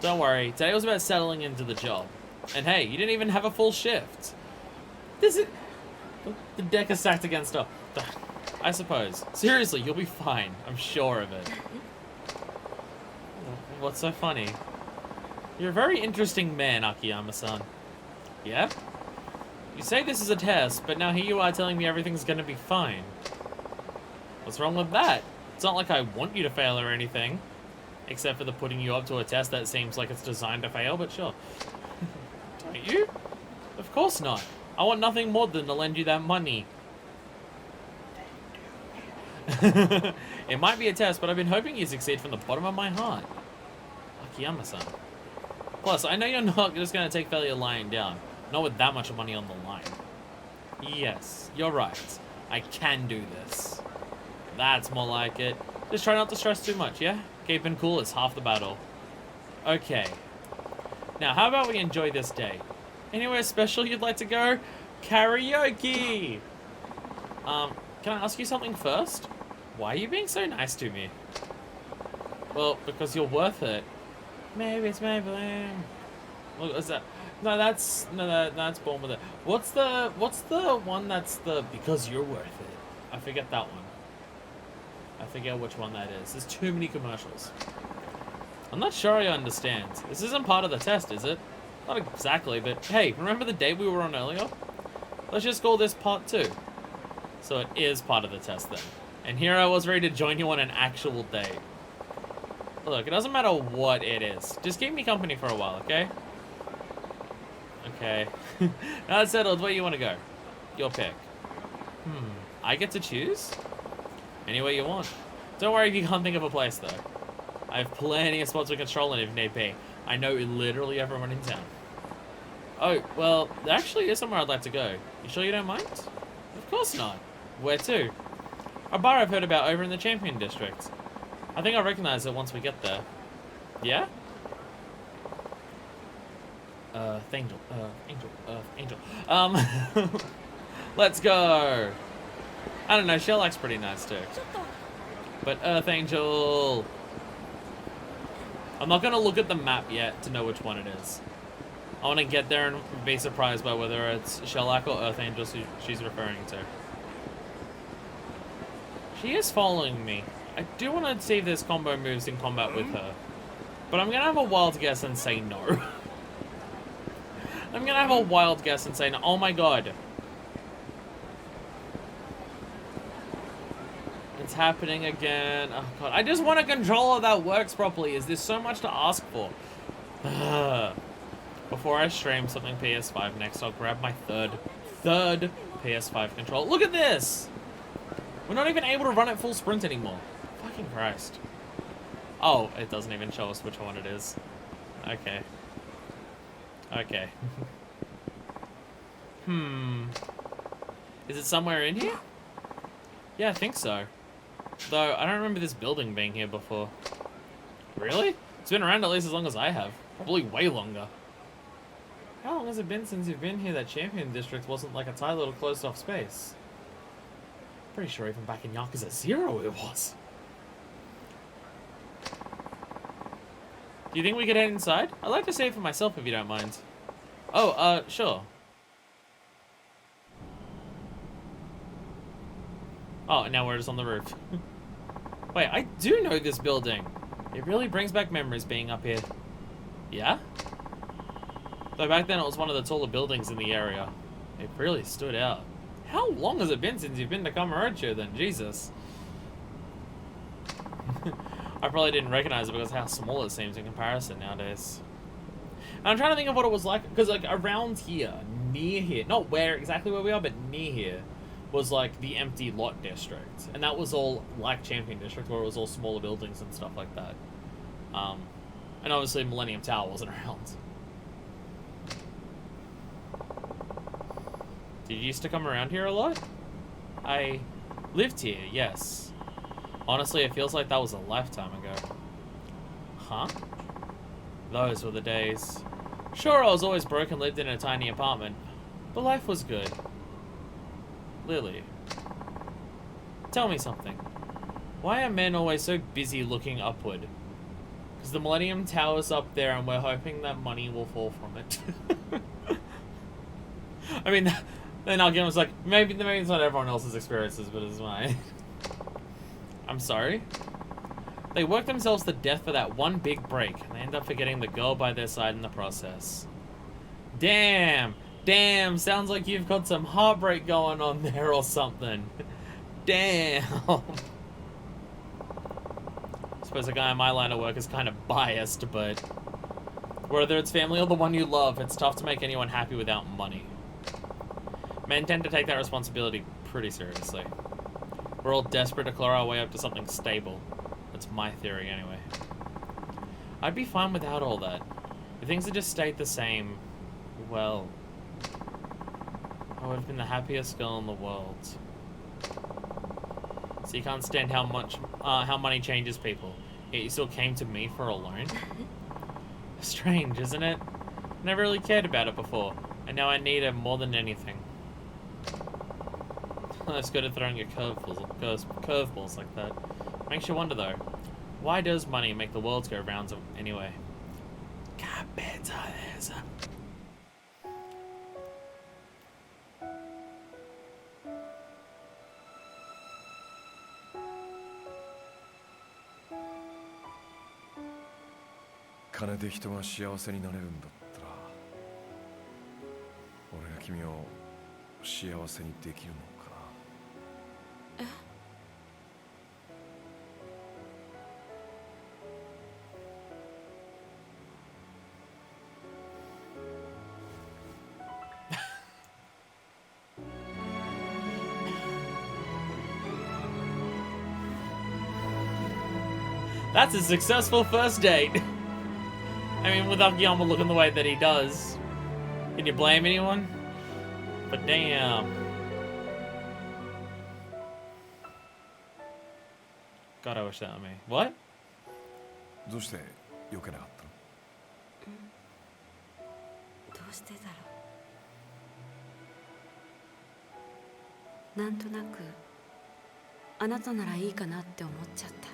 Don't worry, today was about settling into the job. And hey, you didn't even have a full shift. This is... The deck is stacked against her. I suppose. Seriously, you'll be fine. I'm sure of it. What's so funny? You're a very interesting man, Akiyama-san. Yeah? You say this is a test, but now here you are telling me everything's gonna be fine. What's wrong with that? It's not like I want you to fail or anything. Except for the putting you up to a test that seems like it's designed to fail, but sure. Don't you? Of course not. I want nothing more than to lend you that money. It might be a test, but I've been hoping you succeed from the bottom of my heart. Akiyama-san. Plus, I know you're not just going to take failure lying down. Not with that much money on the line. Yes, you're right. I can do this. That's more like it. Just try not to stress too much, yeah? Keeping cool is half the battle. Okay. Now, how about we enjoy this day? Anywhere special you'd like to go? Karaoke! Can I ask you something first? Why are you being so nice to me? Well, because you're worth it. Maybe it's Maybelline. What is that? No, that's Born With It. What's the one that's the because you're worth it? I forget that one. I forget which one that is. There's too many commercials. I'm not sure I understand. This isn't part of the test, is it? Not exactly, but hey, remember the date we were on earlier? Let's just call this part 2. So it is part of the test then. And here I was ready to join you on an actual date. Look, it doesn't matter what it is. Just keep me company for a while, okay? Okay. Now it's settled. Where you want to go? Your pick. I get to choose? Anywhere you want. Don't worry if you can't think of a place, though. I have plenty of spots we can stroll in if need be. I know literally everyone in town. Oh, well, there actually is somewhere I'd like to go. You sure you don't mind? Of course not. Where to? A bar I've heard about over in the Champion District. I think I'll recognize it once we get there. Yeah? Angel. Let's go. I don't know, Shellac's pretty nice too. But Earth Angel. I'm not gonna look at the map yet to know which one it is. I want to get there and be surprised by whether it's Shellac or Earth Angel she's referring to. She is following me. I do want to see if there's combo moves in combat with her. But I'm gonna have a wild guess and say no. I'm gonna have a wild guess and say no. Oh my god. It's happening again. Oh god. I just want a controller that works properly. Is there so much to ask for? Before I stream something PS5 next, I'll grab my third PS5 controller. Look at this! We're not even able to run at full sprint anymore. Fucking Christ. Oh, it doesn't even show us which one it is. Okay. Okay. Is it somewhere in here? Yeah, I think so. Though, I don't remember this building being here before. Really? It's been around at least as long as I have. Probably way longer. How long has it been since you've been here that Champion District wasn't like a tight little closed off space? Pretty sure even back in Yakuza 0 it was. Do you think we could head inside? I'd like to see it for myself if you don't mind. Oh, sure. Oh, now we're just on the roof. Wait, I do know this building. It really brings back memories being up here. Yeah? Though back then it was one of the taller buildings in the area. It really stood out. How long has it been since you've been to Kamurocho then? Jesus. I probably didn't recognize it because of how small it seems in comparison nowadays. And I'm trying to think of what it was like, because like around here, near here, not exactly where we are, but near here, was like the empty lot district. And that was all like Champion District, where it was all smaller buildings and stuff like that. And obviously Millennium Tower wasn't around. Did you used to come around here a lot? I lived here, yes. Honestly, it feels like that was a lifetime ago. Huh? Those were the days. Sure, I was always broke and lived in a tiny apartment, but life was good. Lily, tell me something. Why are men always so busy looking upward? Because the Millennium Tower's up there and we're hoping that money will fall from it. I mean, then Akiyama's like, maybe it's not everyone else's experiences, but it's mine. I'm sorry? They work themselves to death for that one big break, and they end up forgetting the girl by their side in the process. Damn! Damn, sounds like you've got some heartbreak going on there or something. Damn! I suppose a guy in my line of work is kind of biased, but whether it's family or the one you love, it's tough to make anyone happy without money. Men tend to take that responsibility pretty seriously. We're all desperate to claw our way up to something stable. That's my theory, anyway. I'd be fine without all that. If things had just stayed the same, well, I would have been the happiest girl in the world. So you can't stand how money changes people. Yet you still came to me for a loan? Strange, isn't it? Never really cared about it before, and now I need it more than anything. That's good at throwing your curveballs like that. Makes you wonder though, why does money make the world go round anyway? Capitalism.金で人が幸せになれるんだったら、俺が君を幸せにできるのかな。That's a successful first date. I mean, with Akiyama looking the way that he does. Can you blame anyone? But damn. God, I wish that were me. What? どうして避けなかったの？どうしてだろう。なんとなくあなたならいいかなって思っちゃった。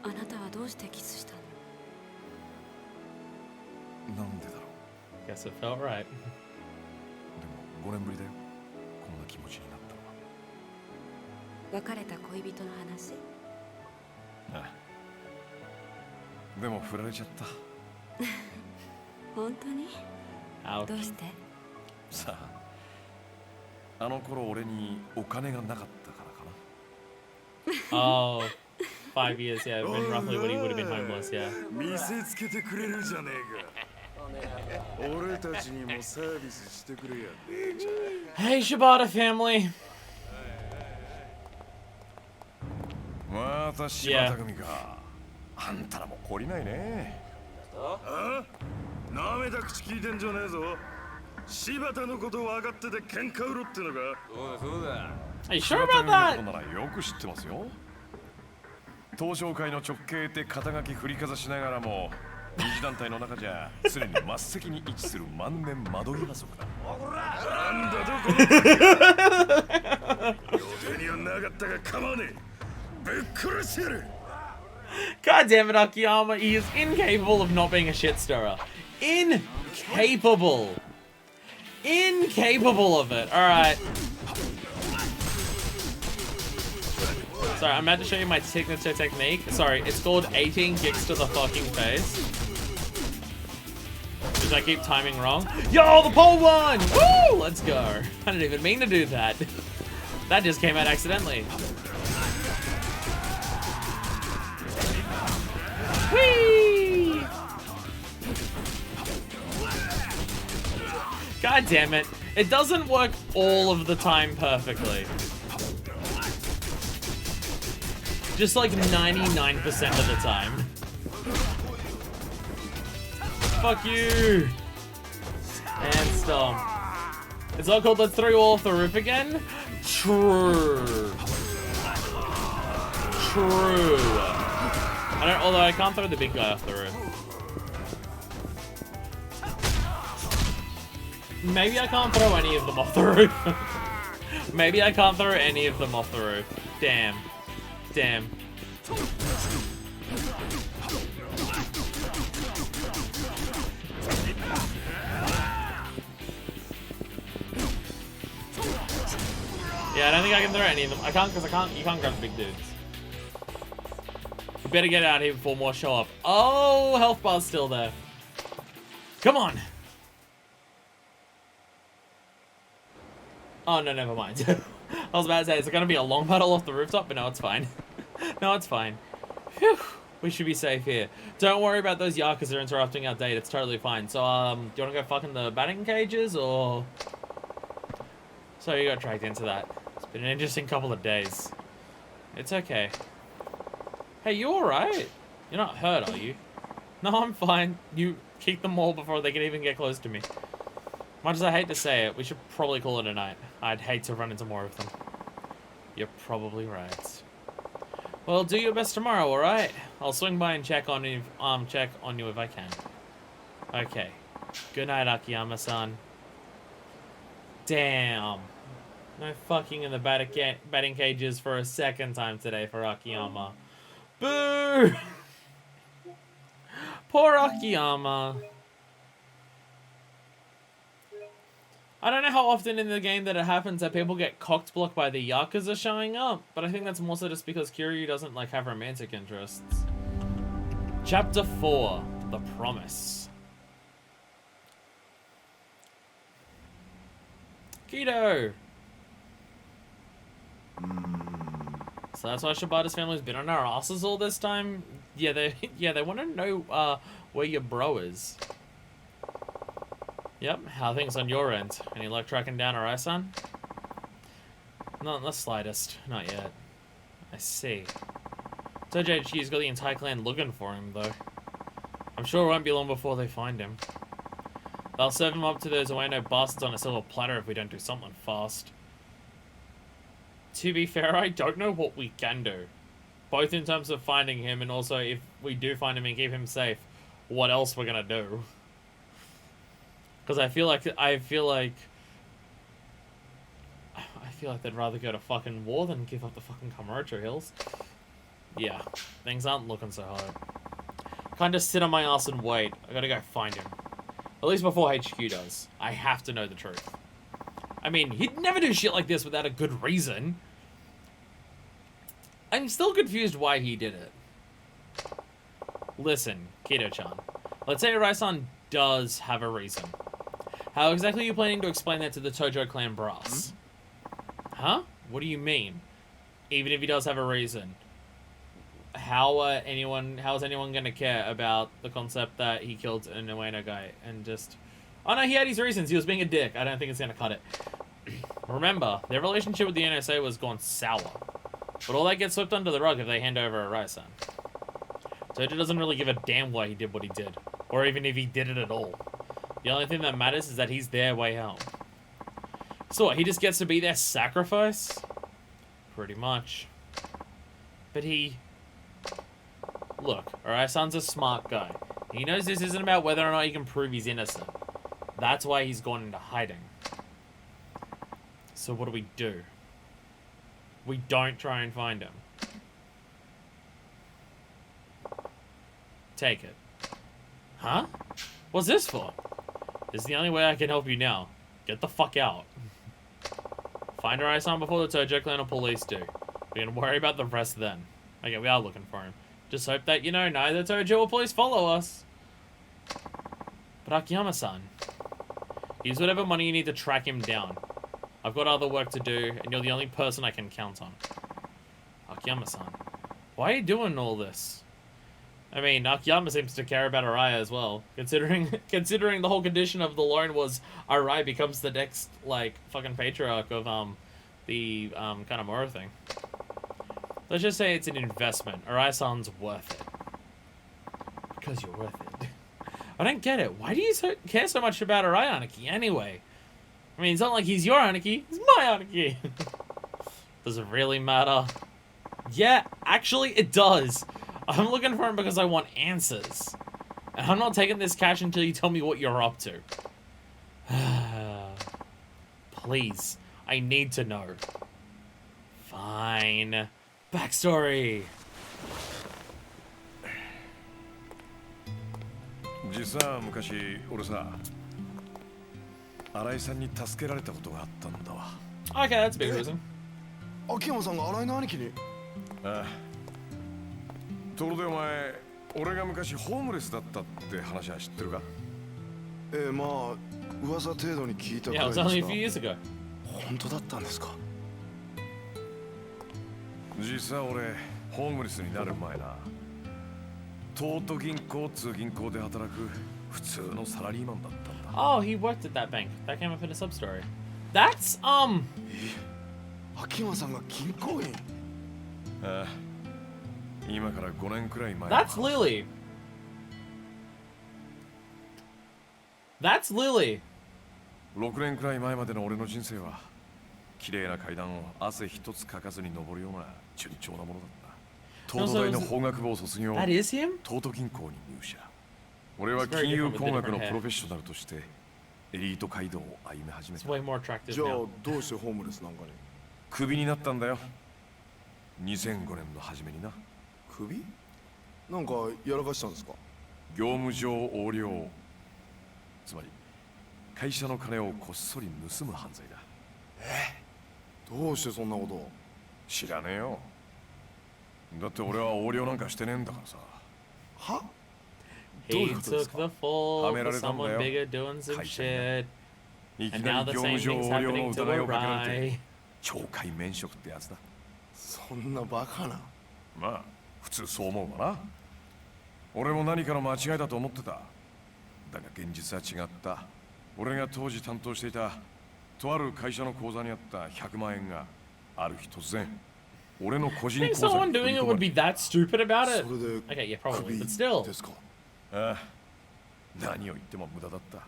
あなたはどうしてキスしたの？なんでだろう。 Guess it felt right. でも5年ぶりだよ、こんな気持ちになったのは。別れた恋人の話？ああ、でも振られちゃった。本当に？ Ouch. どうして？さあ、あの頃俺にお金がなかったからかな。 Oh, 5 years, yeah. Been roughly when he would have been homeless, yeah. 見せつけてくれるじゃねえか。俺たちにもサービスしてくれや姉ちゃん。 Hey, Shibata family. また柴田組か。あんたらも懲りないね。あ？なめた口聞いてんじゃねえぞ。柴田のこと分かってて喧嘩売ろってのか。そうだ。Are you sure about that? ならよく知ってますよ。東証会の直系って肩書き振りかざしながらも、二次団体の中じゃ常に末席に位置する万年窓際族だ。なんだとこの予定にはなかったが構わねえ。ぶっ殺してやる。 God damn it, Akiyama. He is incapable of not being a shit stirrer. Incapable. Incapable of it. Alright. Sorry, I'm about to show you my signature technique. Sorry, it's called 18 kicks to the fucking face. Which I keep timing wrong. Yo, the pole one! Woo! Let's go. I didn't even mean to do that. That just came out accidentally. Whee! God damn it. It doesn't work all of the time perfectly. Just like 99% of the time. Fuck you! And stomp. It's not called Let's Throw You All Off the Roof Again? True. True. Although I can't throw the big guy off the roof. Maybe I can't throw any of them off the roof. Maybe I can't throw any of them off the roof. Damn. Damn. Yeah, I don't think I can throw any of them. I can't because you can't grab big dudes. You better get out of here before more show up. Oh, health bar's still there. Come on. Oh, no, never mind. I was about to say, it's going to be a long battle off the rooftop, but no, it's fine. No, it's fine. Whew. We should be safe here. Don't worry about those Yakuza interrupting our date. It's totally fine. So, do you want to go fuck in the batting cages, or... So you got dragged into that. It's been an interesting couple of days. It's okay. Hey, you alright? You're not hurt, are you? No, I'm fine. You kicked them all before they could even get close to me. Much as I hate to say it, we should probably call it a night. I'd hate to run into more of them. You're probably right. Well, do your best tomorrow, alright? I'll swing by and check on you if I can. Okay. Good night, Akiyama-san. Damn. No fucking in the batting cages for a second time today for Akiyama. Boo! Poor Akiyama. I don't know how often in the game that it happens that people get cocked blocked by the Yakuza showing up, but I think that's more so just because Kiryu doesn't like have romantic interests. Chapter 4, The Promise. Keto! So that's why Shibata's family's been on our asses all this time? Yeah, they want to know where your bro is. Yep, how are things on your end? Any luck tracking down Arai-san? Not in the slightest, not yet. I see. Tojo HQ's got the entire clan looking for him, though. I'm sure it won't be long before they find him. They'll serve him up to those Ueno bastards on a silver platter if we don't do something fast. To be fair, I don't know what we can do. Both in terms of finding him and also if we do find him and keep him safe, what else we're gonna do. Because I feel like they'd rather go to fucking war than give up the fucking Kamurocho Hills. Yeah, things aren't looking so hard. Can't just sit on my ass and wait. I gotta go find him. At least before HQ does. I have to know the truth. I mean, he'd never do shit like this without a good reason. I'm still confused why he did it. Listen, Kato-chan. Let's say Arai-san does have a reason. How exactly are you planning to explain that to the Tojo clan brass? Huh? What do you mean? Even if he does have a reason. How is anyone gonna care about the concept that he killed an Ueno guy and just... Oh no, he had his reasons. He was being a dick. I don't think it's gonna cut it. Remember, their relationship with the NSA was gone sour. But all that gets swept under the rug if they hand over Arai-san. Tojo doesn't really give a damn why he did what he did. Or even if he did it at all. The only thing that matters is that he's their way home. So what, he just gets to be their sacrifice? Pretty much. But he... Look, Arai-san's a smart guy. He knows this isn't about whether or not he can prove he's innocent. That's why he's gone into hiding. So what do? We don't try and find him. Take it. Huh? What's this for? This is the only way I can help you now. Get the fuck out. Find Arai-san before the Tojo clan or police do. We can worry about the rest then. Okay, we are looking for him. Just hope that, you know, neither Tojo or police follow us. But Akiyama-san, use whatever money you need to track him down. I've got other work to do, and you're the only person I can count on. Akiyama-san, why are you doing all this? I mean, Akiyama seems to care about Araya as well. Considering the whole condition of the loan was Araya becomes the next, like, fucking patriarch of, the, Kanamura thing. Let's just say it's an investment. Arai-san's worth it. Because you're worth it. I don't get it. Why do you care so much about Arai Anarchy anyway? I mean, it's not like he's your Anarchy. It's my Anarchy. Does it really matter? Yeah, actually it does. I'm looking for him because I want answers. And I'm not taking this cash until you tell me what you're up to. Please, I need to know. Fine. Backstory. 実は昔俺さ新井さんに助けられたことがあったんだわ。 Okay, that's a big reason. 秋山さんが新井の兄貴に。ああ。ところでお前、俺が昔ホームレスだったって話は知ってるか？まあ噂程度に聞いたくら Yeah, い it で was す only a が。 few years ago. 本当だったんですか？実際俺ホームレスになる前な、東都銀行通銀行で働く普通のサラリーマンだったんだ。Oh, he worked at that bank. That came up in a sub-story. That's, 秋山さんが銀行員。ああ、今から5年くらい前。That's Lily. That's Lily. 6年くらい前までの俺の人生は綺麗な階段を汗一つかかずに登るような順調なものだった。東大の法学部を卒業。That is him? 東都銀行に入社。俺は金融工学のプロフェッショナルとしてエリート街道を歩み始め It's た。 way more attractive じゃあ now. どうしてホームレスなんかに？クビになったんだよ。2005年の初めにな。クビ？なんかやらかしたんですか？業務上横領。つまり会社の金をこっそり盗む犯罪だ。どうしてそんなことを？知らねえよ。だって俺は横領なんかしてねえんだからさ。は？ He took the fall for someone bigger doing some shit. いき And な now り the 業 same 務上 thing's 横領の happening to 疑いをかけられ Arai. て懲戒免職ってやつだ。そんなバカな。まあ普通そう思うわな。俺も何かの間違いだと思ってた。だが現実は違った。俺が当時担当していたとある会社の口座にあった100万円がある日突然俺の個人 think 口座 someone に振 doing り it 込ま would れ be that stupid about そ it? れで Okay, yeah, probably, クビ but still. ですか？ああ、何を言っても無駄だった。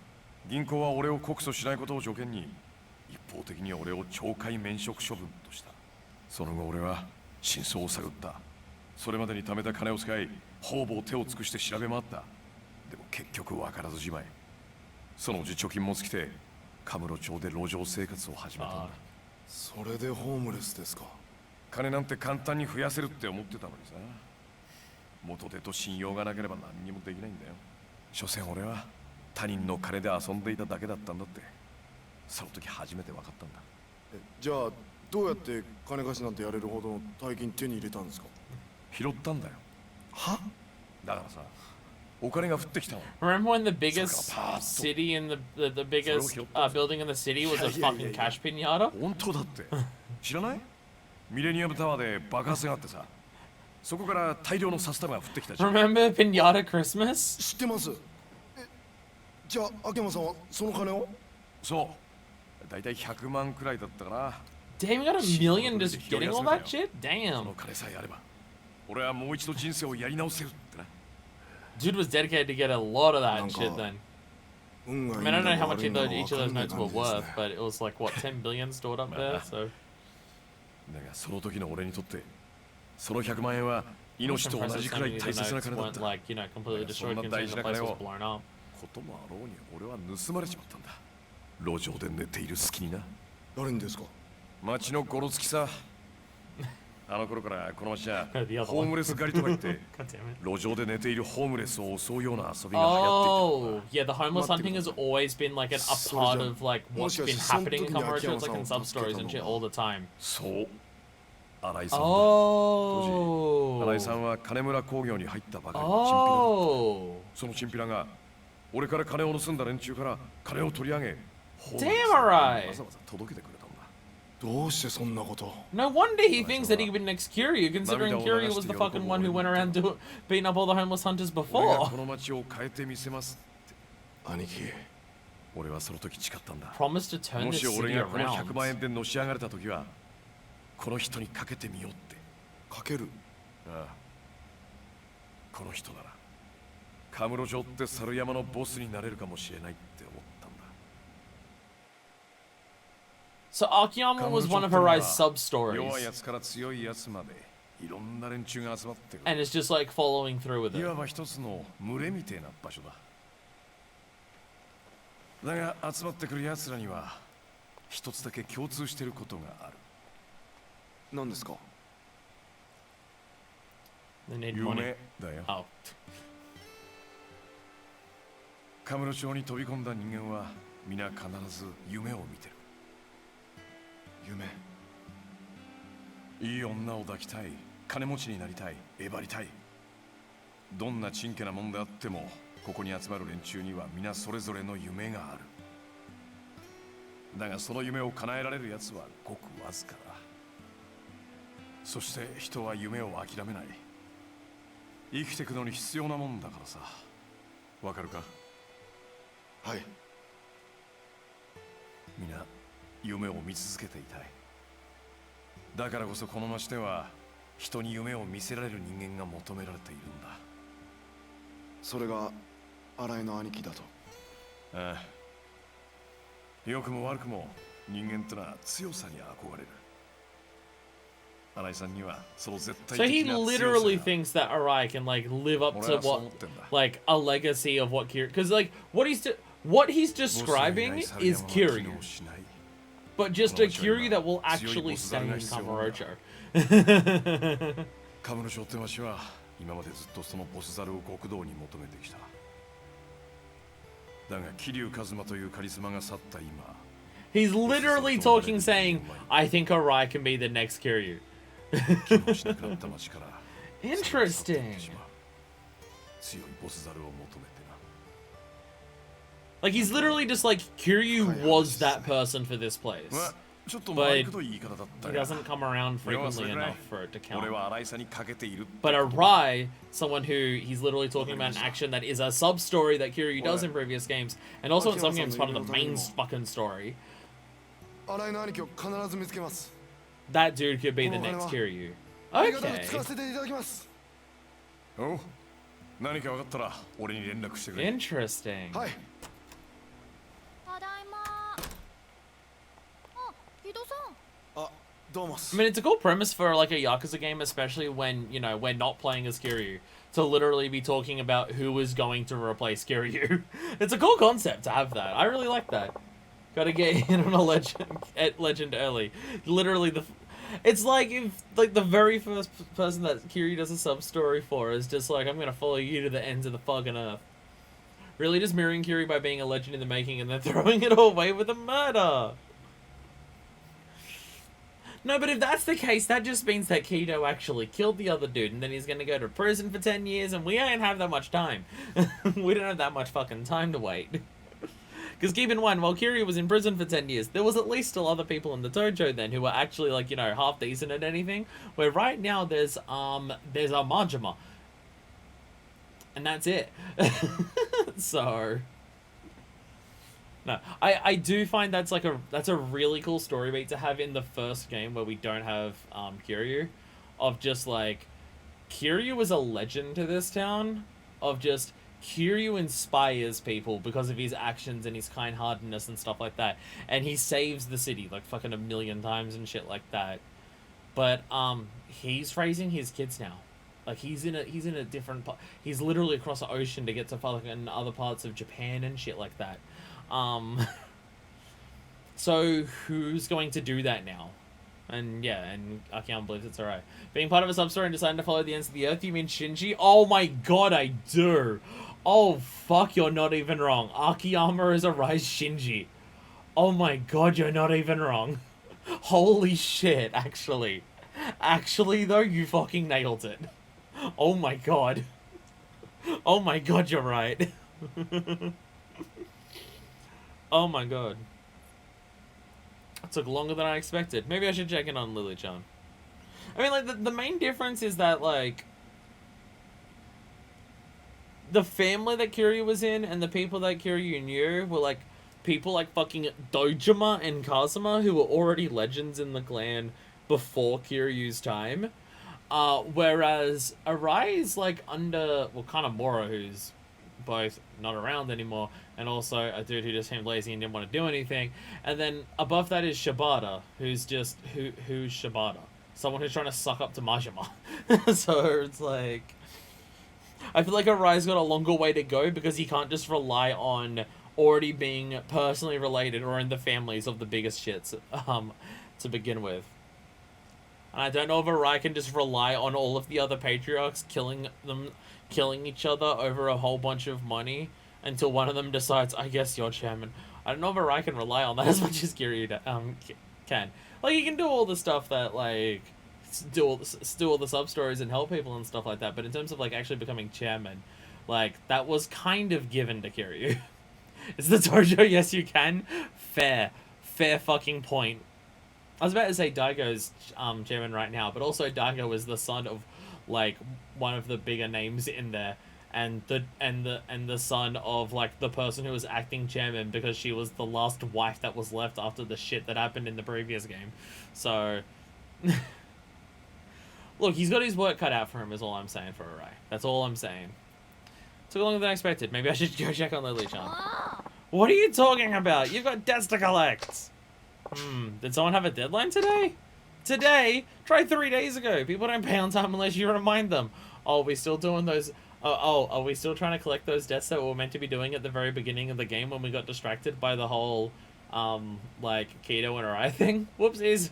銀行は俺を告訴しないことを条件に一方的に俺を懲戒免職処分とした。その後俺は真相を探った。それまでに貯めた金を使い方々手を尽くして調べ回った。でも結局分からずじまい。そのうち貯金も尽きてカムロ町で路上生活を始めたんだ。それでホームレスですか？金なんて簡単に増やせるって思ってたのにさ、元手と信用がなければ何にもできないんだよ。所詮俺は他人の金で遊んでいただけだったんだって、その時初めて分かったんだ。じゃあどうやって金貸しなんてやれるほどの大金手に入れたんですか？拾ったんだよ。は？だからさ、お金が降ってきたの。 Remember when the biggest city in the biggest building in the city was a fucking cash pinata? 本当だって。知らない？ミレニアムタワーで爆発があってさ、そこから大量の札束が降ってきたじゃん。 Remember Pinata Christmas? 知ってます。じゃあ秋山さんはその金を？そう。だいたい100万くらいだったかな。Damn, you got a million just getting all that shit? そ Damn. の金さえあれば、俺はもう一度人生をやり直せるってな。 Dude was dedicated to get a lot of that shit then. 運が I いい mean, I ん don't know だ how か much 悪いんだか each 分 of か those んない notes 感 were じです worth, ね。 but it was like, what, 10 billion stored up there? So. だがその時の俺にとってその100万円は命と同じくらい大切な金だった。 like, you know, completely destroyed considering the place was blown up. こともあろうに俺は盗まれちまったんだ。路上で寝ている隙にな。誰にですか？町のゴロつきさ。あの頃からこの町は The other ホー one. ムレス狩りとか言って God damn it. 路上で寝ているホームレスを襲うような遊びが流行っていたん Oh, だ。 yeah, the homeless hunting has always been like a part of like what's been happening in Kamurocho. It's like in sub stories and shit all the time. そう。新井さんだ。当時、新井さ Oh. んは金村工業に入ったばかりのチンピラだった。 Oh. そのチンピラが俺から金を盗んだ連中から金を取り上げ、ホームレス Damn, に alright. わざわざ届けてくれたんだ。どうしてそんなこと？ No wonder he thinks that he could next Kiryu, considering Kiryu was the fucking one who went around beating up all the homeless hunters 俺が before. この町を変えてみせますって。兄貴、俺はその時誓ったんだ。 Promised to turn も this し俺 city がこの100万 around. 円でのし上がれた時は、この人にかけてみようって。かける？ああ、この人ならカムロ町って猿山のボスになれるかもしれないって思ったんだ。 So Akiyama was one of Harai's sub 弱い stories, やつから強いやつまでいろんな連中が集まってくる。 and it's just like following through with い it. わば一つの群れみてえな場所だ。だが集まってくる奴らには一つだけ共通していることがある。何ですか？ They need 夢 money. だよ。 Oh. カムロ町に飛び込んだ人間は皆必ず夢を見てる。夢。いい女を抱きたい、金持ちになりたい、えばりたい。どんなちんけなもんであっても、ここに集まる連中には皆それぞれの夢がある。だがその夢を叶えられる奴はごくわずかだ。そして人は夢を諦めない。生きていくのに必要なもんだからさ。わかるか？はい。皆夢を見続けていたい。だからこそこの町では人に夢を見せられる人間が求められているんだ。それが新井の兄貴だと。ああ、良くも悪くも人間ってのは強さに憧れる。新井さんにはその絶対 So 的 he な強さ literally が thinks that Arai can like live up 俺 to はそう what 思ってんだ。 like a legacy of what Kiryu, because like what he's describing is Kiryu, but just a Kiryu that will actually stay in Kamurocho. カムロ町って町は今までずっとそのボスザルを極道に求めてきた。だが桐生一馬というカリスマが去った今、 He's literally talking, saying, "I think Arai can be the next Kiryu." 機能しなくなった町から Interesting. 強いボスザルを求めてな。 Like he's literally just like Kiryu was that person for this place. まあちょっと回りくどい言い方だった He が、 doesn't come around 俺は frequently それくらい enough for it to 俺 count. は新井さんにかけているって But Arai, someone who he's literally talking about an action that is a sub story that Kiryu does in previous games, and also in some games part of the main fucking story. 新井の兄貴を必ず見つけます。that dude could be the next Kiryu. Okay. おう、何か分かったら俺に連絡してくれ。 Interesting. はい。ただいま。あ、木戸さん。あ、どうも。 I mean, it's a cool premise for like a Yakuza game, especially when, you know, we're not playing as Kiryu, to literally be talking about who is going to replace Kiryu. It's a cool concept to have that. I really like that. Gotta get in on a legend early. Literally it's like if like the very first person that Kiryu does a sub story for is just like, I'm gonna follow you to the ends of the fucking earth. Really just mirroring Kiryu by being a legend in the making and then throwing it all away with a murder. No, but if that's the case, that just means that Kido actually killed the other dude and then he's gonna go to prison for 10 years and we don't have that much time. We don't have that much fucking time to wait. Because keep in mind, while Kiryu was in prison for 10 years, there was at least still other people in the dojo then who were actually, like, you know, half decent at anything. Where right now there's a Majima. And that's it. So... No, I do find that's a really cool story beat to have in the first game where we don't have Kiryu. Of just, like... Kiryu was a legend to this town. Of just... Kiryu inspires people because of his actions and his kind-heartedness and stuff like that, and he saves the city like fucking a million times and shit like that. But he's raising his kids now. Like he's in a different he's literally across the ocean to get to fucking other parts of Japan and shit like that. So who's going to do that now? And yeah, and Akiyama believes it's alright. Being part of a sub-story and deciding to follow the ends of the earth, you mean Shinji? Oh my god, I do! Oh fuck, you're not even wrong. Akiyama is a Rise Shinji. Oh my god, you're not even wrong. Holy shit, actually. Actually though, you fucking nailed it. Oh my god. Oh my god, you're right. Oh my god. It took longer than I expected. Maybe I should check in on Lily-chan. I mean, like, the main difference is that, like... The family that Kiryu was in and the people that Kiryu knew were, like, people like fucking Dojima and Kazuma who were already legends in the clan before Kiryu's time. Whereas Arai's, like, under... Well, Kanamura, who's both not around anymore, and also a dude who just seemed lazy and didn't want to do anything. And then above that is Shibata, who's just... Who's Shibata? Someone who's trying to suck up to Majima. So it's like... I feel like Arai's got a longer way to go because he can't just rely on already being personally related or in the families of the biggest shits to begin with. And I don't know if Arai can just rely on all of the other patriarchs killing each other over a whole bunch of money until one of them decides, I guess you're chairman. I don't know if Arai can rely on that as much as Kiryu can. Like, he can do all the stuff that, like... do all the sub-stories and help people and stuff like that, but in terms of, like, actually becoming chairman, like, that was kind of given to Kiryu. Is the dojo? Yes, you can. Fair fucking point. I was about to say Daigo's chairman right now, but also Daigo is the son of, like, one of the bigger names in there, and the son of, like, the person who was acting chairman because she was the last wife that was left after the shit that happened in the previous game. So... Look, he's got his work cut out for him is all I'm saying for Arai. That's all I'm saying. Took longer than I expected. Maybe I should go check on Lily-chan. What are you talking about? You've got debts to collect. Did someone have a deadline today? Today? Try 3 days ago. People don't pay on time unless you remind them. Oh, are we still doing those... are we still trying to collect those debts that we were meant to be doing at the very beginning of the game when we got distracted by the whole, like, Kido and Arai thing? Whoopsies.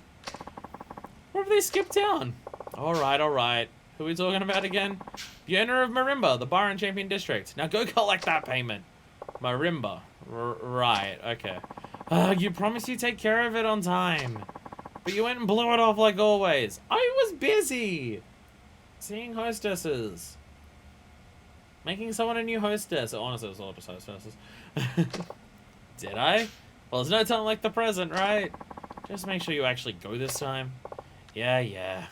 Where have they skipped town? Alright. Who are we talking about again? The owner of Marimba, the bar in Champion District. Now go collect that payment. Marimba. Right, okay. You promised you'd take care of it on time. But you went and blew it off like always. I was busy! Seeing hostesses. Making someone a new hostess. Oh, honestly, it was all just hostesses. Did I? Well, there's no telling like the present, right? Just make sure you actually go this time. Yeah. Yeah.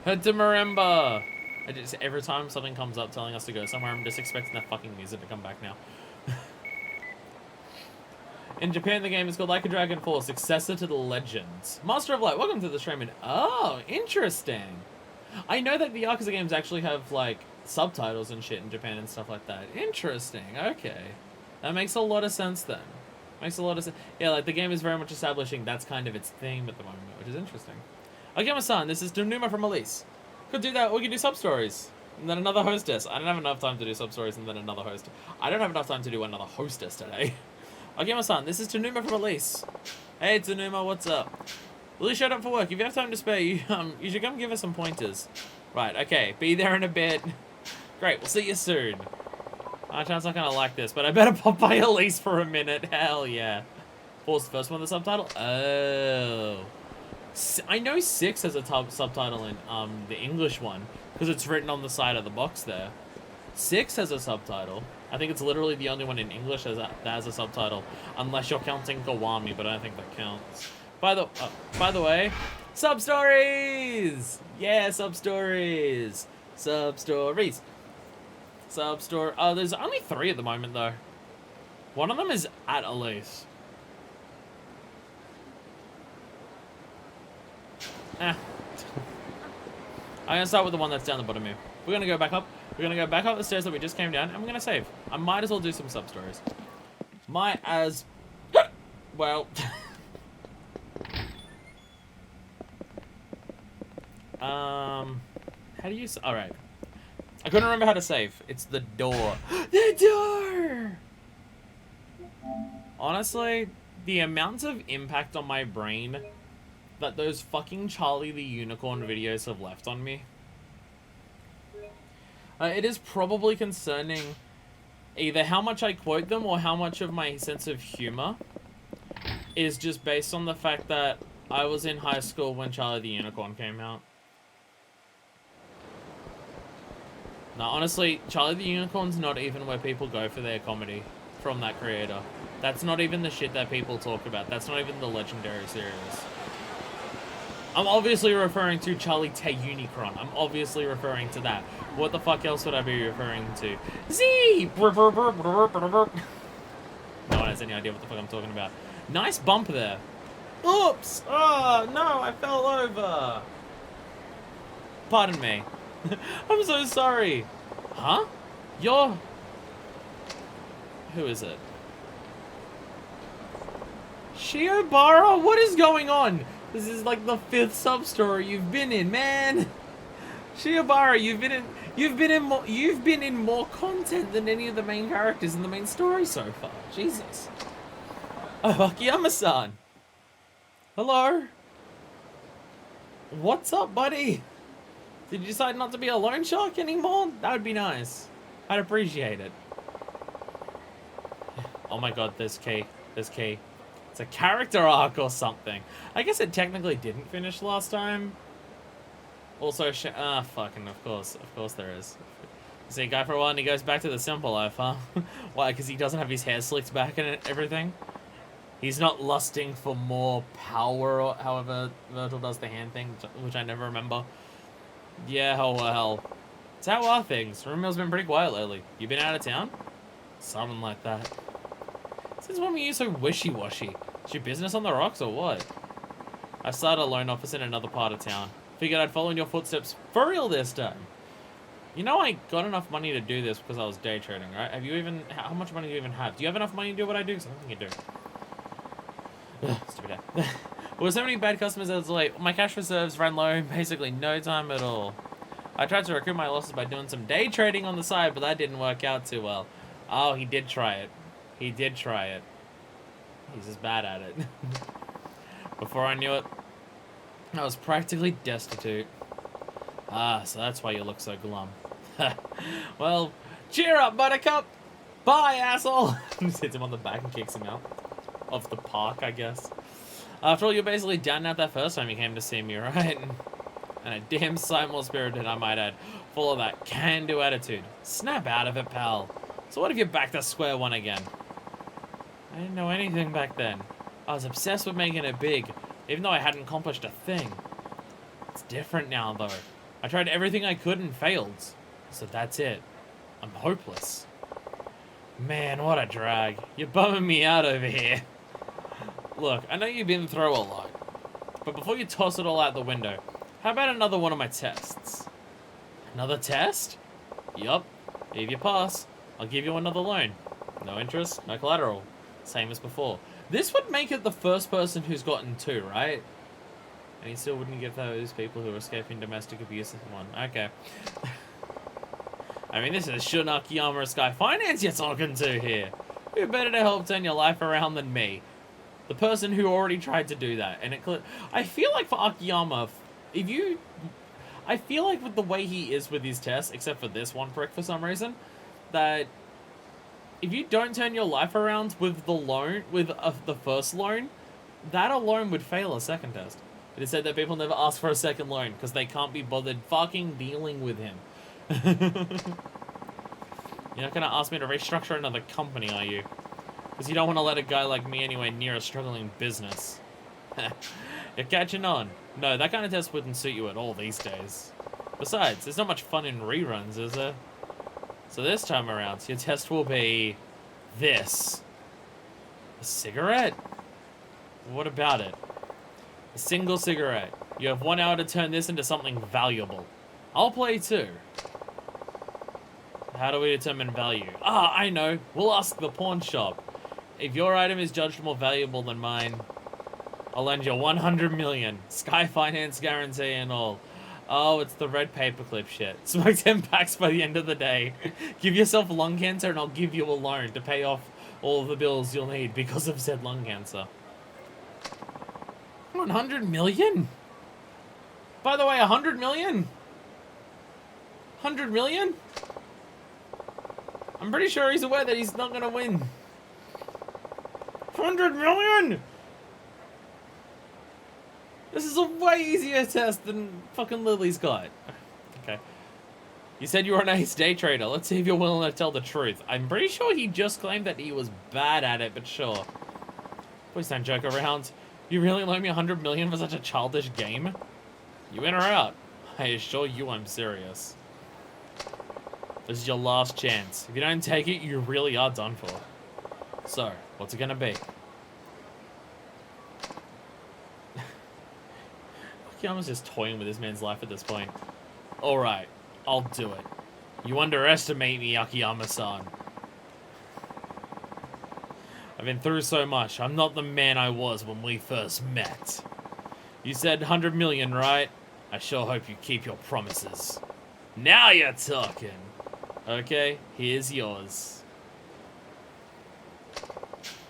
Head to Marimba! Every time something comes up telling us to go somewhere, I'm just expecting that fucking music to come back now. In Japan, the game is called Like a Dragon 4, successor to the Legends. Master of Light, welcome to the stream. And oh, interesting. I know that the Yakuza games actually have, like, subtitles and shit in Japan and stuff like that. Interesting, okay. That makes a lot of sense then. Makes a lot of sense. Yeah, like, the game is very much establishing that's kind of its theme at the moment, which is interesting. Akiyama-san, this is Numa from Elise. Could do that, we could do sub-stories. And then another hostess. I don't have enough time to do sub-stories and then another host. I don't have enough time to do another hostess today. Akiyama-san, this is Tanuma from Elise. Hey, Tanuma, what's up? Lily showed up for work. If you have time to spare, you should come give us some pointers. Right, okay. Be there in a bit. Great, we'll see you soon. Chan's not gonna like this, but I better pop by Elise for a minute. Hell yeah. What was the first one, the subtitle? Oh. I know 6 has a subtitle in the English one, because it's written on the side of the box there. 6 has a subtitle. I think it's literally the only one in English that has a subtitle, unless you're counting Kawami, but I don't think that counts. By the way, sub-stories! Yeah, sub-stories! Sub-stories! Sub-story. Oh, there's only 3 at the moment, though. One of them is at Elise. I'm gonna start with the one that's down the bottom here. We're gonna go back up. We're gonna go back up the stairs that we just came down, and we're gonna save. I might as well do some sub-stories. Might as... well... how do you... Alright. I couldn't remember how to save. It's the door. The door! Honestly, the amount of impact on my brain that those fucking Charlie the Unicorn videos have left on me. It is probably concerning either how much I quote them or how much of my sense of humor is just based on the fact that I was in high school when Charlie the Unicorn came out. Now, honestly, Charlie the Unicorn's not even where people go for their comedy from that creator. That's not even the shit that people talk about. That's not even the legendary series. I'm obviously referring to Charlie Te Unicron. I'm obviously referring to that. What the fuck else would I be referring to? Z! No one has any idea what the fuck I'm talking about. Nice bump there. Oops! Oh, no, I fell over. Pardon me. I'm so sorry. Huh? You're... Who is it? Shiobara? What is going on? This is like the 5th sub-story you've been in, man. Shiobara, you've been in more content than any of the main characters in the main story so far. Jesus. Oh, Akiyama-san. Hello. What's up, buddy? Did you decide not to be a loan shark anymore? That would be nice. I'd appreciate it. Oh my god, there's key. There's key. It's a character arc or something. I guess it technically didn't finish last time. Also, fucking, of course there is. See a guy for a while and he goes back to the simple life, huh? Why, because he doesn't have his hair slicked back and everything? He's not lusting for more power, or however Virgil does the hand thing, which I never remember. Yeah, oh well. So how are things? Rumor's been pretty quiet lately. You been out of town? Something like that. Since when were you so wishy-washy? Is your business on the rocks or what? I started a loan office in another part of town. Figured I'd follow in your footsteps for real this time. You know I got enough money to do this because I was day trading, right? Have you even... How much money do you even have? Do you have enough money to do what I do? Because I don't think you do. Ugh, stupid dad. There were so many bad customers that it was like, my cash reserves ran low in basically no time at all. I tried to recoup my losses by doing some day trading on the side, but that didn't work out too well. Oh, he did try it. He did try it. He's just bad at it. Before I knew it, I was practically destitute. Ah, so that's why you look so glum. Well, cheer up, buttercup! Bye, asshole! Just hits him on the back and kicks him out. Of the park, I guess. After all, you're basically down out that first time you came to see me, right? And a damn sight more spirited, I might add. Full of that can-do attitude. Snap out of it, pal. So what if you're back to square one again? I didn't know anything back then. I was obsessed with making it big, even though I hadn't accomplished a thing. It's different now, though. I tried everything I could and failed. So that's it. I'm hopeless. Man, what a drag. You're bumming me out over here. Look, I know you've been through a lot, but before you toss it all out the window, how about another one of my tests? Another test? Yup. If you pass, I'll give you another loan. No interest, no collateral. Same as before. This would make it the first person who's gotten 2, right? And he still wouldn't give those people who are escaping domestic abuse one. Okay. I mean, this is Shun Akiyama Sky Finance you're talking to here. Who better to help turn your life around than me? The person who already tried to do that. And I feel like for Akiyama, I feel like with the way he is with his tests, except for this one prick for some reason, that if you don't turn your life around with the loan, with the first loan, that alone would fail a second test. It is said that people never ask for a second loan because they can't be bothered fucking dealing with him. You're not going to ask me to restructure another company, are you? Because you don't want to let a guy like me anywhere near a struggling business. You're catching on. No, that kind of test wouldn't suit you at all these days. Besides, there's not much fun in reruns, is there? So this time around, your test will be this. A cigarette? What about it? A single cigarette. You have 1 hour to turn this into something valuable. I'll play too. How do we determine value? Ah, I know. We'll ask the pawn shop. If your item is judged more valuable than mine, I'll lend you 100 million. Sky Finance guarantee and all. Oh, it's the red paperclip shit. Smoke 10 packs by the end of the day. Give yourself lung cancer and I'll give you a loan to pay off all of the bills you'll need because of said lung cancer. 100 million? By the way, 100 million? 100 million? I'm pretty sure he's aware that he's not gonna win. 100 million? This is a way easier test than fucking Lily's got. Okay. You said you were an ace day trader. Let's see if you're willing to tell the truth. I'm pretty sure he just claimed that he was bad at it, but sure. Please don't joke around. You really loan me 100 million for such a childish game? You in or out? I assure you I'm serious. This is your last chance. If you don't take it, you really are done for. So, what's it gonna be? Akiyama's just toying with this man's life at this point. Alright, I'll do it. You underestimate me, Akiyama-san. I've been through so much. I'm not the man I was when we first met. You said 100 million, right? I sure hope you keep your promises. Now you're talking. Okay, here's yours.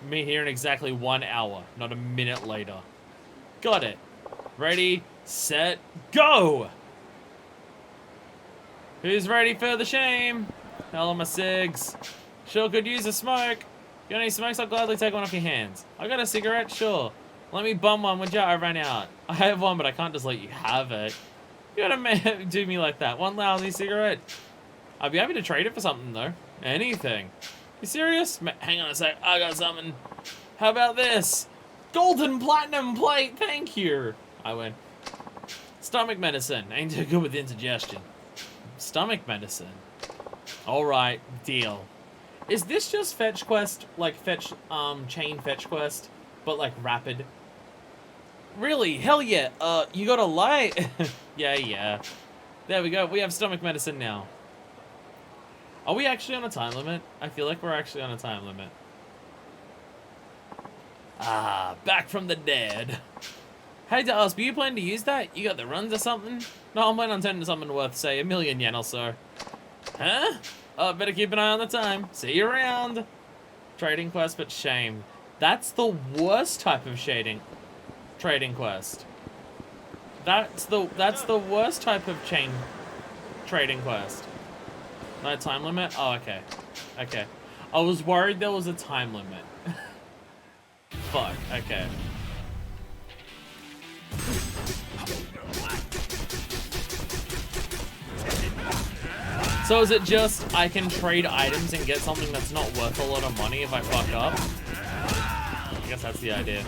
Meet here in exactly 1 hour, not a minute later. Got it. Ready, set, go! Who's ready for the shame? Hell on my cigs. Sure could use a smoke. You got any smokes? I'll gladly take one off your hands. I got a cigarette? Sure. Let me bum one, would ya? I ran out. I have one, but I can't just let you have it. You gotta do me like that. One lousy cigarette. I'd be happy to trade it for something, though. Anything. You serious? Hang on a sec. I got something. How about this? Golden platinum plate. Thank you. I win. Stomach medicine. Ain't too good with indigestion. Stomach medicine. Alright. Deal. Is this just fetch quest? Like chain fetch quest? But like rapid? Really? Hell yeah. You got a light? Yeah. There we go. We have stomach medicine now. Are we actually on a time limit? I feel like we're actually on a time limit. Ah, back from the dead. Hey, to ask, do you plan to use that? You got the runs or something? No, I'm planning on turning to something worth, say, 1 million yen or so. Huh? Oh, better keep an eye on the time. See you around. Trading quest, but shame. That's the worst type of trading quest. That's the worst type of trading quest. No time limit? Oh, okay. Okay. I was worried there was a time limit. Fuck, okay. So is it just I can trade items and get something that's not worth a lot of money if I fuck up? I guess that's the idea.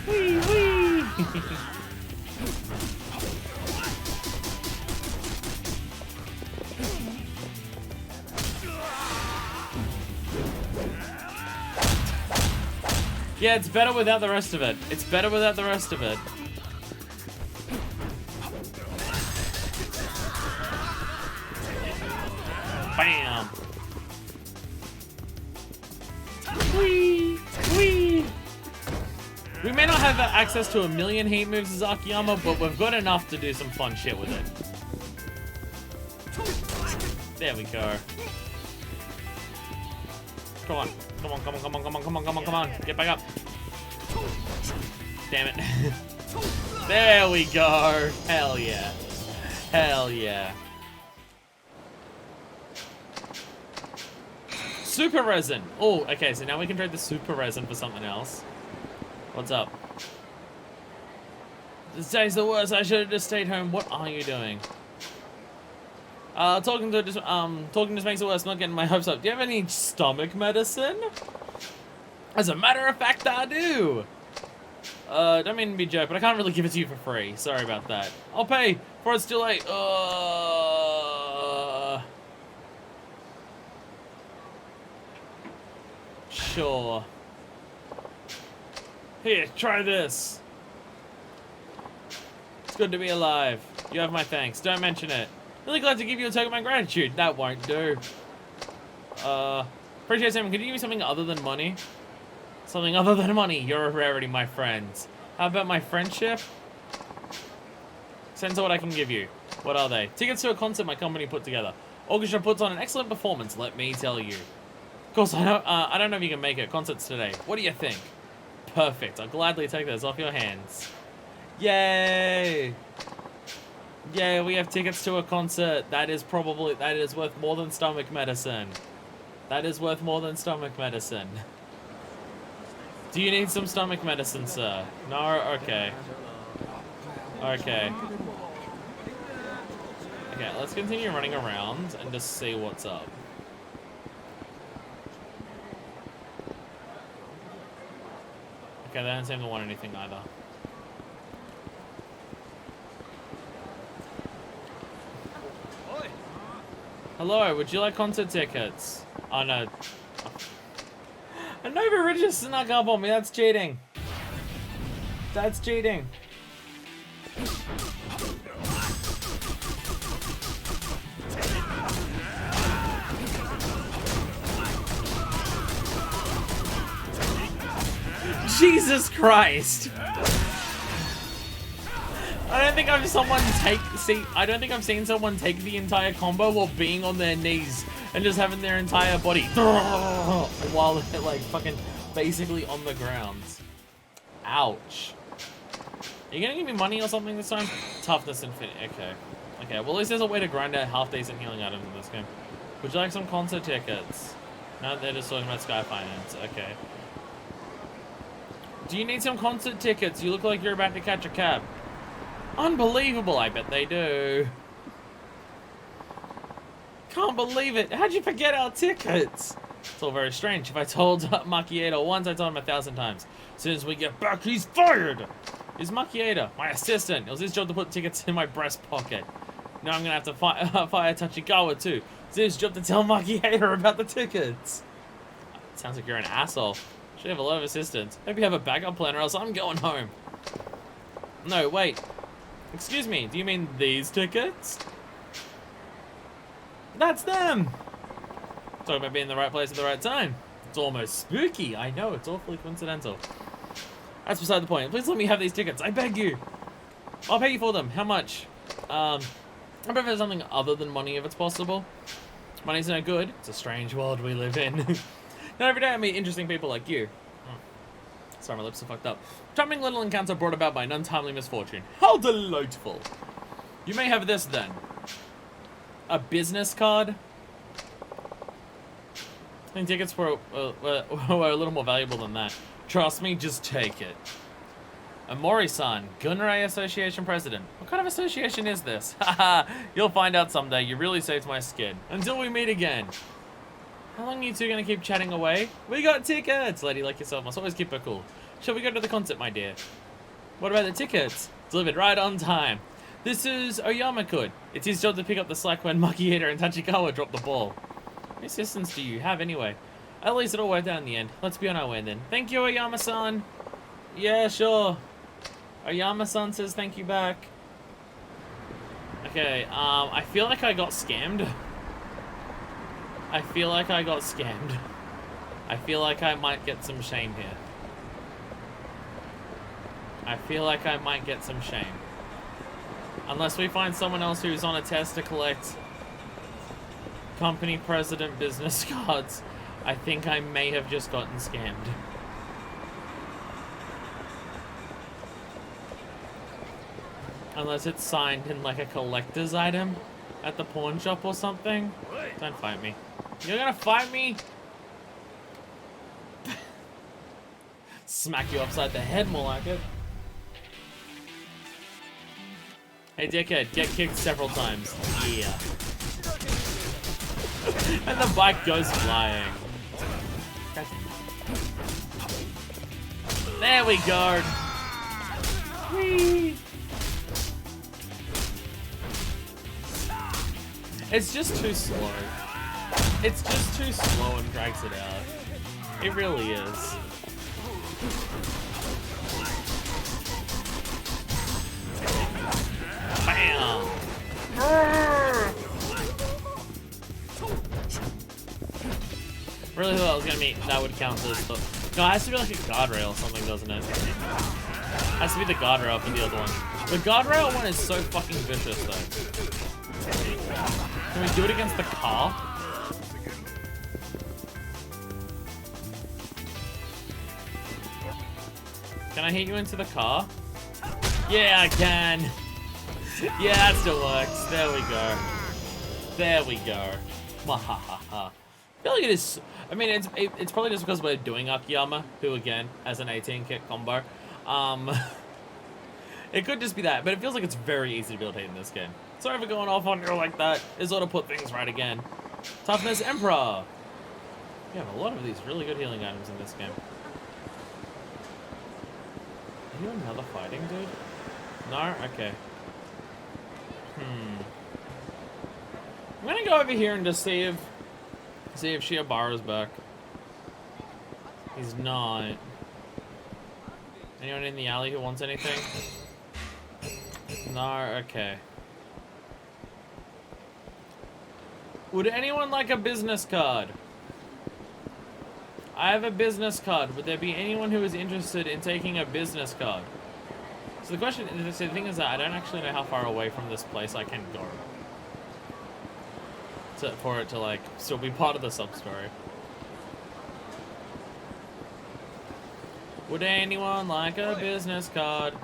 Wee wee! Yeah, it's better without the rest of it. It's better without the rest of it. Bam! Whee! Whee! We may not have access to a million heat moves as Akiyama, but we've got enough to do some fun shit with it. There we go. Come on. Come on, come on, come on, come on, come on, come on, come on. Get back up. Damn it. There we go. Hell yeah. Hell yeah. Super resin. Oh, okay, so now we can trade the super resin for something else. What's up? This day's the worst. I should have just stayed home. What are you doing? Talking just makes it worse. Not getting my hopes up. Do you have any stomach medicine? As a matter of fact, I do. Don't mean to be a joke, but I can't really give it to you for free. Sorry about that. I'll pay before it's too late. Sure. Here, try this. It's good to be alive. You have my thanks. Don't mention it. Really glad to give you a token of my gratitude. That won't do. Appreciate Sam. Can you give me something other than money? Something other than money. You're a rarity, my friends. How about my friendship? Sensor, what I can give you. What are they? Tickets to a concert my company put together. Orchestra puts on an excellent performance, let me tell you. Of course, I don't know if you can make it. Concerts today. What do you think? Perfect. I'll gladly take those off your hands. Yay! Yay, we have tickets to a concert. That is worth more than stomach medicine. That is worth more than stomach medicine. Do you need some stomach medicine, sir? No? Okay. Okay. Okay, let's continue running around and just see what's up. Okay, they don't seem to want anything either. Hello, would you like concert tickets? Oh no. Nova Richard snuck up on me, that's cheating. That's cheating. Jesus Christ! I don't think I've seen someone take the entire combo while being on their knees and just having their entire body while they're like fucking basically on the ground. Ouch. Are you gonna give me money or something this time? Toughness infinite. Okay. Okay, well at least there's a way to grind out half-decent healing items in this game. Would you like some concert tickets? No, they're just talking about Sky Finance. Okay. Do you need some concert tickets? You look like you're about to catch a cab. Unbelievable, I bet they do. Can't believe it. How'd you forget our tickets? It's all very strange. If I told Makieda once, I told him 1,000 times. As soon as we get back, he's fired! He's Makieda, my assistant. It was his job to put tickets in my breast pocket. Now I'm gonna have to fire Tachikawa too. It's his job to tell Makieda about the tickets. Sounds like you're an asshole. Should have a lot of assistants. Hope you have a backup plan or else I'm going home. No, wait. Excuse me, do you mean these tickets? That's them! Talking about being in the right place at the right time. It's almost spooky. I know, it's awfully coincidental. That's beside the point. Please let me have these tickets. I beg you. I'll pay you for them. How much? I prefer something other than money if it's possible. Money's no good. It's a strange world we live in. Not every day I meet interesting people like you. Sorry, my lips are fucked up. Charming little encounter brought about by an untimely misfortune. How delightful. You may have this then. A business card? I think tickets were a little more valuable than that. Trust me, just take it. Amori-san, Gunrai Association President. What kind of association is this? Haha, you'll find out someday. You really saved my skin. Until we meet again. How long are you two gonna keep chatting away? We got tickets! Lady like yourself must always keep her cool. Shall we go to the concert, my dear? What about the tickets? Delivered right on time. This is Oyama-kun. It's his job to pick up the slack when Makieda and Tachikawa drop the ball. What assistants do you have anyway? At least it'll work out in the end. Let's be on our way then. Thank you, Ayama-san. Yeah, sure. Ayama-san says thank you back. Okay, I feel like I got scammed. I feel like I got scammed. I feel like I might get some shame here. I feel like I might get some shame. Unless we find someone else who's on a test to collect company president business cards, I think I may have just gotten scammed. Unless it's signed in like a collector's item at the pawn shop or something. Don't fight me. You're gonna fight me? Smack you upside the head more like it. Hey dickhead, get kicked several times. Yeah. And the bike goes flying. There we go. Whee! It's just too slow. It's just too slow and drags it out. It really is. Bam! Really thought I was gonna meet that would count as, but no, it has to be like a guardrail or something, doesn't it? It has to be the guardrail for the other one. The guardrail one is so fucking vicious though. Can we do it against the car? Can I hit you into the car? Yeah, I can. Yeah, that still works. There we go. There we go. Mahahaha. I feel like it is. I mean, it's probably just because we're doing Akiyama, who again has an 18-kit combo. It could just be that, but it feels like it's very easy to build hate in this game. Sorry for going off on you like that. Is ought to put things right again. Toughness Emperor. We have a lot of these really good healing items in this game. Are you another fighting dude? No? Okay. I'm gonna go over here and just see if Shiobara's back. He's not. Anyone in the alley who wants anything? No? Okay. Would anyone like a business card? I have a business card. Would there be anyone who is interested in taking a business card? So the question, the thing is that I don't actually know how far away from this place I can go. For it to like still be part of the sub-story. Would anyone like a business card?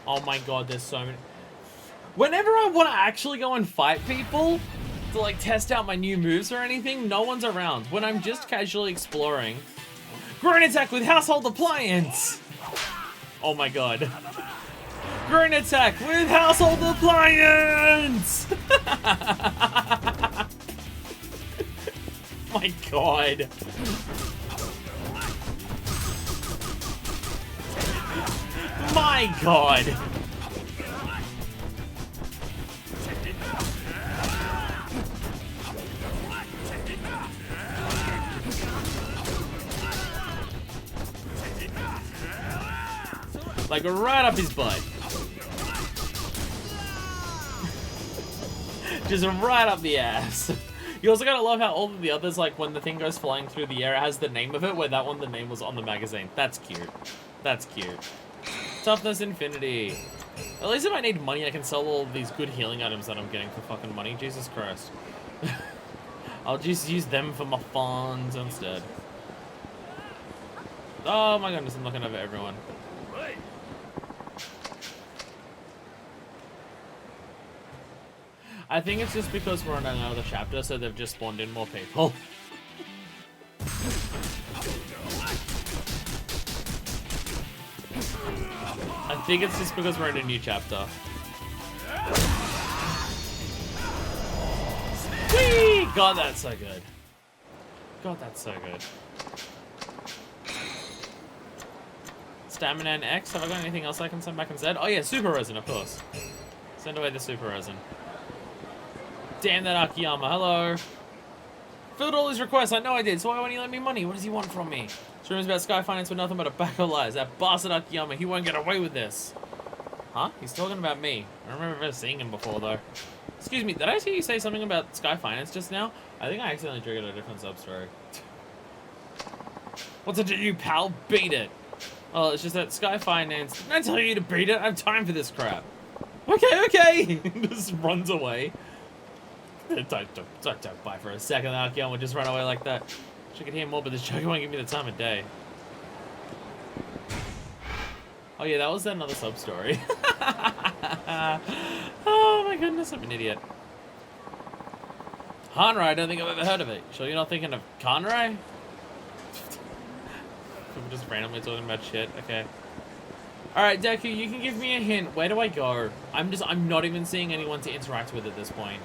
Oh my god, there's so many. Whenever I want to actually go and fight people, to like test out my new moves or anything, no one's around. When I'm just casually exploring. Groin attack with household appliance! Oh my god. Groin attack with household appliance! My god. My god. Like right up his butt. Just right up the ass. You also gotta love how all of the others, like when the thing goes flying through the air, it has the name of it, where that one, the name was on the magazine. That's cute. That's cute. Toughness Infinity. At least if I need money, I can sell all of these good healing items that I'm getting for fucking money. Jesus Christ. I'll just use them for my funds instead. Oh my goodness, I'm looking over everyone. I think it's just because we're on another chapter, so they've just spawned in more people. I think it's just because we're in a new chapter. Whee! God, that's so good. God, that's so good. Stamina and X. Have I got anything else I can send back instead? Oh yeah, super resin, of course. Send away the super resin. Damn that Akiyama. Hello. Filled all his requests, I know I did, so why won't he lend me money? What does he want from me? His rumors about Sky Finance were nothing but a bag of lies. That bastard Akiyama, he won't get away with this. Huh? He's talking about me. I don't remember ever seeing him before, though. Excuse me, did I see you say something about Sky Finance just now? I think I accidentally triggered a different sub-story. What's it to do, pal? Beat it. Oh, it's just that Sky Finance... Didn't I tell you to beat it? I have time for this crap. Okay. Just runs away. Don't buy for a second. Akiyama would just run away like that. Wish I could hear more, but this joke won't give me the time of day. Oh yeah, that was another sub-story. Oh my goodness, I'm an idiot. Hanrai, I don't think I've ever heard of it. Sure you're not thinking of Conrai? People just randomly talking about shit. Okay. Alright, Deku, you can give me a hint. Where do I go? I'm not even seeing anyone to interact with at this point.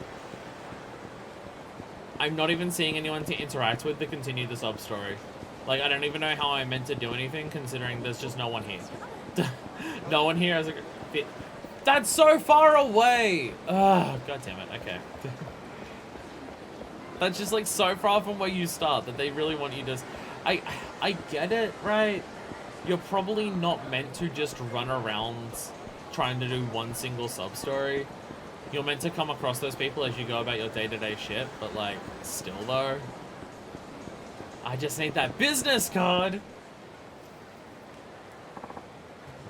I'm not even seeing anyone to interact with to continue the sub-story. Like, I don't even know how I meant to do anything, considering there's just no one here. No one here has a... That's so far away! Ugh, god damn it, okay. That's just, like, so far from where you start that they really want you to... I get it, right? You're probably not meant to just run around trying to do one single sub-story. You're meant to come across those people as you go about your day-to-day shit, but, like, still, though. I just need that business card!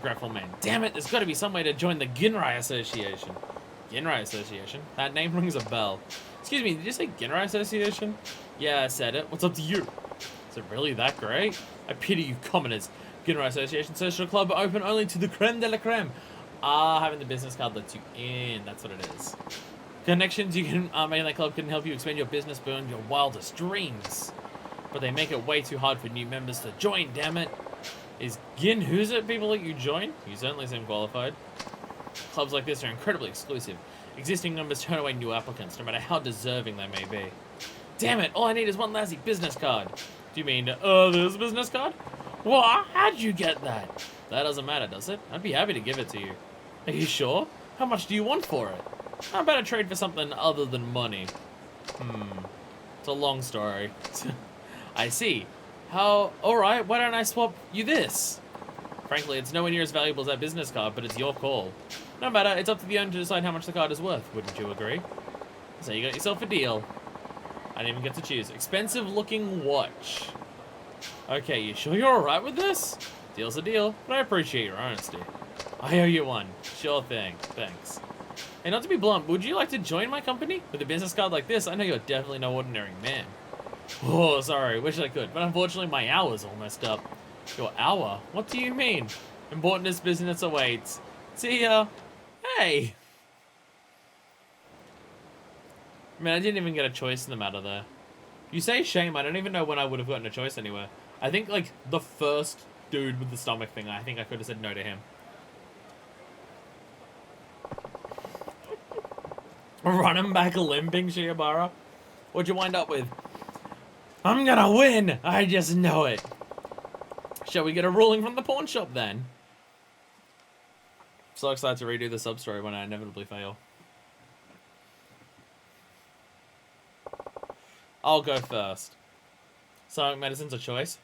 Grapple man. Damn it, there's got to be some way to join the Ginrai Association. Ginrai Association? That name rings a bell. Excuse me, did you say Ginrai Association? Yeah, I said it. What's up to you? Is it really that great? I pity you commoners. Ginrai Association Social Club open only to the creme de la creme. Ah, having the business card lets you in. That's what it is. Connections you can make in that club can help you expand your business beyond your wildest dreams. But they make it way too hard for new members to join, damn it. Is Ginhuza people let you join? You certainly seem qualified. Clubs like this are incredibly exclusive. Existing members turn away new applicants, no matter how deserving they may be. Damn it, all I need is one lousy business card. Do you mean, this business card? What? How'd you get that? That doesn't matter, does it? I'd be happy to give it to you. Are you sure? How much do you want for it? How about a trade for something other than money? It's a long story. I see. How? Alright, why don't I swap you this? Frankly, it's nowhere near as valuable as that business card, but it's your call. No matter, it's up to the owner to decide how much the card is worth. Wouldn't you agree? So you got yourself a deal. I didn't even get to choose. Expensive looking watch. Okay, you sure you're alright with this? Deal's a deal, but I appreciate your honesty. I owe you one. Sure thing. Thanks. Hey, not to be blunt, would you like to join my company? With a business card like this, I know you're definitely no ordinary man. Oh, sorry. Wish I could. But unfortunately, my hour's almost up. Your hour? What do you mean? Important business awaits. See ya. Hey. Man, I didn't even get a choice in the matter there. You say shame, I don't even know when I would have gotten a choice anywhere. I think, like, the first dude with the stomach thing, I think I could have said no to him. Run him back limping, Shiobara? What'd you wind up with? I'm gonna win! I just know it. Shall we get a ruling from the pawn shop then? So excited to redo the sub-story when I inevitably fail. I'll go first. Sonic medicine's a choice?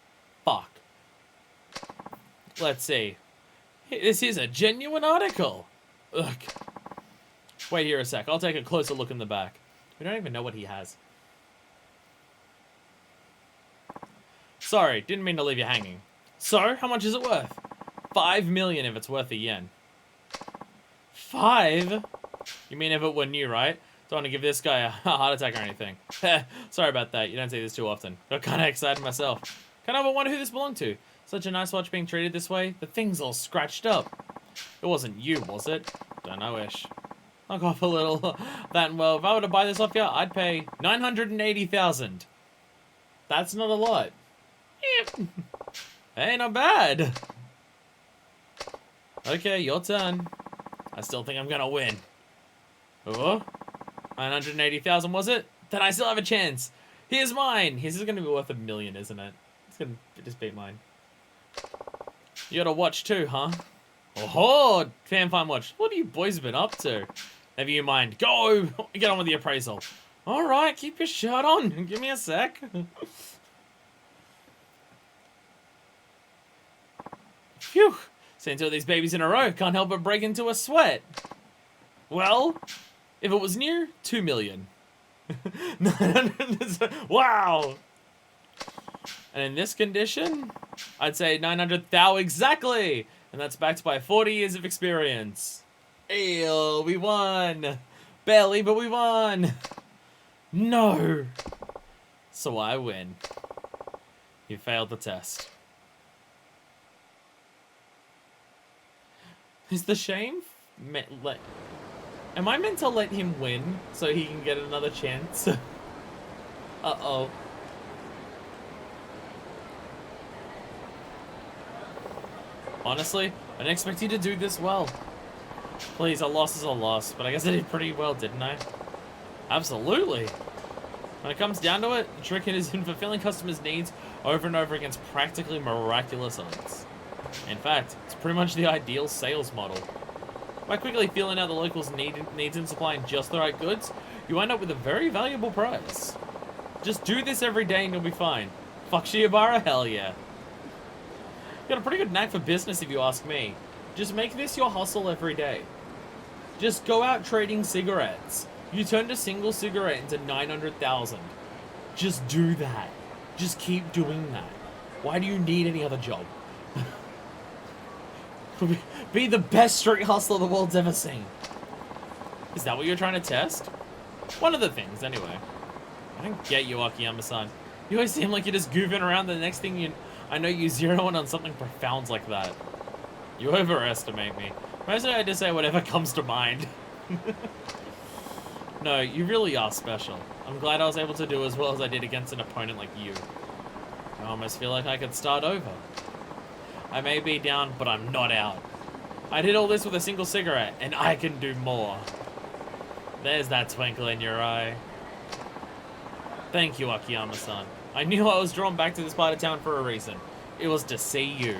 Fuck. Let's see. This is a genuine article. Ugh. Wait here a sec. I'll take a closer look in the back. We don't even know what he has. Sorry, didn't mean to leave you hanging. So, how much is it worth? 5 million if it's worth a yen. 5? You mean if it were new, right? Don't want to give this guy a heart attack or anything. Sorry about that. You don't say this too often. Got kind of excited myself. Kind of wonder who this belonged to. Such a nice watch being treated this way. The thing's all scratched up. It wasn't you, was it? Don't know ish. Knock off a little. That, well, if I were to buy this off you, I'd pay 980,000. That's not a lot. Yep. Hey, not bad. Okay, your turn. I still think I'm gonna win. Oh, 980,000 was it? Then I still have a chance. Here's mine. His is gonna be worth 1 million, isn't it? It's gonna just beat mine. You got a watch too, huh? Oh, fan fine watch. What have you boys been up to? Never you mind. Go! Get on with the appraisal. Alright, keep your shirt on. Give me a sec. Phew. Seen two of these babies in a row. Can't help but break into a sweat. Well, if it was new, 2 million. Wow. And in this condition, I'd say 900,000 exactly. And that's backed by 40 years of experience. Ew, we won. Barely, but we won. No. So I win. You failed the test. Is the shame? Am I meant to let him win so he can get another chance? Uh-oh. Honestly, I didn't expect you to do this well. Please, a loss is a loss, but I guess I did pretty well, didn't I? Absolutely. When it comes down to it, the trick is in fulfilling customers' needs over and over against practically miraculous odds. In fact, it's pretty much the ideal sales model. By quickly feeling out the locals' needs and supplying just the right goods, you end up with a very valuable prize. Just do this every day and you'll be fine. Fuck Shiobara, hell yeah. Got a pretty good knack for business if you ask me. Just make this your hustle every day. Just go out trading cigarettes. You turned a single cigarette into 900,000. Just do that. Just keep doing that. Why do you need any other job? Be the best street hustler the world's ever seen. Is that what you're trying to test? One of the things, anyway. I don't get you, Akiyama-san. You always seem like you're just goofing around. The next thing I know you zero in on something profound like that. You overestimate me. Mostly I just say whatever comes to mind. No, you really are special. I'm glad I was able to do as well as I did against an opponent like you. I almost feel like I could start over. I may be down, but I'm not out. I did all this with a single cigarette, and I can do more. There's that twinkle in your eye. Thank you, Akiyama-san. I knew I was drawn back to this part of town for a reason. It was to see you.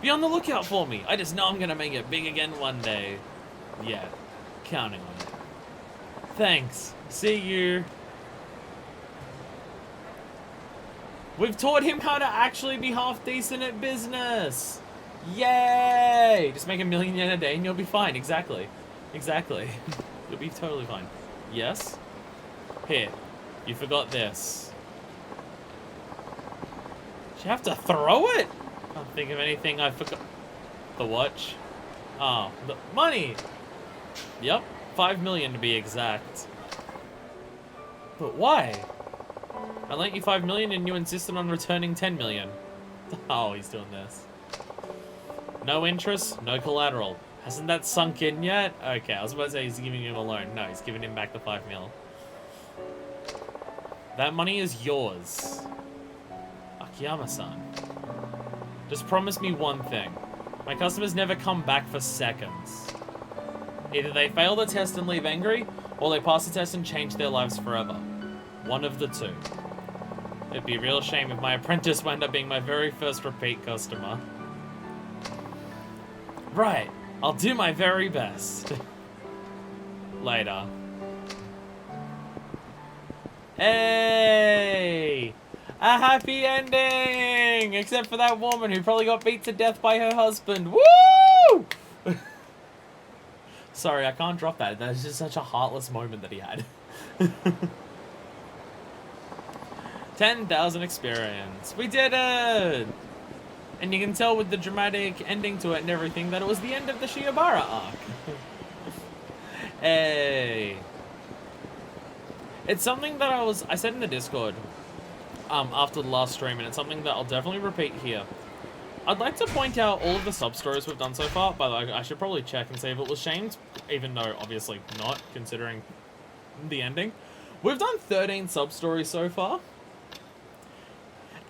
Be on the lookout for me. I just know I'm gonna make it big again one day. Yeah, counting on it. Thanks. See you. We've taught him how to actually be half decent at business. Yay! Just make 1 million yen a day and you'll be fine. Exactly. Exactly. You'll be totally fine. Yes? Here. You forgot this. Did you have to throw it? Can't think of anything I forgot. The watch? Oh, the money! Yep. 5 million to be exact. But why? I lent you 5 million and you insisted on returning 10 million. Oh, he's doing this. No interest, no collateral. Hasn't that sunk in yet? Okay, I was about to say he's giving him a loan. No, he's giving him back the 5 mil. That money is yours. Akiyama-san. Just promise me one thing. My customers never come back for seconds. Either they fail the test and leave angry, or they pass the test and change their lives forever. One of the two. It'd be a real shame if my apprentice wound up being my very first repeat customer. Right, I'll do my very best. Later. Hey! A happy ending! Except for that woman who probably got beat to death by her husband. Woo! Sorry, I can't drop that. That's just such a heartless moment that he had. 10,000 experience. We did it! And you can tell with the dramatic ending to it and everything that it was the end of the Shiobara arc. Hey. It's something that I said in the Discord after the last stream, and it's something that I'll definitely repeat here. I'd like to point out all of the sub-stories we've done so far. By the way, I should probably check and see if it was shamed, even though obviously not, considering the ending. We've done 13 sub-stories so far.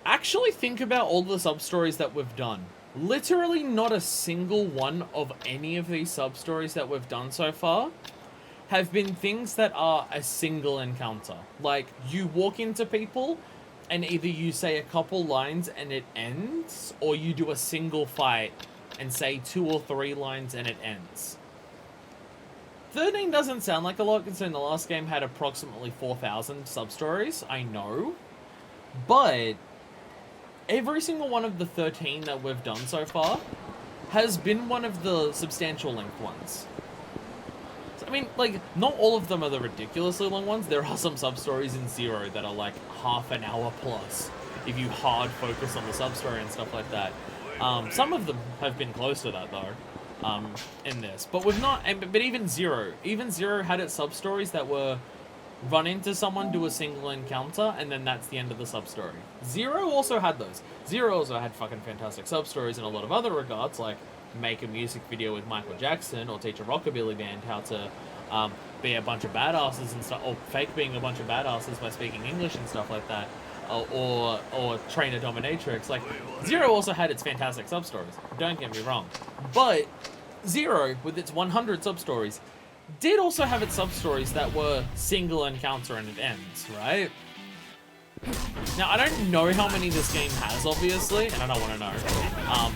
Actually think about all the sub-stories that we've done. Literally not a single one of any of these sub-stories that we've done so far have been things that are a single encounter. Like, you walk into people and either you say a couple lines and it ends, or you do a single fight and say 2 or 3 lines and it ends. 13 doesn't sound like a lot considering the last game had approximately 4,000 sub-stories, I know. But every single one of the 13 that we've done so far has been one of the substantial length ones. So, I mean, like, not all of them are the ridiculously long ones. There are some sub-stories in Zero that are like half an hour plus if you hard focus on the sub-story and stuff like that. Some of them have been close to that though, in this. But we've not, but even Zero had its sub-stories that were run into someone, do a single encounter, and then that's the end of the sub-story. Zero also had those. Zero also had fucking fantastic sub-stories in a lot of other regards, like make a music video with Michael Jackson, or teach a rockabilly band how to be a bunch of badasses and stuff, or fake being a bunch of badasses by speaking English and stuff like that, or train a dominatrix. Like, Zero also had its fantastic sub-stories, don't get me wrong. But Zero, with its 100 sub-stories, did also have its sub-stories that were single encounter and it ends, right? Now, I don't know how many this game has, obviously, and I don't want to know.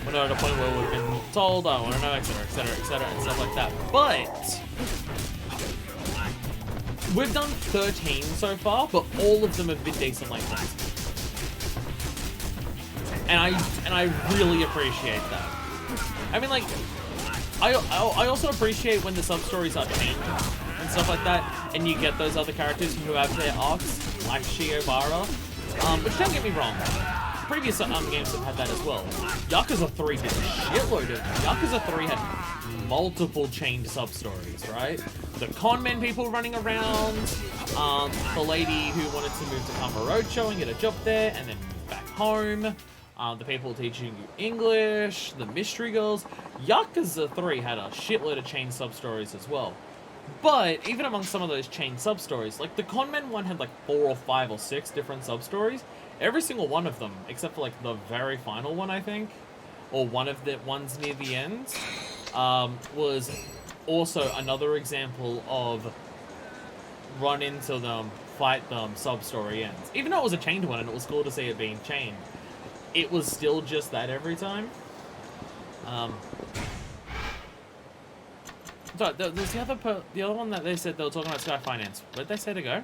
We're not at a point where we've been told, I want to know, etc., etc., etc., and stuff like that. But we've done 13 so far, but all of them have been decent length ones. And I really appreciate that. I mean, like, I also appreciate when the sub-stories are changed and stuff like that, and you get those other characters who have their arcs, like Shiobara. Which, don't get me wrong, previous games have had that as well. Yakuza 3 did a shitload of... Yakuza 3 had multiple chained sub-stories, right? The conmen people running around, the lady who wanted to move to Kamurocho and get a job there, and then move back home, the people teaching you English, the mystery girls. Yakuza 3 had a shitload of chain sub-stories as well. But even among some of those chain sub-stories, like the conmen one had like 4 or 5 or 6 different sub-stories. Every single one of them, except for like the very final one, I think, or one of the ones near the end, was also another example of run into them, fight them, sub-story ends. Even though it was a chained one and it was cool to see it being chained, it was still just that every time. So there's the other one that they said they were talking about Sky Finance. Where'd they say to go?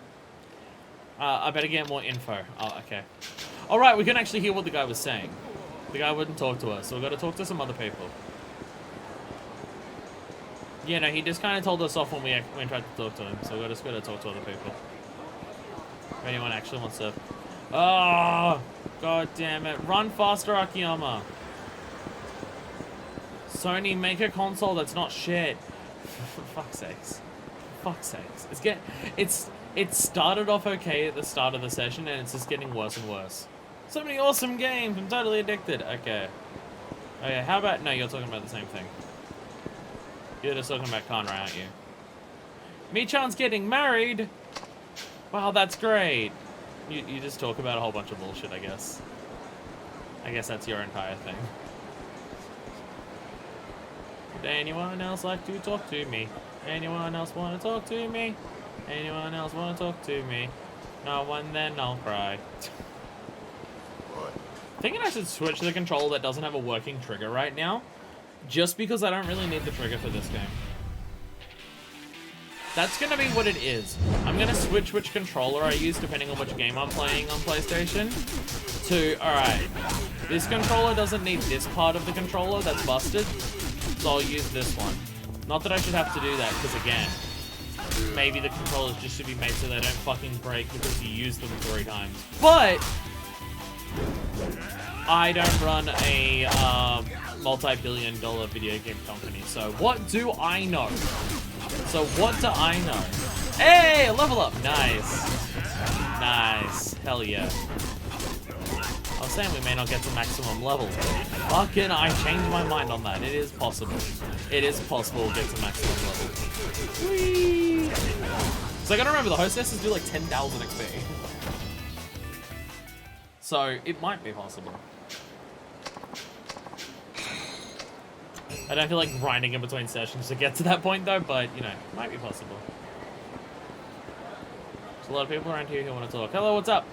I better get more info. Oh, okay. All right, we can actually hear what the guy was saying. The guy wouldn't talk to us, so we've got to talk to some other people. Yeah, no, he just kind of told us off when we tried to talk to him, so we're just going to talk to other people. If anyone actually wants to... Oh, god damn it. Run faster, Akiyama. Sony, make a console that's not shit. For fuck's sakes. For fuck's sakes. It started off okay at the start of the session, and it's just getting worse and worse. So many awesome games. I'm totally addicted. Okay. Okay, how about... No, you're talking about the same thing. You're just talking about Conrad, aren't you? Michan's getting married! Wow, that's great. You just talk about a whole bunch of bullshit, I guess. I guess that's your entire thing. Would anyone else like to talk to me? Anyone else want to talk to me? Anyone else want to talk to me? No one, then I'll cry. Thinking I should switch to the controller that doesn't have a working trigger right now, just because I don't really need the trigger for this game. That's gonna be what it is. I'm gonna switch which controller I use depending on which game I'm playing on PlayStation to, alright, this controller doesn't need this part of the controller that's busted, so I'll use this one. Not that I should have to do that, because again, maybe the controllers just should be made so they don't fucking break because you use them 3 times. But I don't run a multi-billion-dollar video game company, so what do I know? Hey, level up! Nice. Nice. Hell yeah. I was saying we may not get to maximum level. Fucking, I changed my mind on that. It is possible. It is possible to get to maximum level. Whee! So I gotta remember, the hostesses do like 10,000 XP. So, it might be possible. I don't feel like grinding in between sessions to get to that point though, but, you know, it might be possible. There's a lot of people around here who want to talk. Hello, what's up?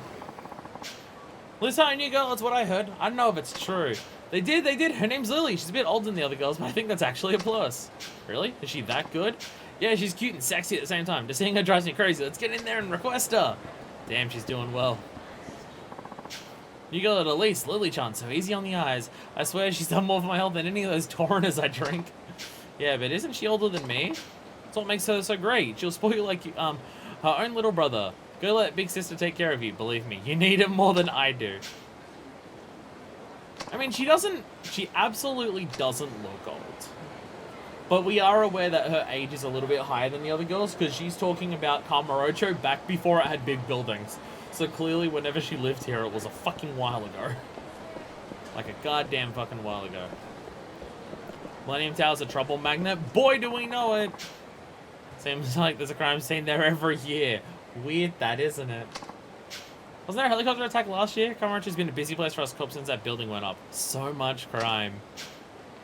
Lisa, a new girl, that's what I heard. I don't know if it's true. They did. Her name's Lily. She's a bit older than the other girls, but I think that's actually a plus. Really? Is she that good? Yeah, she's cute and sexy at the same time. Just seeing her drives me crazy. Let's get in there and request her. Damn, she's doing well. You got it at least, Lily-chan, so easy on the eyes. I swear she's done more for my health than any of those Tauriners I drink. Yeah, but isn't she older than me? That's what makes her so great. She'll spoil you like her own little brother. Go let big sister take care of you, believe me. You need it more than I do. I mean, she absolutely doesn't look old. But we are aware that her age is a little bit higher than the other girls, because she's talking about Kamurocho back before it had big buildings. So clearly, whenever she lived here, it was a fucking while ago. Like a goddamn fucking while ago. Millennium Tower's a trouble magnet. Boy, do we know it! Seems like there's a crime scene there every year. Weird that, isn't it? Wasn't there a helicopter attack last year? Kamurocho's been a busy place for us cops since that building went up. So much crime.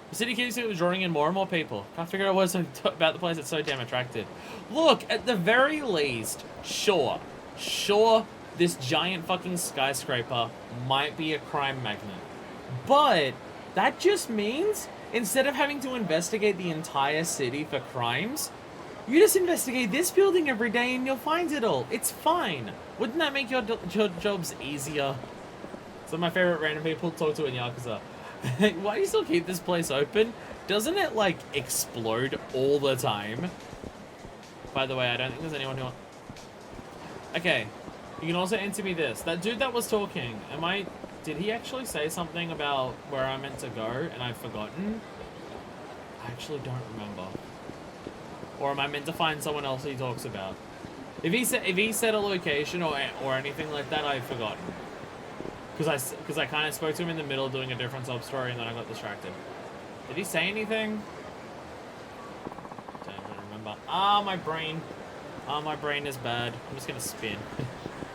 The city keeps drawing in more and more people. Can't figure out what's about the place that's so damn attractive. Look, at the very least, sure, this giant fucking skyscraper might be a crime magnet. But that just means, instead of having to investigate the entire city for crimes, you just investigate this building every day and you'll find it all. It's fine. Wouldn't that make your jobs easier? So my favorite random people to talk to in Yakuza. Why do you still keep this place open? Doesn't it, like, explode all the time? By the way, I don't think there's anyone who... Okay. You can also answer me this. That dude that was talking, did he actually say something about where I'm meant to go and I've forgotten? I actually don't remember. Or am I meant to find someone else he talks about? If he said a location or anything like that, I've forgotten. Because I kind of spoke to him in the middle doing a different sub-story and then I got distracted. Did he say anything? Don't remember. My brain. My brain is bad. I'm just going to spin.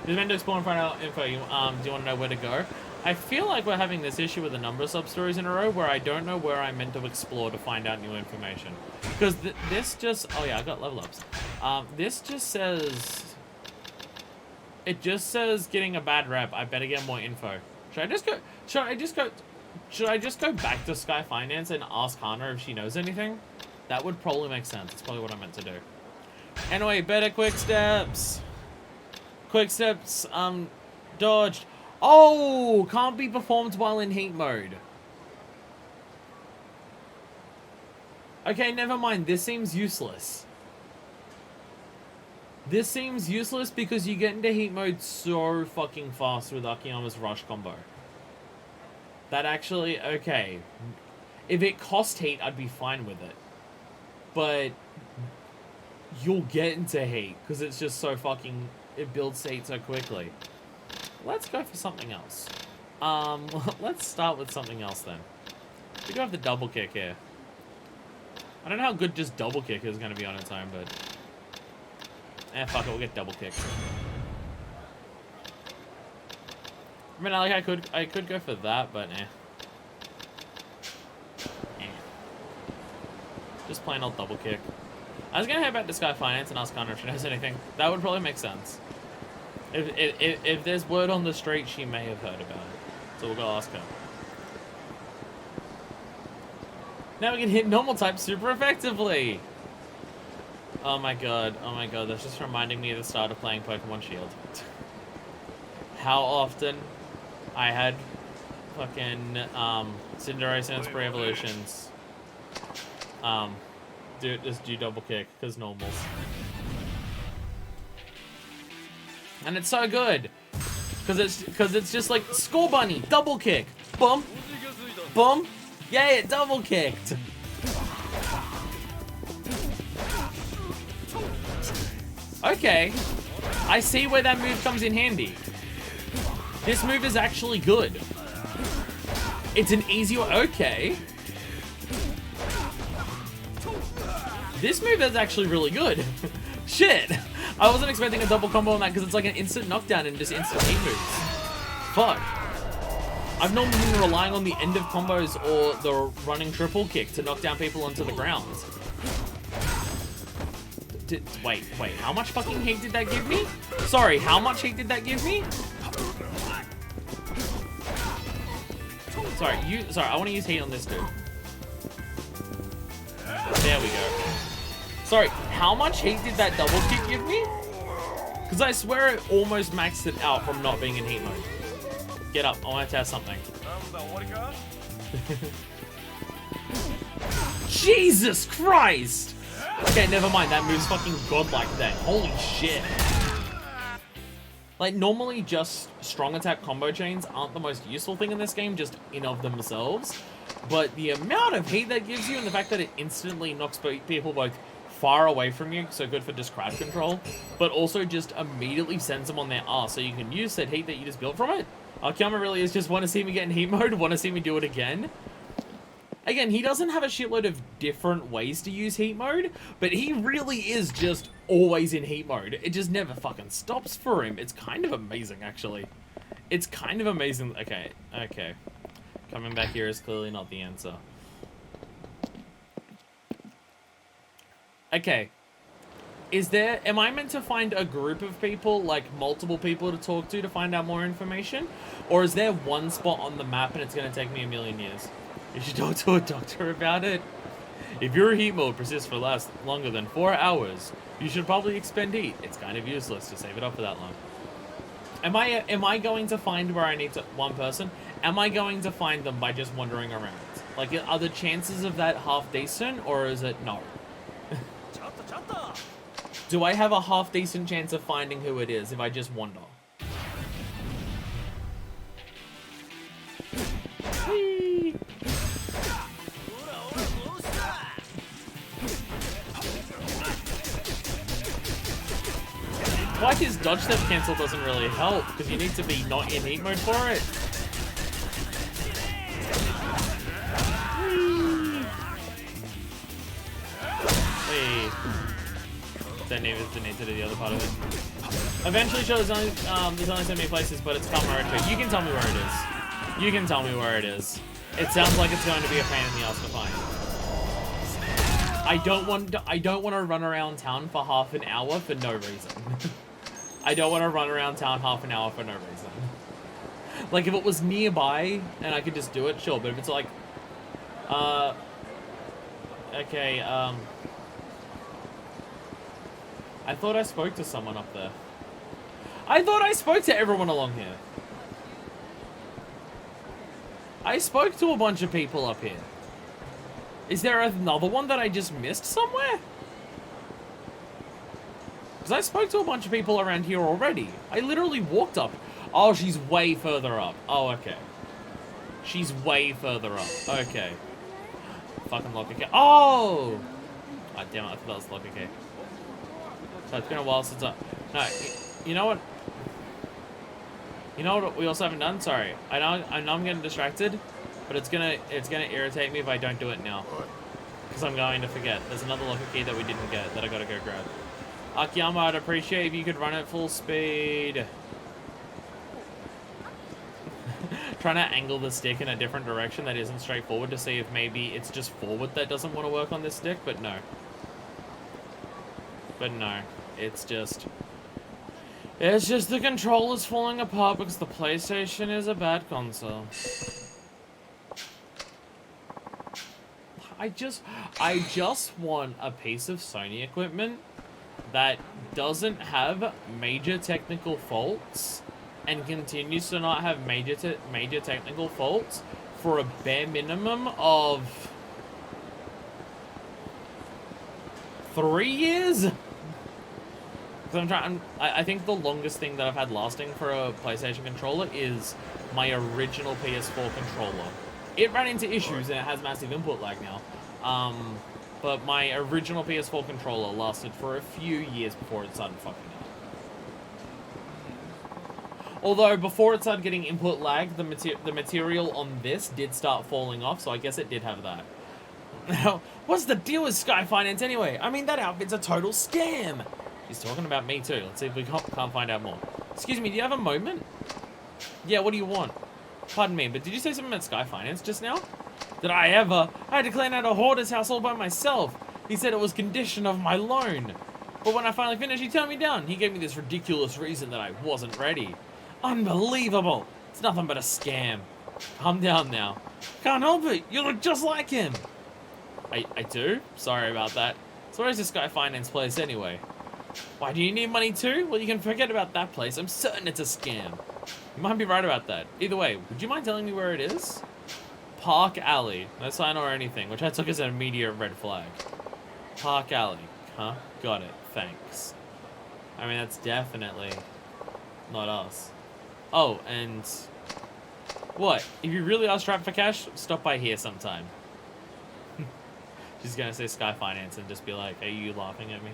Just meant to explore and find out info. Do you want to know where to go? I feel like we're having this issue with a number of sub-stories in a row where I don't know where I'm meant to explore to find out new information. Because this just... Oh yeah, I got level ups. This just says... It just says getting a bad rep. I better get more info. Should I just go back to Sky Finance and ask Hana if she knows anything? That would probably make sense. That's probably what I meant to do. Anyway, better quick steps. Quick steps, dodged. Oh, can't be performed while in heat mode. Okay, never mind. This seems useless. This seems useless because you get into heat mode so fucking fast with Akiyama's rush combo. That actually, okay. If it cost heat, I'd be fine with it. But you'll get into heat because it's just so fucking, it builds heat so quickly. Let's go for something else. Let's start with something else then. We do have the double kick here. I don't know how good just double kick is going to be on its own, but... fuck it, we'll get double kick. I mean, I could go for that, but Just plain old double kick. I was gonna head back to Sky Finance and ask Connor if she knows anything. That would probably make sense. If there's word on the street, she may have heard about it. So we'll go ask her. Now we can hit normal type super effectively. Oh my god, that's just reminding me of the start of playing Pokemon Shield. How often I had fucking Cinderace and Spray Evolutions. Just do double kick, because normals. And it's so good. Because it's just like, Score Bunny, double kick. Boom. Boom. Yeah, it double kicked. Okay, I see where that move comes in handy. This move is actually good. It's an easy one. Okay. This move is actually really good. Shit. I wasn't expecting a double combo on that because it's like an instant knockdown and just instant heat moves. Fuck. I've normally been relying on the end of combos or the running triple kick to knock down people onto the ground. Wait, how much fucking heat did that give me? Sorry, how much heat did that give me? Sorry, I want to use heat on this dude. There we go. Sorry, how much heat did that double kick give me? Because I swear it almost maxed it out from not being in heat mode. Get up, I want to test something. Jesus Christ! Okay, never mind, that move's fucking godlike then. Holy shit. Like, normally just strong attack combo chains aren't the most useful thing in this game, just in of themselves. But the amount of heat that gives you, and the fact that it instantly knocks people both far away from you, so good for just crouch control, but also just immediately sends them on their ass, so you can use that heat that you just built from it. Akiyama really is just want to see me get in heat mode, want to see me do it again. Again, he doesn't have a shitload of different ways to use heat mode, but he really is just always in heat mode. It just never fucking stops for him. It's kind of amazing, actually. It's kind of amazing. Okay, okay. Coming back here is clearly not the answer. Okay. Am I meant to find a group of people, like multiple people to talk to find out more information? Or is there one spot on the map and it's going to take me a million years? You should talk to a doctor about it. If your heat mode persists for longer than 4 hours, you should probably expend heat. It's kind of useless to save it up for that long. Am I going to find where I need to one person? Am I going to find them by just wandering around? Like, are the chances of that half decent, or is it no? Do I have a half decent chance of finding who it is if I just wander? Whee! Why his dodge step cancel doesn't really help, because you need to be not in heat mode for it. Wait. Don't need to do the other part of it. Eventually, sure, there's only so many places, but it's Kamarotto. You can tell me where it is. You can tell me where it is. It sounds like it's going to be a pain in the ass to find. I don't want to run around town for half an hour for no reason. I don't want to run around town half an hour for no reason. Like, if it was nearby and I could just do it, sure. But if it's like, okay, I thought I spoke to someone up there. I thought I spoke to everyone along here. I spoke to a bunch of people up here. Is there another one that I just missed somewhere? Because I spoke to a bunch of people around here already. I literally walked up. Oh, she's way further up. Oh, okay. She's way further up. Okay. Fucking lock okay. Oh! Oh, damn it. I thought that was lock okay. So it's been a while since I... No, you know what? You know what we also haven't done? Sorry. I know I'm getting distracted, but it's gonna irritate me if I don't do it now. Because I'm going to forget. There's another locker key that we didn't get that I gotta go grab. Akiyama, I'd appreciate if you could run at full speed. Trying to angle the stick in a different direction that isn't straightforward to see if maybe it's just forward that doesn't want to work on this stick, but no. But no. It's just the controller's falling apart because the PlayStation is a bad console. I just want a piece of Sony equipment that doesn't have major technical faults and continues to not have major technical faults for a bare minimum of 3 years. Because I think the longest thing that I've had lasting for a PlayStation controller is my original PS4 controller. It ran into issues and it has massive input lag now. But my original PS4 controller lasted for a few years before it started fucking up. Although, before it started getting input lag, the material on this did start falling off, so I guess it did have that. Now, what's the deal with Sky Finance anyway? I mean, that outfit's a total scam! He's talking about me too. Let's see if we can't find out more. Excuse me, do you have a moment? Yeah, what do you want? Pardon me, but did you say something about Sky Finance just now? Did I ever? I had to clean out a hoarder's house all by myself. He said it was condition of my loan. But when I finally finished, he turned me down. He gave me this ridiculous reason that I wasn't ready. Unbelievable. It's nothing but a scam. Calm down now. Can't help it. You look just like him. I do? Sorry about that. So where's this guy finance place anyway? Why, do you need money too? Well, you can forget about that place. I'm certain it's a scam. You might be right about that. Either way, would you mind telling me where it is? Park Alley. No sign or anything, which I took as an immediate red flag. Park Alley. Huh? Got it. Thanks. I mean, that's definitely not us. Oh, and... what? If you really are strapped for cash, stop by here sometime. She's gonna say Sky Finance and just be like, are you laughing at me?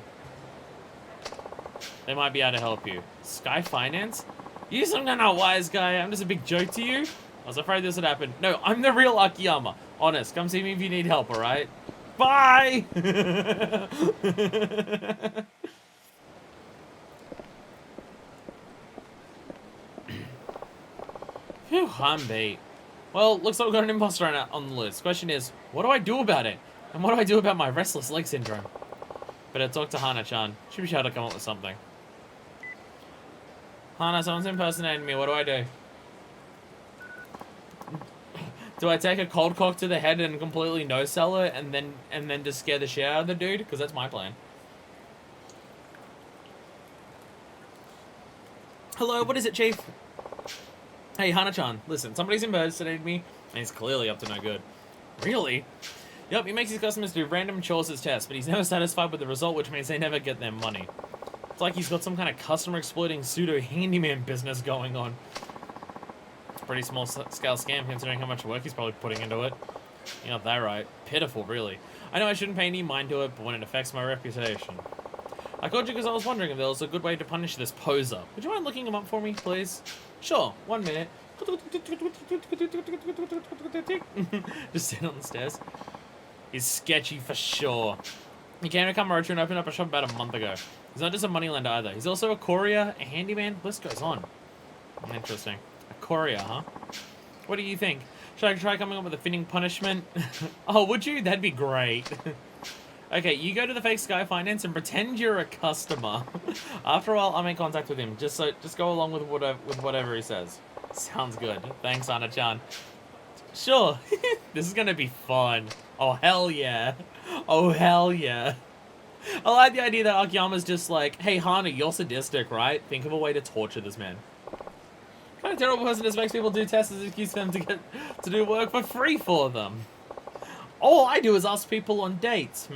They might be able to help you. Sky Finance? You some kind of wise guy. I'm just a big joke to you. I was afraid this would happen. No, I'm the real Akiyama. Honest, come see me if you need help, alright? Bye! Phew, I'm beat. Well, looks like we've got an imposter on the list. Question is, what do I do about it? And what do I do about my restless leg syndrome? Better talk to Hana-chan. Should be sure to come up with something. Hana, someone's impersonating me. What do I do? Do I take a cold cock to the head and completely no-sell it and then just scare the shit out of the dude? Because that's my plan. Hello, what is it, Chief? Hey, Hana-chan, listen, somebody's impersonated me, and he's clearly up to no good. Really? Yep, he makes his customers do random chores as tests, but he's never satisfied with the result, which means they never get their money. It's like he's got some kind of customer-exploiting pseudo-handyman business going on. It's a pretty small-scale scam, considering how much work he's probably putting into it. You're not that right. Pitiful, really. I know I shouldn't pay any mind to it, but when it affects my reputation. I called you because I was wondering if there was a good way to punish this poser. Would you mind looking him up for me, please? Sure, 1 minute. Just sit on the stairs. He's sketchy for sure. He came to Kamurocho and opened up a shop about a month ago. He's not just a moneylender either. He's also a courier, a handyman. List goes on. Interesting. A courier, huh? What do you think? Should I try coming up with a fitting punishment? Oh, would you? That'd be great. Okay, you go to the fake Sky Finance and pretend you're a customer. After a while, I'll make contact with him. Just go along with whatever he says. Sounds good. Thanks, Ana-chan. Sure. This is gonna be fun. Oh, hell yeah. Oh, hell yeah. I like the idea that Akiyama's just like, hey, Hana, you're sadistic, right? Think of a way to torture this man. What kind of terrible person just makes people do tests and accuse them to do work for free for them? All I do is ask people on dates.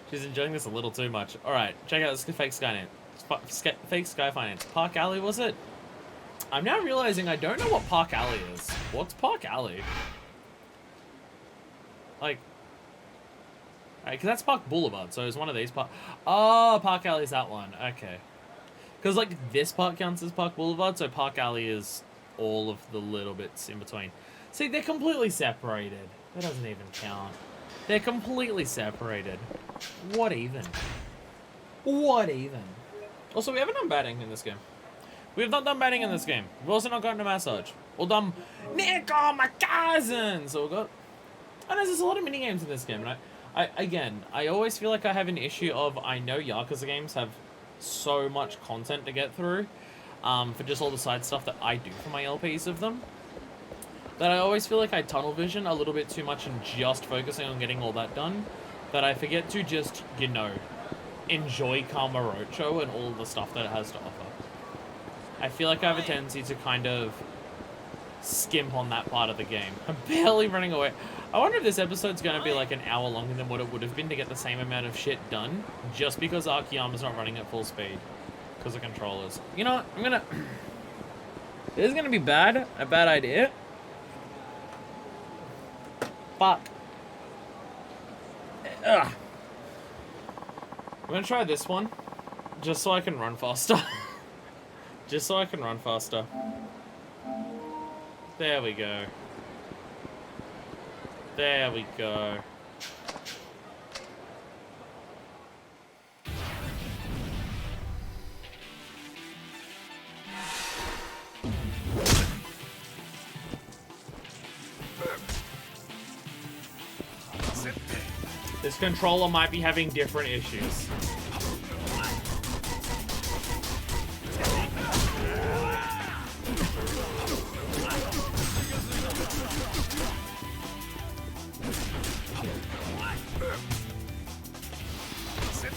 She's enjoying this a little too much. Alright, check out this fake fake Sky Finance. Park Alley, was it? I'm now realizing I don't know what Park Alley is. What's Park Alley? Like... Alright, because that's Park Boulevard, so it's one of these Park... Oh, Park Alley is that one. Okay. Because, like, this part counts as Park Boulevard, so Park Alley is all of the little bits in between. See, they're completely separated. That doesn't even count. They're completely separated. What even? What even? Also, we haven't done batting in this game. We have not done batting in this game. We've also not gotten a massage. Or done Nico, my cousin! So we've got... I know there's a lot of minigames in this game. And I always feel like I have an issue of... I know Yakuza games have so much content to get through. For just all the side stuff that I do for my LPs of them. That I always feel like I tunnel vision a little bit too much and just focusing on getting all that done. That I forget to just, you know, enjoy Kamurocho and all the stuff that it has to offer. I feel like I have a tendency to kind of skimp on that part of the game. I'm barely running away. I wonder if this episode's going to be like an hour longer than what it would have been to get the same amount of shit done. Just because Akiyama's not running at full speed. Because of controllers. You know what? I'm going to... This is going to be bad. A bad idea. Fuck. Ugh. I'm gonna try this one, just so I can run faster. Just so I can run faster. There we go. There we go. This controller might be having different issues.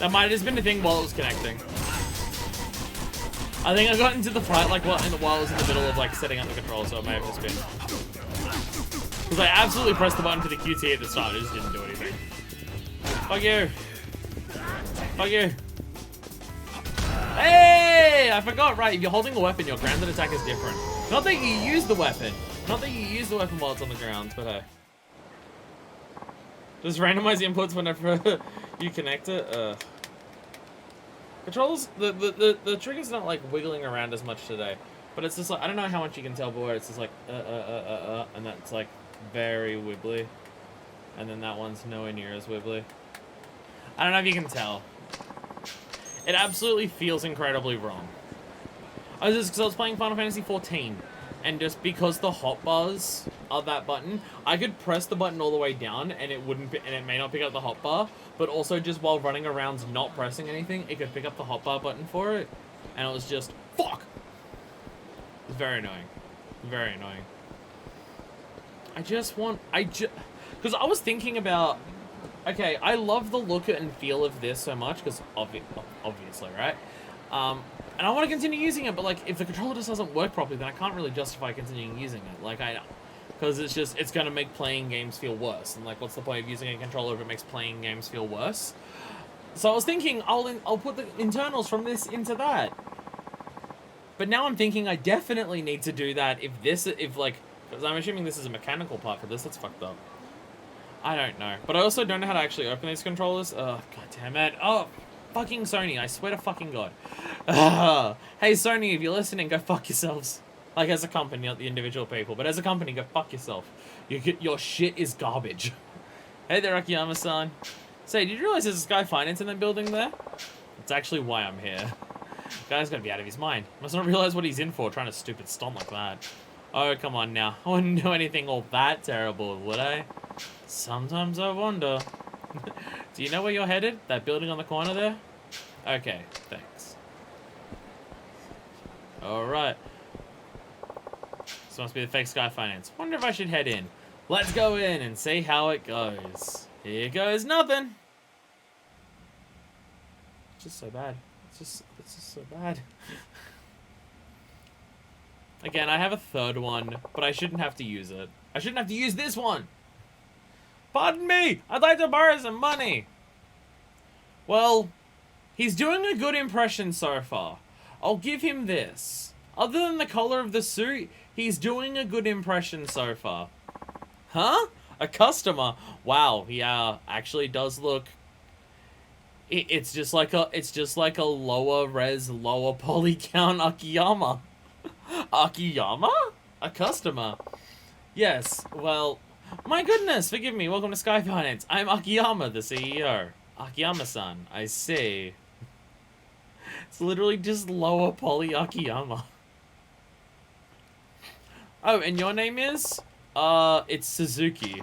That might have just been a thing while it was connecting. I think I got into the fight like while I was in the middle of like setting up the controls, so it may have just been. Because I absolutely pressed the button for the QT at the start, it just didn't do anything. Fuck you. Fuck you. Hey! I forgot, right, if you're holding the weapon, your grounded attack is different. Not that you use the weapon. Not that you use the weapon while it's on the ground, but hey. Just randomize the inputs whenever you connect it. Controls, the trigger's not like wiggling around as much today. But it's just like, I don't know how much you can tell, but where it's just like, and that's like very wibbly. And then that one's nowhere near as wibbly. I don't know if you can tell. It absolutely feels incredibly wrong. I was playing Final Fantasy 14, and just because the hotbars of that button, I could press the button all the way down, and it may not pick up the hotbar, but also just while running around not pressing anything, it could pick up the hotbar button for it, and it was just fuck. It was very annoying, very annoying. Because I was thinking about. Okay, I love the look and feel of this so much, because obviously, right? And I want to continue using it, but like, if the controller just doesn't work properly, then I can't really justify continuing using it. Like, because it's going to make playing games feel worse. And like, what's the point of using a controller if it makes playing games feel worse? So I was thinking, I'll put the internals from this into that. But now I'm thinking I definitely need to do that because I'm assuming this is a mechanical part for this. That's fucked up. I don't know. But I also don't know how to actually open these controllers. Oh, god damn it. Oh, fucking Sony. I swear to fucking god. Hey, Sony, if you're listening, go fuck yourselves. Like, as a company, not the individual people. But as a company, go fuck yourself. Your shit is garbage. Hey there, Akiyama-san. Say, did you realize there's a Sky Finance in that building there? That's actually why I'm here. Guy's gotta be out of his mind. Must not realize what he's in for, trying to stupid stunt like that. Oh, come on now. I wouldn't do anything all that terrible, would I? Sometimes I wonder. Do you know where you're headed? That building on the corner there? Okay, thanks. Alright. This must be the fake Sky Finance. Wonder if I should head in. Let's go in and see how it goes. Here goes nothing. It's just so bad. It's just so bad. Again, I have a third one, but I shouldn't have to use it. I shouldn't have to use this one! Pardon me! I'd like to borrow some money! Well, he's doing a good impression so far. I'll give him this. Other than the color of the suit, he's doing a good impression so far. Huh? A customer? Wow, he actually does look... It's just like a lower res, lower poly count Akiyama. Akiyama? A customer? Yes, well... My goodness, forgive me, welcome to Sky Finance. I'm Akiyama, the CEO. Akiyama-san, I see. It's literally just lower poly Akiyama. Oh, and your name is? It's Suzuki.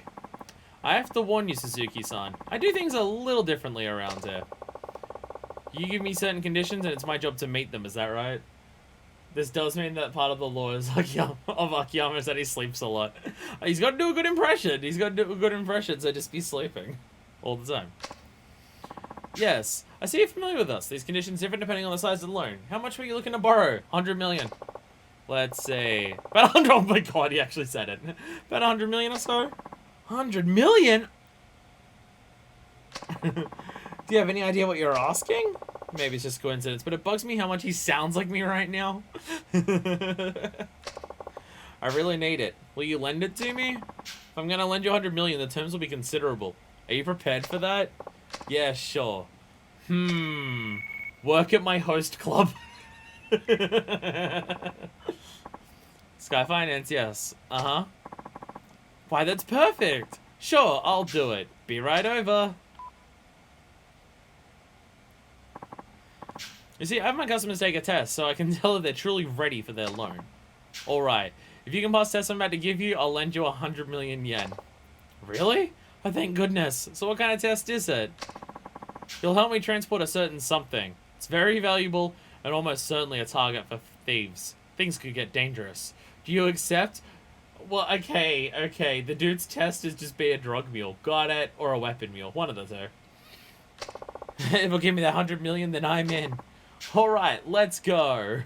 I have to warn you, Suzuki-san. I do things a little differently around here. You give me certain conditions and it's my job to meet them, is that right? This does mean that part of the law is Akiyama is that he sleeps a lot. He's got to do a good impression. He's got to do a good impression, so just be sleeping all the time. Yes, I see you're familiar with us. These conditions differ depending on the size of the loan. How much were you looking to borrow? 100 million. Let's see. About 100. Oh my god, he actually said it. About 100 million or so. 100 million? Do you have any idea what you're asking? Maybe it's just coincidence, but it bugs me how much he sounds like me right now. I really need it. Will you lend it to me? If I'm gonna lend you 100 million, the terms will be considerable. Are you prepared for that? Yeah, sure. Work at my host club. Sky Finance, yes. Uh-huh. Why, that's perfect. Sure, I'll do it. Be right over. You see, I have my customers take a test, so I can tell if they're truly ready for their loan. Alright, if you can pass the test I'm about to give you, I'll lend you 100 million yen. Really? Oh, thank goodness. So what kind of test is it? You'll help me transport a certain something. It's very valuable, and almost certainly a target for thieves. Things could get dangerous. Do you accept? Well, okay. The dude's test is just be a drug mule. Got it? Or a weapon mule. One of the two. If it'll give me that 100 million, then I'm in. Alright, let's go.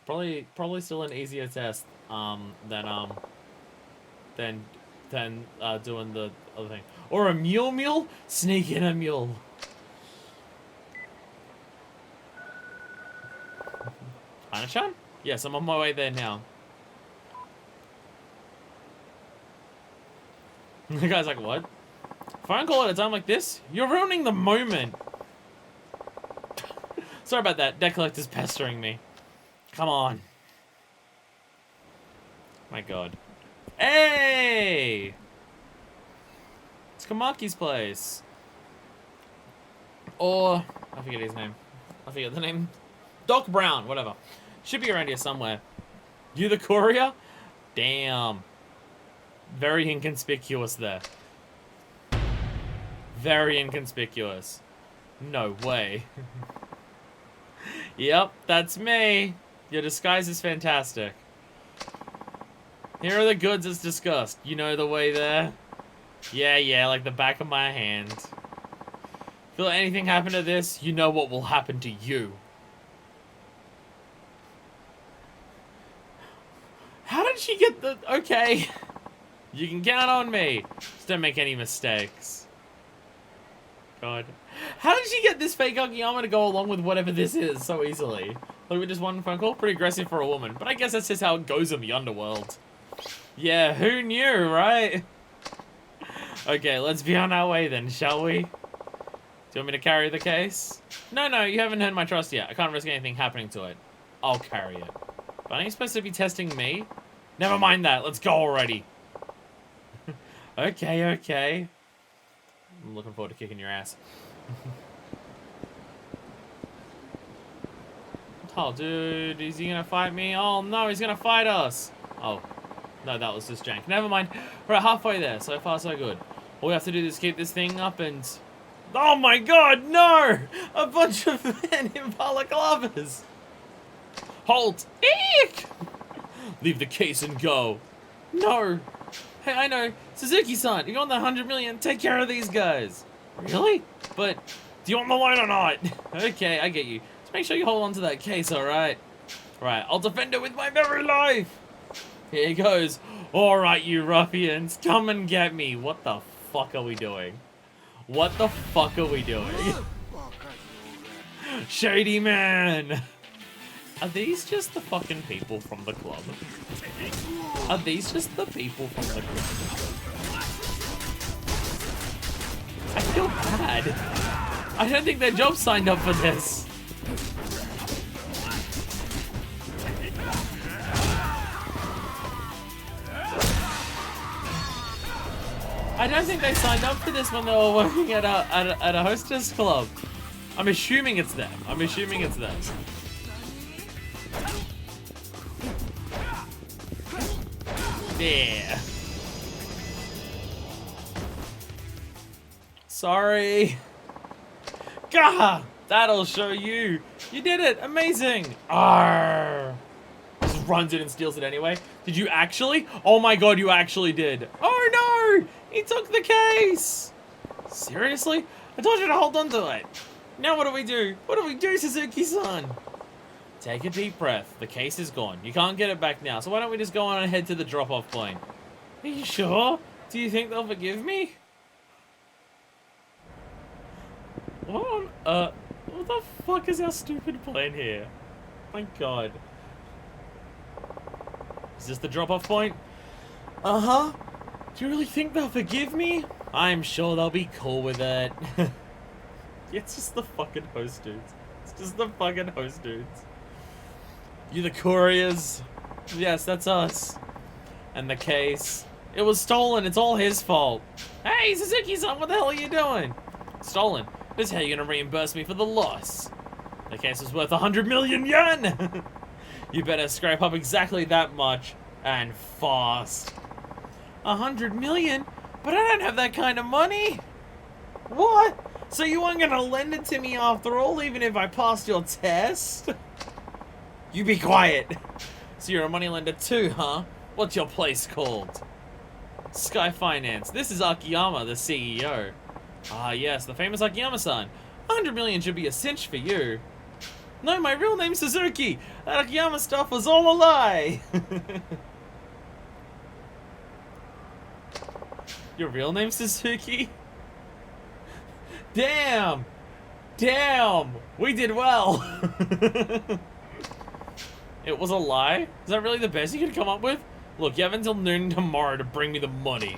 Probably still an easier test than doing the other thing. Or a mule? Sneak in a mule. Hana-chan? Yes, I'm on my way there now. The guy's like, what? Phone call at a time like this? You're ruining the moment. Sorry about that. Debt collector's pestering me. Come on. My god. Hey! It's Kamaki's place. Or, I forget his name. I forget the name. Doc Brown, whatever. Should be around here somewhere. You the courier? Damn. Very inconspicuous there. Very inconspicuous. No way. Yep, that's me. Your disguise is fantastic. Here are the goods as discussed. You know the way there? Yeah, like the back of my hand. Feel anything happen to this, you know what will happen to you. How did she get the... Okay. You can count on me. Just don't make any mistakes. God. How did she get this fake Akiyama to go along with whatever this is so easily? Like with just one phone call? Pretty aggressive for a woman. But I guess that's just how it goes in the underworld. Yeah, who knew, right? Okay, let's be on our way then, shall we? Do you want me to carry the case? No, you haven't earned my trust yet. I can't risk anything happening to it. I'll carry it. But aren't you supposed to be testing me? Never mind that. Let's go already. Okay. I'm looking forward to kicking your ass. Oh, dude, is he gonna fight me? Oh, no, he's gonna fight us. Oh, no, that was just jank. Never mind. We're halfway there. So far, so good. All we have to do is keep this thing up and... Oh, my God, no! A bunch of men in balaclavas. Halt! Eek! Leave the case and go. No. Hey, I know. Suzuki-san, if you want the 100 million, take care of these guys. Really? But, do you want the loan or not? Okay, I get you. Just make sure you hold on to that case, alright? Right, I'll defend it with my very life. Here he goes. Alright, you ruffians, come and get me. What the fuck are we doing? What the fuck are we doing? Shady man! Are these just the fucking people from the club? Are these just the people from the club? I feel bad. I don't think their job signed up for this. I don't think they signed up for this when they were working at a hostess club. I'm assuming it's them. Yeah. Sorry. Gah! That'll show you. You did it. Amazing. Arrgh. Just runs in and steals it anyway. Did you actually? Oh my god, you actually did. Oh no! He took the case! Seriously? I told you to hold on to it. Now what do we do? What do we do, Suzuki-san? Take a deep breath. The case is gone. You can't get it back now, so why don't we just go on and head to the drop-off point? Are you sure? Do you think they'll forgive me? What the fuck is our stupid plan here? My god. Is this the drop-off point? Uh-huh. Do you really think they'll forgive me? I'm sure they'll be cool with it. It's just the fucking host dudes. It's just the fucking host dudes. You the couriers? Yes, that's us. And the case. It was stolen. It's all his fault. Hey, Suzuki-san, what the hell are you doing? Stolen. This is how you're gonna reimburse me for the loss. The case was worth 100 million yen! You better scrape up exactly that much. And fast. 100 million? But I don't have that kind of money. What? So you weren't gonna lend it to me after all, even if I passed your test? You be quiet. So you're a moneylender too, huh? What's your place called? Sky Finance. This is Akiyama, the CEO. Ah, yes, the famous Akiyama-san. 100 million should be a cinch for you. No, my real name's Suzuki. That Akiyama stuff was all a lie. Your real name's Suzuki? Damn! Damn! We did well! It was a lie? Is that really the best you could come up with? Look, you have until noon tomorrow to bring me the money.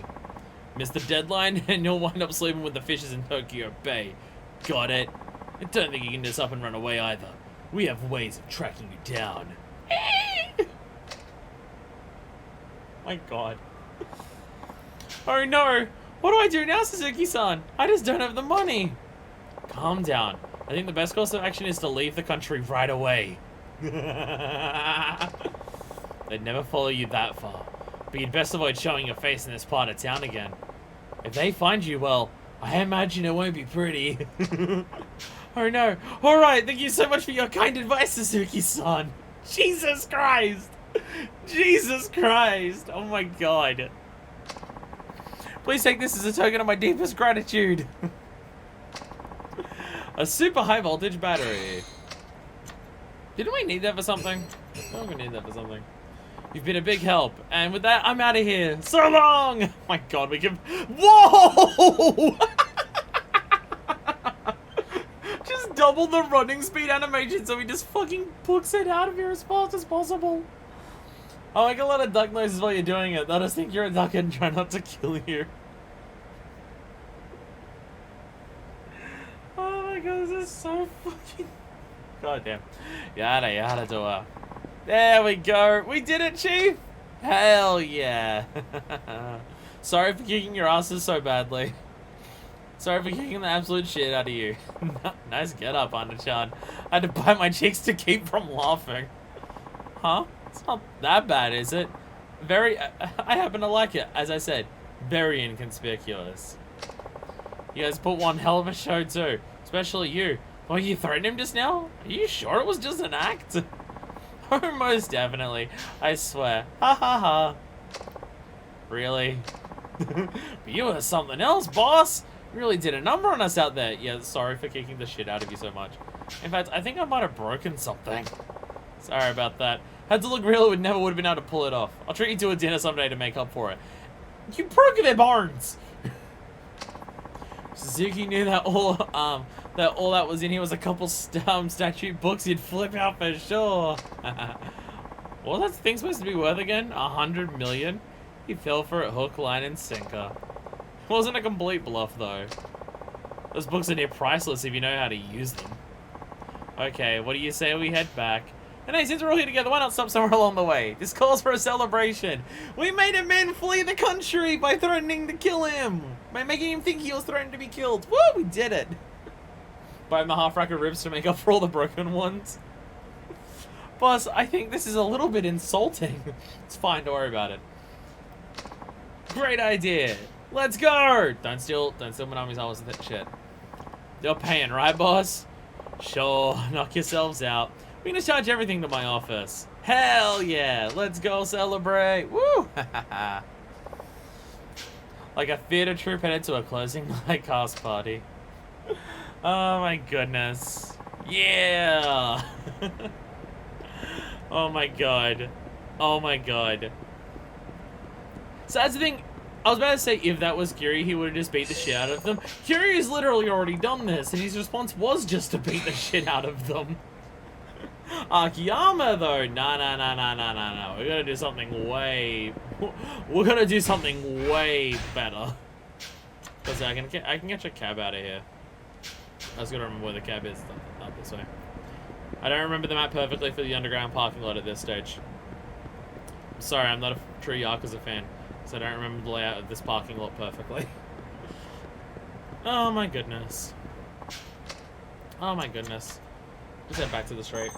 Miss the deadline and you'll wind up sleeping with the fishes in Tokyo Bay. Got it? I don't think you can just up and run away either. We have ways of tracking you down. My god. Oh no! What do I do now, Suzuki-san? I just don't have the money. Calm down. I think the best course of action is to leave the country right away. They'd never follow you that far. But you'd best avoid showing your face in this part of town again. If they find you, well, I imagine it won't be pretty. Oh no. Alright, thank you so much for your kind advice, Suzuki-san. Jesus Christ. Jesus Christ. Oh my god. Please take this as a token of my deepest gratitude. A super high voltage battery. Didn't we need that for something? I think we need that for something. You've been a big help. And with that, I'm out of here. So long! Oh my god, we can... Whoa! Just double the running speed animation so he just fucking books it out of here as fast as possible. I make a lot of duck noises while you're doing it. They'll just think you're a duck and try not to kill you. Oh my god, this is so fucking... God damn. Yada yada doa. There we go. We did it, Chief! Hell yeah. Sorry for kicking your asses so badly. Sorry for kicking the absolute shit out of you. Nice get up, Anna-chan. I had to bite my cheeks to keep from laughing. Huh? It's not that bad, is it? Very... I happen to like it. As I said, very inconspicuous. You guys put one hell of a show too. Especially you. Oh, you threatened him just now? Are you sure it was just an act? Oh, most definitely. I swear. Ha ha ha. Really? But you were something else, boss. You really did a number on us out there. Yeah, sorry for kicking the shit out of you so much. In fact, I think I might have broken something. Sorry about that. Had to look real, would never would have been able to pull it off. I'll treat you to a dinner someday to make up for it. You broke their bones. Suzuki knew that all that was in here was a couple statute books he'd flip out for sure. What was that thing supposed to be worth again? 100 million? He fell for it hook, line, and sinker. It wasn't a complete bluff though. Those books are near priceless if you know how to use them. Okay, what do you say we head back? And hey, since we're all here together, why not stop somewhere along the way? This calls for a celebration. We made a man flee the country by threatening to kill him. By making him think he was threatened to be killed. Woo, we did it. Buy him a half rack of ribs to make up for all the broken ones. Boss, I think this is a little bit insulting. It's fine, don't worry about it. Great idea. Let's go. Don't steal Manami's hours with that shit. You're paying, right, boss? Sure, knock yourselves out. We're gonna charge everything to my office. Hell yeah, let's go celebrate. Woo! Like a theater troupe headed to a closing night cast party. Oh my goodness. Yeah! Oh my god. Oh my god. So that's the thing. I was about to say, if that was Kiri, he would have just beat the shit out of them. Kiri has literally already done this, and his response was just to beat the shit out of them. Akiyama, though, no. We're gonna do something way... We're gonna do something way better. Because I can catch a cab out of here. I just gotta remember where the cab is. Not this way. I don't remember the map perfectly for the underground parking lot at this stage. I'm sorry, I'm not a true Yakuza fan. So I don't remember the layout of this parking lot perfectly. Oh my goodness. Oh my goodness. Just head back to the street.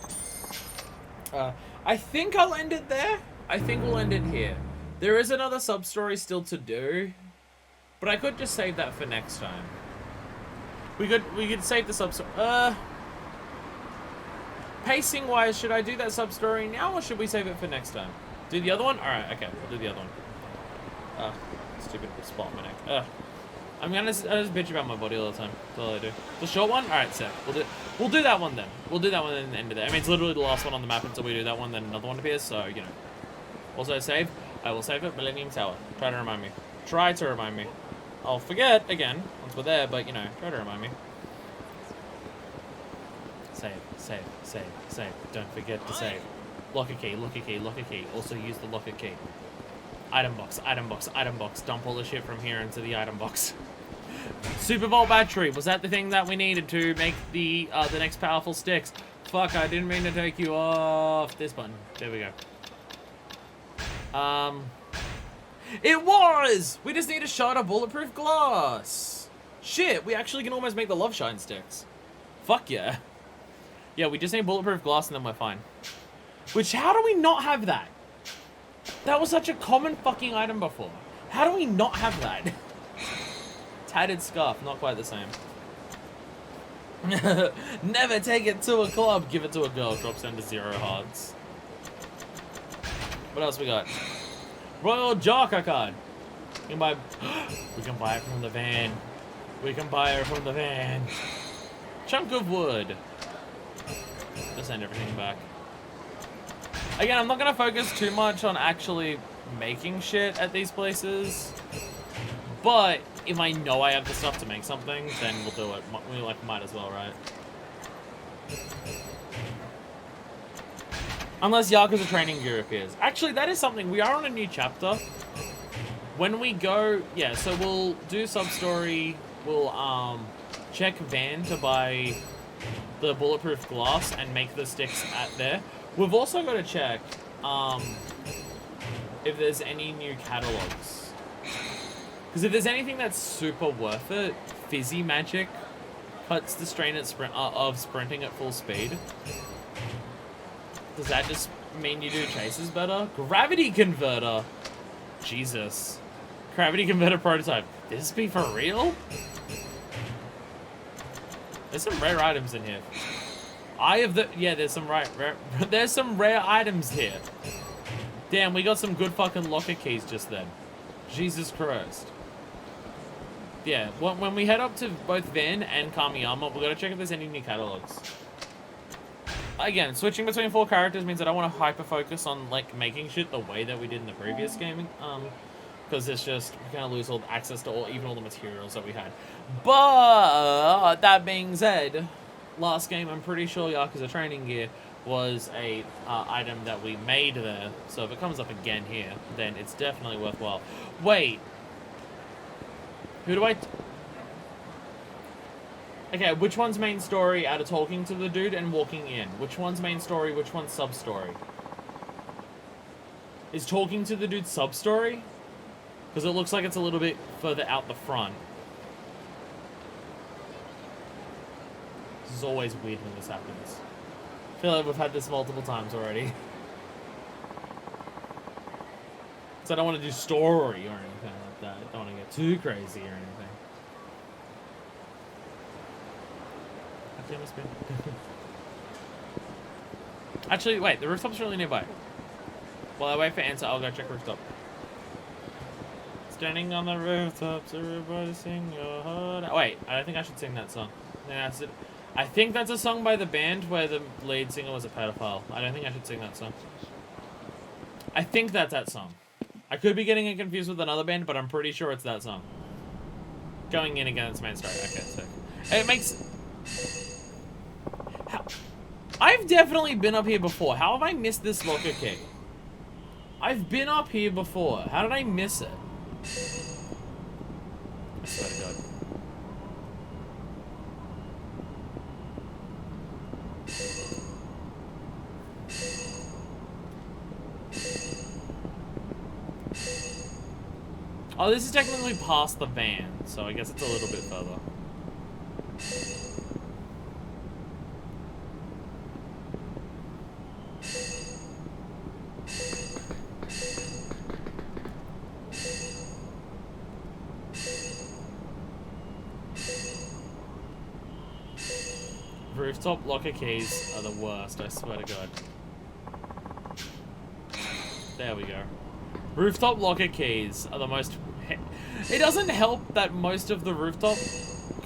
I think I'll end it there. I think we'll end it here. There is another sub-story still to do. But I could just save that for next time. We could save the sub-story. Pacing wise, should I do that sub-story now or should we save it for next time? Do the other one? Alright, okay, we'll do the other one. Stupid spot my neck. I just bitch about my body all the time. That's all I do. The short one? Alright, sick. We'll do that one then. We'll do that one at the end of it. I mean, it's literally the last one on the map until we do that one, then another one appears, so, you know. Also, save. I will save it. Millennium Tower. Try to remind me. Try to remind me. I'll forget again once we're there, but, you know, try to remind me. Save, save, save, save. Don't forget to save. Locker key, locker key, locker key. Also use the locker key. Item box, item box, item box. Dump all the shit from here into the item box. Super Volt battery. Was that the thing that we needed to make the next powerful sticks? Fuck, I didn't mean to take you off this button. There we go. It was! We just need a shot of bulletproof glass. Shit, we actually can almost make the love shine sticks. Fuck yeah. Yeah, we just need bulletproof glass and then we're fine. Which, how do we not have that? That was such a common fucking item before. How do we not have that? Tattered scarf, not quite the same. Never take it to a club, give it to a girl, drops down to 0 hearts. What else we got? Royal Joker card. We can buy we can buy it from the van. We can buy it from the van. Chunk of wood. Just send everything back. Again, I'm not gonna focus too much on actually making shit at these places. But if I know I have the stuff to make something, then we'll do it. We might as well, right? Unless Yakuza training gear appears. Actually, that is something. We are on a new chapter. When we go, yeah, so we'll do sub-story. We'll check van to buy the bulletproof glass and make the sticks at there. We've also got to check if there's any new catalogs. Because if there's anything that's super worth it, Fizzy Magic cuts the strain of sprinting at full speed. Does that just mean you do chases better? Gravity Converter. Jesus. Gravity Converter prototype. This be for real? There's some rare items in here. Yeah, there's some there's some rare items here. Damn, we got some good fucking locker keys just then. Jesus Christ. Yeah, when we head up to both Van and Kamiyama, we gotta check if there's any new catalogs. Again, switching between 4 characters means that I want to hyper-focus on, like, making shit the way that we did in the previous gaming. Because it's just, we kind of lose all access to even all the materials that we had. But, that being said, last game, I'm pretty sure Yakuza training gear was a item that we made there. So if it comes up again here, then it's definitely worthwhile. Wait. Who do I... Okay, which one's main story out of talking to the dude and walking in? Which one's main story, which one's sub-story? Is talking to the dude sub-story? Because it looks like it's a little bit further out the front. This is always weird when this happens. I feel like we've had this multiple times already. So I don't want to do story or anything like that. I don't want to get too crazy or anything. Actually, wait, the rooftop's really nearby. While I wait for answer, I'll go check rooftop. Standing on the rooftops, everybody sing your heart out. Wait, I don't think I should sing that song. I think that's a song by the band where the lead singer was a pedophile. I don't think I should sing that song. I think that's that song. I could be getting it confused with another band, but I'm pretty sure it's that song. Going in against main story. Okay, so it makes... I've definitely been up here before. How have I missed this locker key? I've been up here before. How did I miss it? I swear to God. Oh, this is technically past the van, so I guess it's a little bit further. Rooftop locker keys are the worst, I swear to God. There we go. Rooftop locker keys are the most... It doesn't help that most of the rooftop...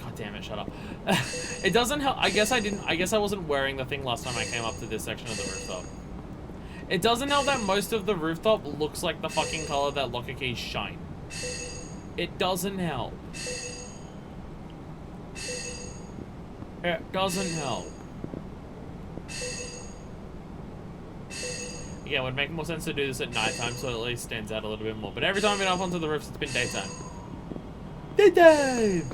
God damn it, shut up. It doesn't help... I guess I wasn't wearing the thing last time I came up to this section of the rooftop. It doesn't help that most of the rooftop looks like the fucking color that locker keys shine. It doesn't help. It doesn't help. Yeah, it would make more sense to do this at nighttime so it at least stands out a little bit more. But every time I've been up onto the roofs, it's been daytime. Daytime!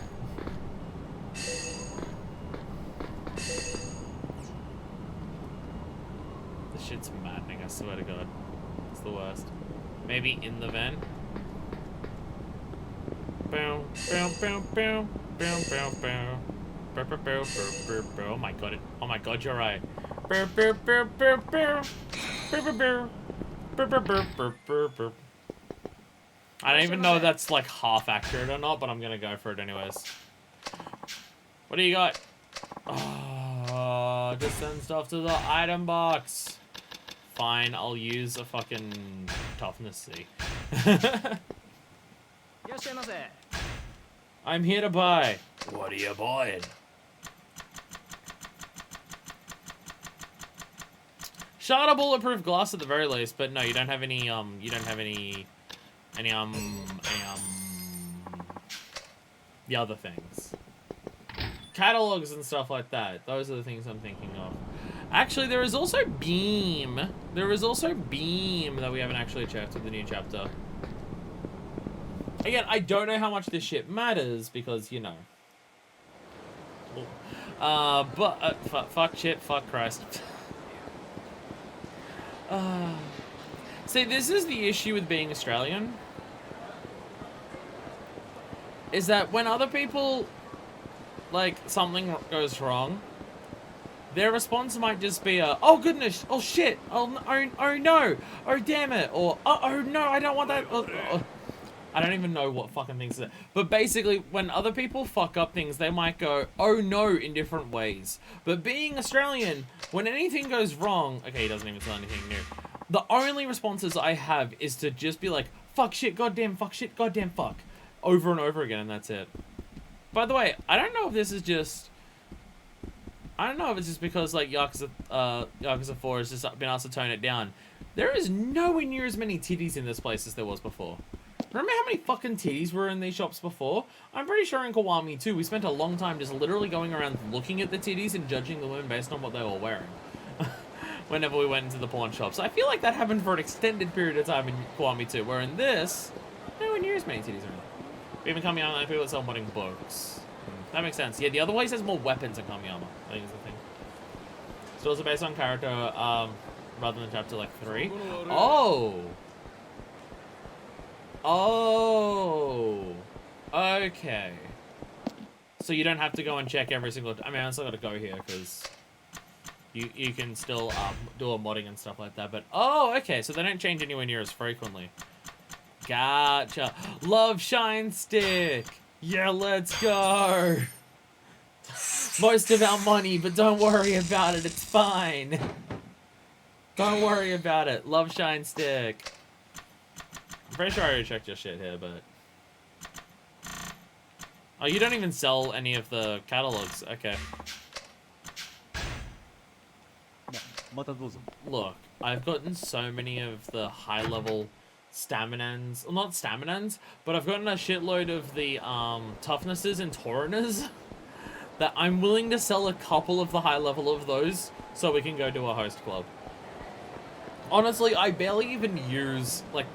This shit's maddening, I swear to God. It's the worst. Maybe in the van? Boom, boom, boom, boom, boom, boom, boom. Oh my God! Oh my God! You're right. I don't even know if that's like half accurate or not, but I'm gonna go for it anyways. What do you got? Oh, just send stuff to the item box. Fine, I'll use a fucking toughness C. I'm here to buy. What are you buying? Shot a bulletproof glass at the very least, but no, you don't have any, the other things. Catalogs and stuff like that. Those are the things I'm thinking of. Actually, there is also Beam. There is also Beam that we haven't actually checked with the new chapter. Again, I don't know how much this shit matters because, you know. Fuck shit, fuck Christ. See, this is the issue with being Australian. Is that when other people, like, something goes wrong, their response might just be a, oh goodness, oh shit, oh no, oh damn it, or oh no, I don't want that, I don't even know what fucking things are. But basically, when other people fuck up things, they might go, oh no, in different ways. But being Australian, when anything goes wrong, okay, he doesn't even say anything new. The only responses I have is to just be like, fuck shit, goddamn, fuck shit, goddamn, fuck. Over and over again, and that's it. By the way, I don't know if this is just... I don't know if it's just because, like, Yakuza 4 has just been asked to tone it down. There is nowhere near as many titties in this place as there was before. Remember how many fucking titties were in these shops before? I'm pretty sure in Kiwami too, we spent a long time just literally going around looking at the titties and judging the women based on what they were wearing. Whenever we went into the pawn shops. I feel like that happened for an extended period of time in Kiwami too, where in this, nowhere near as many titties around. Even Kamiyama, like people that sell modding books. That makes sense. Yeah, the other place has more weapons than Kamiyama, I think is the thing. So it's based on character, rather than chapter like 3. Oh! Oh, okay. So you don't have to go and check every single... I mean, I still got to go here because you can still do a modding and stuff like that. But, oh, okay. So they don't change anywhere near as frequently. Gotcha. Love Shine Stick. Yeah, let's go. Most of our money, but don't worry about it. It's fine. Don't worry about it. Love Shine Stick. I'm pretty sure I already checked your shit here, but... Oh, you don't even sell any of the catalogs. Okay. Look, I've gotten so many of the high-level staminans. Well, not staminans, but I've gotten a shitload of the toughnesses and tauriners that I'm willing to sell a couple of the high-level of those so we can go to a host club. Honestly, I barely even use, like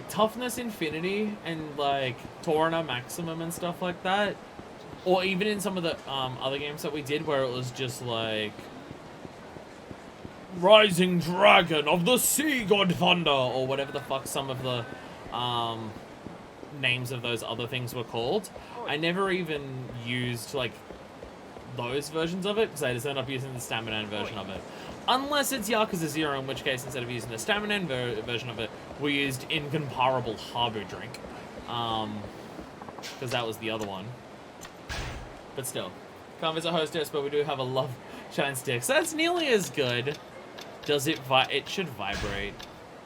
Toughness Infinity and, like, Taurina Maximum and stuff like that. Or even in some of the other games that we did where it was just, like... Rising Dragon of the Sea God Thunder, or whatever the fuck some of the names of those other things were called. I never even used, like, those versions of it, because I just ended up using the Staminan version of it. Unless it's Yakuza 0, in which case, instead of using the Staminan version of it, we used Incomparable Harbour Drink. Because that was the other one. But still. Can't visit Hostess, but we do have a Love Shine Stick. So that's nearly as good. Does it it should vibrate.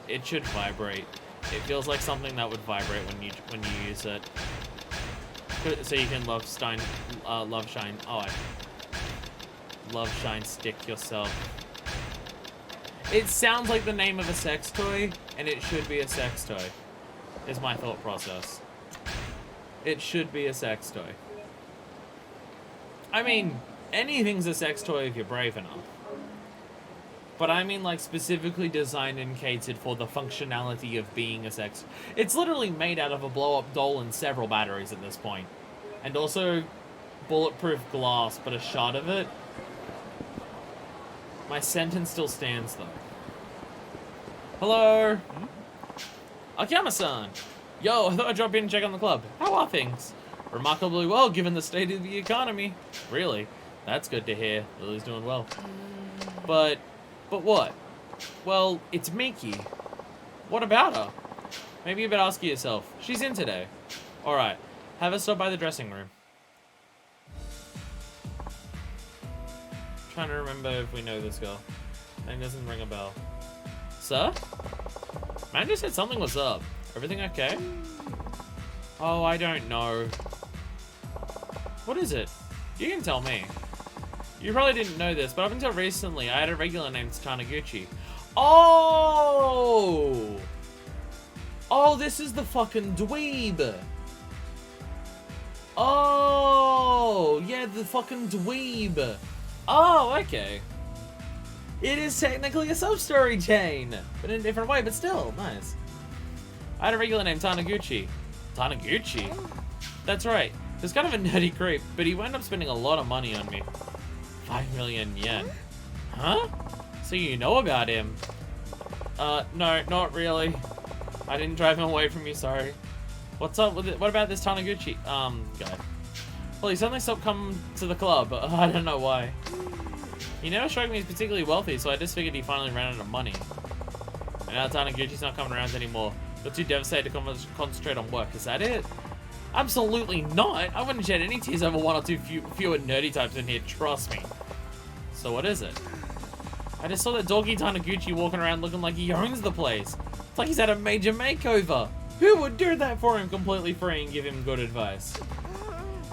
It should vibrate. It feels like something that would vibrate when you use it. So you can love shine. Oh, love shine stick yourself. It sounds like the name of a sex toy, and it should be a sex toy. Is my thought process. It should be a sex toy. I mean, anything's a sex toy if you're brave enough. But I mean, like, specifically designed and catered for the functionality of being a sex. It's literally made out of a blow-up doll and several batteries at this point. And also bulletproof glass, but a shot of it. My sentence still stands, though. Hello? Akiyama-san! Yo, I thought I'd drop in and check on the club. How are things? Remarkably well, given the state of the economy. Really? That's good to hear. Lily's doing well. But what? Well, it's Miki. What about her? Maybe you better ask yourself. She's in today. Alright, have her stop by the dressing room. Trying to remember if we know this girl. That doesn't ring a bell. Sir? Manager said something was up. Everything okay? Oh, I don't know. What is it? You can tell me. You probably didn't know this, but up until recently, I had a regular named Taniguchi. Oh! Oh, this is the fucking dweeb. Oh, yeah, the fucking dweeb. Oh, okay. It is technically a sub-story chain, but in a different way, but still, nice. I had a regular named Taniguchi. Taniguchi? That's right. He's kind of a nerdy creep, but he wound up spending a lot of money on me. 5 million yen. Huh? So you know about him? No, not really. I didn't drive him away from you, sorry. What's up with it? What about this Taniguchi, guy? Well, he suddenly stopped coming to the club. I don't know why. He never struck me as particularly wealthy, so I just figured he finally ran out of money. And now Taniguchi's not coming around anymore. You're too devastated to concentrate on work. Is that it? Absolutely not. I wouldn't shed any tears over one or two fewer nerdy types in here, trust me. So what is it? I just saw that doggy Taniguchi walking around looking like he owns the place. It's like he's had a major makeover. Who would do that for him completely free and give him good advice?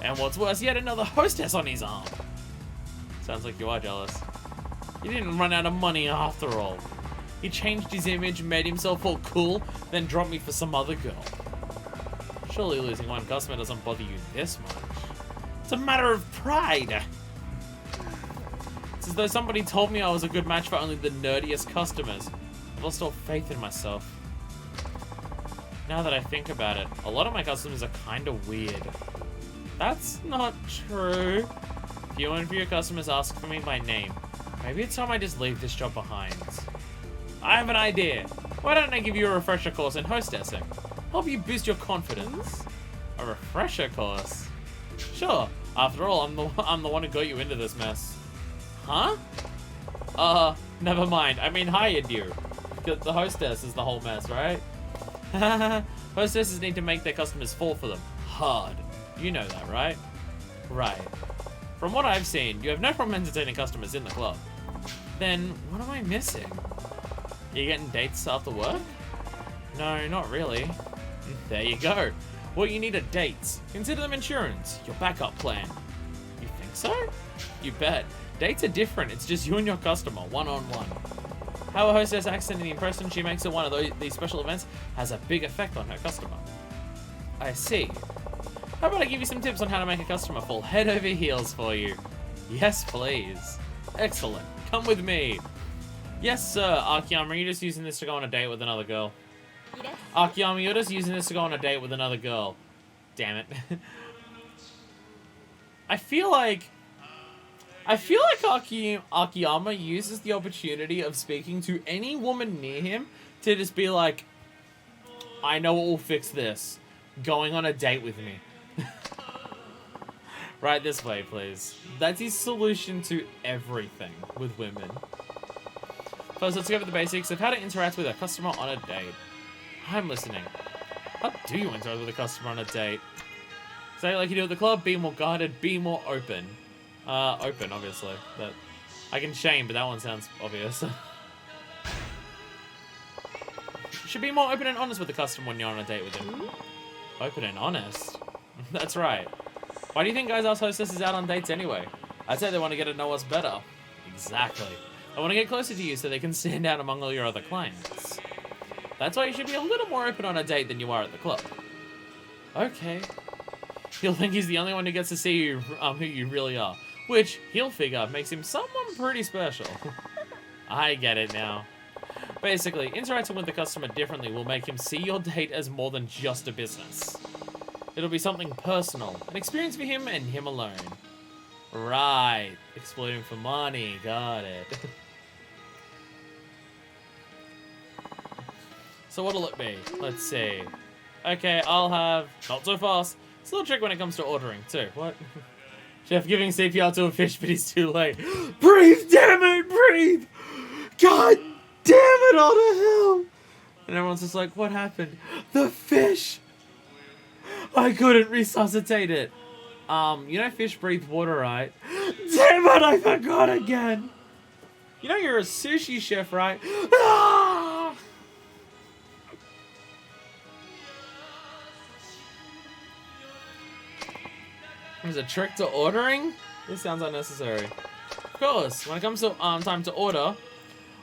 And what's worse, he had another hostess on his arm. Sounds like you are jealous. He didn't run out of money after all. He changed his image, made himself all cool, then dropped me for some other girl. Surely losing one customer doesn't bother you this much. It's a matter of pride. It's as though somebody told me I was a good match for only the nerdiest customers. I've lost all faith in myself. Now that I think about it, a lot of my customers are kinda weird. That's not true. Few and fewer customers ask for me by name. Maybe it's time I just leave this job behind. I have an idea. Why don't I give you a refresher course in hostessing? Help you boost your confidence. A refresher course? Sure. After all, I'm the one who got you into this mess. Huh? Never mind. I mean, hired you. Because the hostess is the whole mess, right? Hostesses need to make their customers fall for them. Hard. You know that, right? Right. From what I've seen, you have no problem entertaining customers in the club. Then, what am I missing? You getting dates after work? No, not really. There you go. What you need are dates. Consider them insurance, your backup plan. You think so? You bet. Dates are different. It's just you and your customer, one-on-one. How a hostess acts in the impression she makes at one of these special events has a big effect on her customer. I see. How about I give you some tips on how to make a customer fall head over heels for you? Yes, please. Excellent. Come with me. Yes, sir. Akiyama, are you just using this to go on a date with another girl? Akiyama, you're just using this to go on a date with another girl. Damn it. I feel like Akiyama uses the opportunity of speaking to any woman near him to just be like, I know what will fix this. Going on a date with me. Right this way, please. That's his solution to everything with women. First, let's go over the basics of how to interact with a customer on a date. I'm listening. How do you interact with a customer on a date? Say it like you do at the club, be more guarded, be more open. Open, obviously. But I can shame, but that one sounds obvious. should be more open and honest with the customer when you're on a date with him. Open and honest? That's right. Why do you think guys ask hostesses out on dates anyway? I'd say they want to get to know us better. Exactly. They want to get closer to you so they can stand out among all your other clients. That's why you should be a little more open on a date than you are at the club. Okay. He'll think he's the only one who gets to see you, who you really are. Which, he'll figure, makes him someone pretty special. I get it now. Basically, interacting with the customer differently will make him see your date as more than just a business. It'll be something personal, an experience for him and him alone. Right, exploiting for money, got it. So what'll it be? Let's see. Okay, I'll have, not so fast. It's a little trick when it comes to ordering too. What? Chef giving CPR to a fish, but he's too late. Breathe, damn it, breathe! God damn it, all the hell! And everyone's just like, what happened? The fish! I couldn't resuscitate it. You know fish breathe water, right? Damn it, I forgot again! You know you're a sushi chef, right? Ah! There's a trick to ordering? This sounds unnecessary. Of course, when it comes to time to order,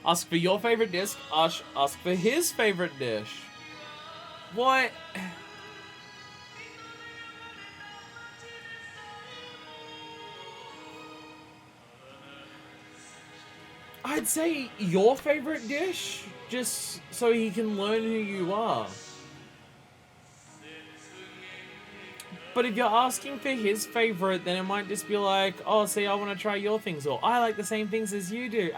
ask for your favorite dish, ask for his favorite dish. What? I'd say your favorite dish, just so he can learn who you are. But if you're asking for his favorite, then it might just be like, oh, see, I want to try your things, or I like the same things as you do.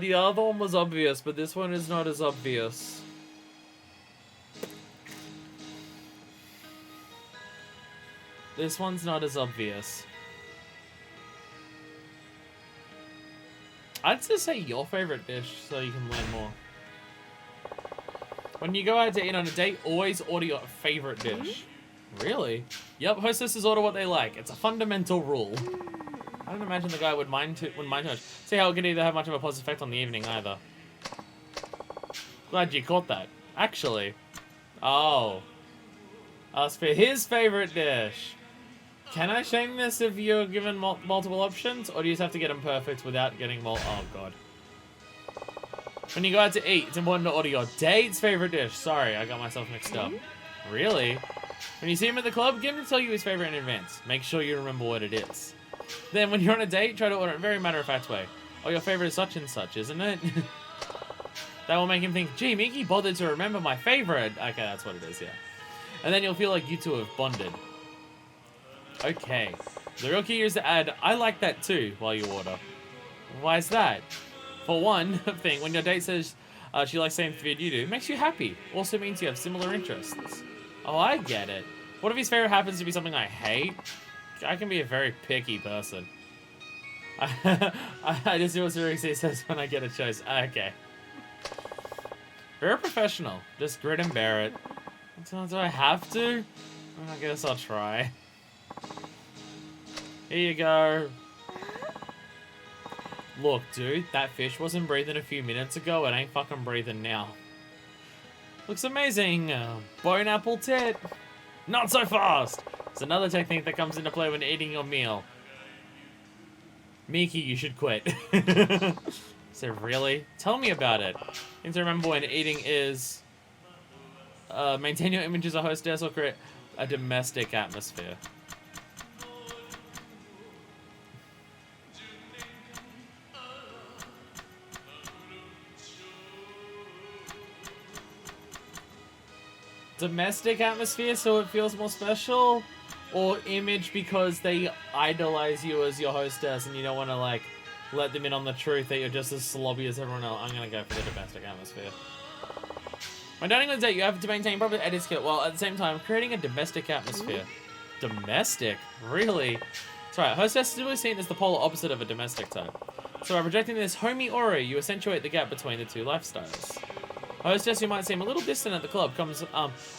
The other one was obvious, but this one is not as obvious. This one's not as obvious. I'd just say your favorite dish so you can learn more. When you go out to eat on a date, always order your favorite dish. Really? Yep, hostesses order what they like. It's a fundamental rule. I don't imagine the guy would mind too much. See how it could either have much of a positive effect on the evening either. Glad you caught that. Actually. Oh. Ask for his favorite dish. Can I shame this if you're given multiple options? Or do you just have to get them perfect without getting oh god. When you go out to eat, it's important to order your date's favorite dish. Sorry, I got myself mixed up. Really? When you see him at the club, get him to tell you his favorite in advance. Make sure you remember what it is. Then when you're on a date, try to order it in a very matter-of-fact way. Oh, your favorite is such and such, isn't it? That will make him think, gee, Miki bothered to remember my favorite. Okay, that's what it is, yeah. And then you'll feel like you two have bonded. Okay. The real key is to add, I like that too, while you order. Why is that? For one thing, when your date says she likes the same food you do, it makes you happy. Also means you have similar interests. Oh, I get it. What if his favorite happens to be something I hate? I can be a very picky person. I just do what Suruxi says when I get a choice. Okay. Very professional. Just grit and bear it. Do I have to? I guess I'll try. Here you go. Look, dude, that fish wasn't breathing a few minutes ago. It ain't fucking breathing now. Looks amazing. Bone apple tit. Not so fast. It's another technique that comes into play when eating your meal. Miki, you should quit. So really? Tell me about it. You need to remember when eating is... maintain your image as a hostess or create a domestic atmosphere. Domestic atmosphere so it feels more special? Or image because they idolize you as your hostess and you don't want to, like, let them in on the truth that you're just as slobby as everyone else? I'm going to go for the domestic atmosphere. When dining on a date, you have to maintain proper etiquette while at the same time creating a domestic atmosphere. Domestic? Really? That's right, hostess is really seen as the polar opposite of a domestic type. So by projecting this homey aura, you accentuate the gap between the two lifestyles. A hostess who might seem a little distant at the club comes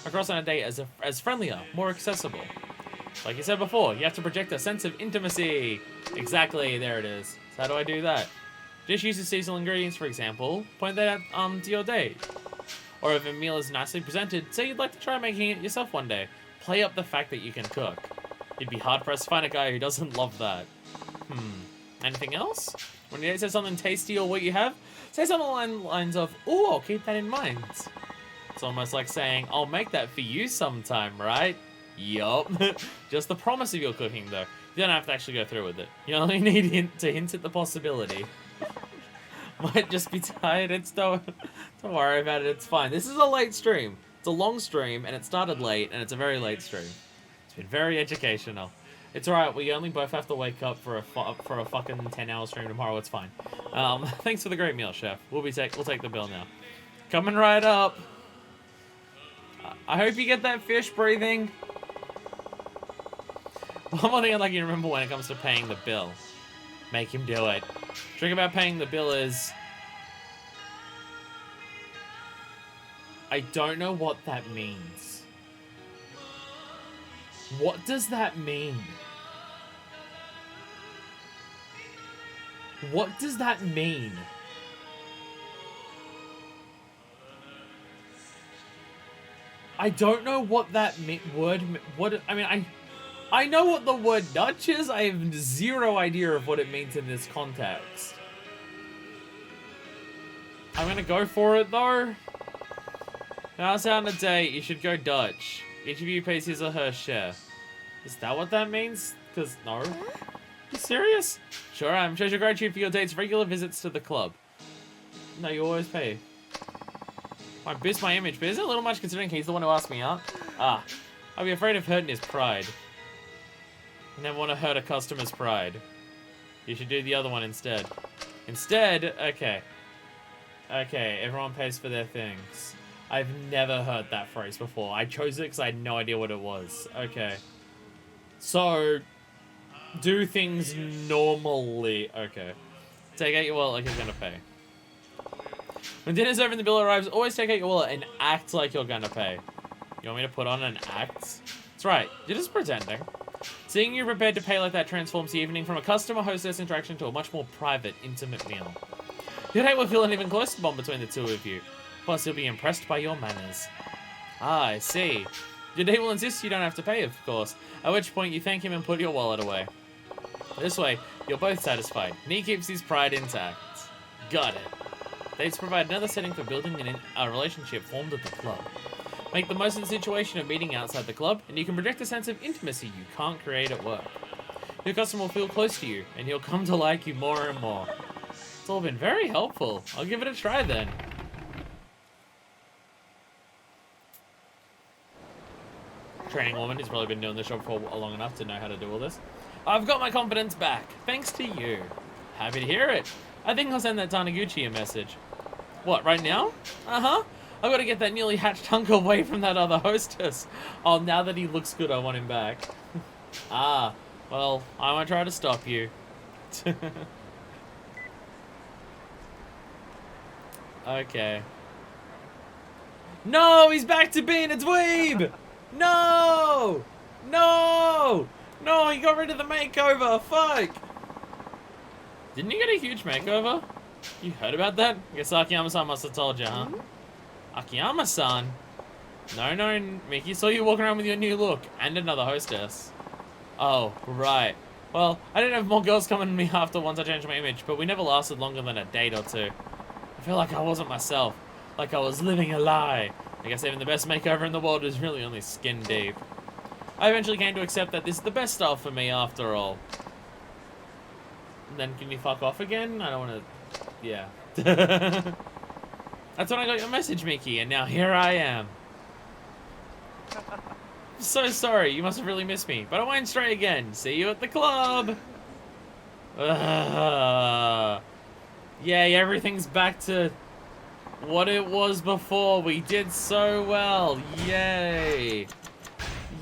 across on a date as friendlier, more accessible. Like you said before, you have to project a sense of intimacy. Exactly, there it is. So how do I do that? Just use the seasonal ingredients, for example. Point that out to your date. Or if a meal is nicely presented, say you'd like to try making it yourself one day. Play up the fact that you can cook. You'd be hard-pressed to find a guy who doesn't love that. Anything else? When your date says something tasty or what you have, say something along the lines of, "Ooh, I'll keep that in mind." It's almost like saying, "I'll make that for you sometime, right?" Yup. Just the promise of your cooking, though. You don't have to actually go through with it. You only need to hint at the possibility. Might just be tired. Don't worry about it. It's fine. This is a late stream. It's a long stream, and it started late, and it's a very late stream. It's been very educational. It's alright. We only both have to wake up for a fucking 10-hour stream tomorrow. It's fine. Thanks for the great meal, chef. We'll take the bill now. Coming right up. I hope you get that fish breathing. One more thing I'd like you to remember when it comes to paying the bill. Make him do it. The trick about paying the bill is... I don't know what that means. What does that mean? What does that mean? I don't know what that I know what the word Dutch is. I have zero idea of what it means in this context. I'm gonna go for it though. House out on a date, you should go Dutch. Each of you pays his or her share. Is that what that means? Cause no. You serious? Sure, I'm shows your gratitude for your date's regular visits to the club. No, you always pay. I boost my image, but is it a little much considering he's the one who asked me out? Ah, I'd be afraid of hurting his pride. I never want to hurt a customer's pride. You should do the other one instead. Instead, okay. Okay, everyone pays for their things. I've never heard that phrase before. I chose it because I had no idea what it was. Okay. So, do things normally. Okay. Take out your wallet like you're gonna pay. When dinner's over and the bill arrives, always take out your wallet and act like you're gonna pay. You want me to put on an act? That's right, you're just pretending. Seeing you prepared to pay like that transforms the evening from a customer-hostess interaction to a much more private, intimate meal. Your date will feel an even closer bond between the two of you. Plus, he'll be impressed by your manners. Ah, I see. Your date will insist you don't have to pay, of course, at which point you thank him and put your wallet away. This way, you're both satisfied, and he keeps his pride intact. Got it. Dates provide another setting for building a relationship formed at the club. Make the most of the situation of meeting outside the club, and you can project a sense of intimacy you can't create at work. Your customer will feel close to you, and he'll come to like you more and more. It's all been very helpful. I'll give it a try then. Training woman who's probably been doing this job for long enough to know how to do all this. I've got my confidence back, thanks to you. Happy to hear it. I think I'll send that Taniguchi a message. What, right now? Uh-huh. I've got to get that newly hatched hunk away from that other hostess. Oh, now that he looks good, I want him back. Ah, well, I won't try to stop you. Okay. No, he's back to being a dweeb! No! No! No, he got rid of the makeover, fuck! Didn't you get a huge makeover? You heard about that? I guess Akiyama-san must have told you, huh? Akiyama-san? No, Mickey saw you walking around with your new look and another hostess. Oh, right. Well, I didn't have more girls coming to me after once I changed my image, but we never lasted longer than a date or two. I feel like I wasn't myself, like I was living a lie. I guess even the best makeover in the world is really only skin deep. I eventually came to accept that this is the best style for me after all. And then can you fuck off again? I don't want to... Yeah. That's when I got your message, Mickey, and now here I am. So sorry, you must have really missed me, but I went straight again. See you at the club. Yay, everything's back to what it was before. We did so well. Yay.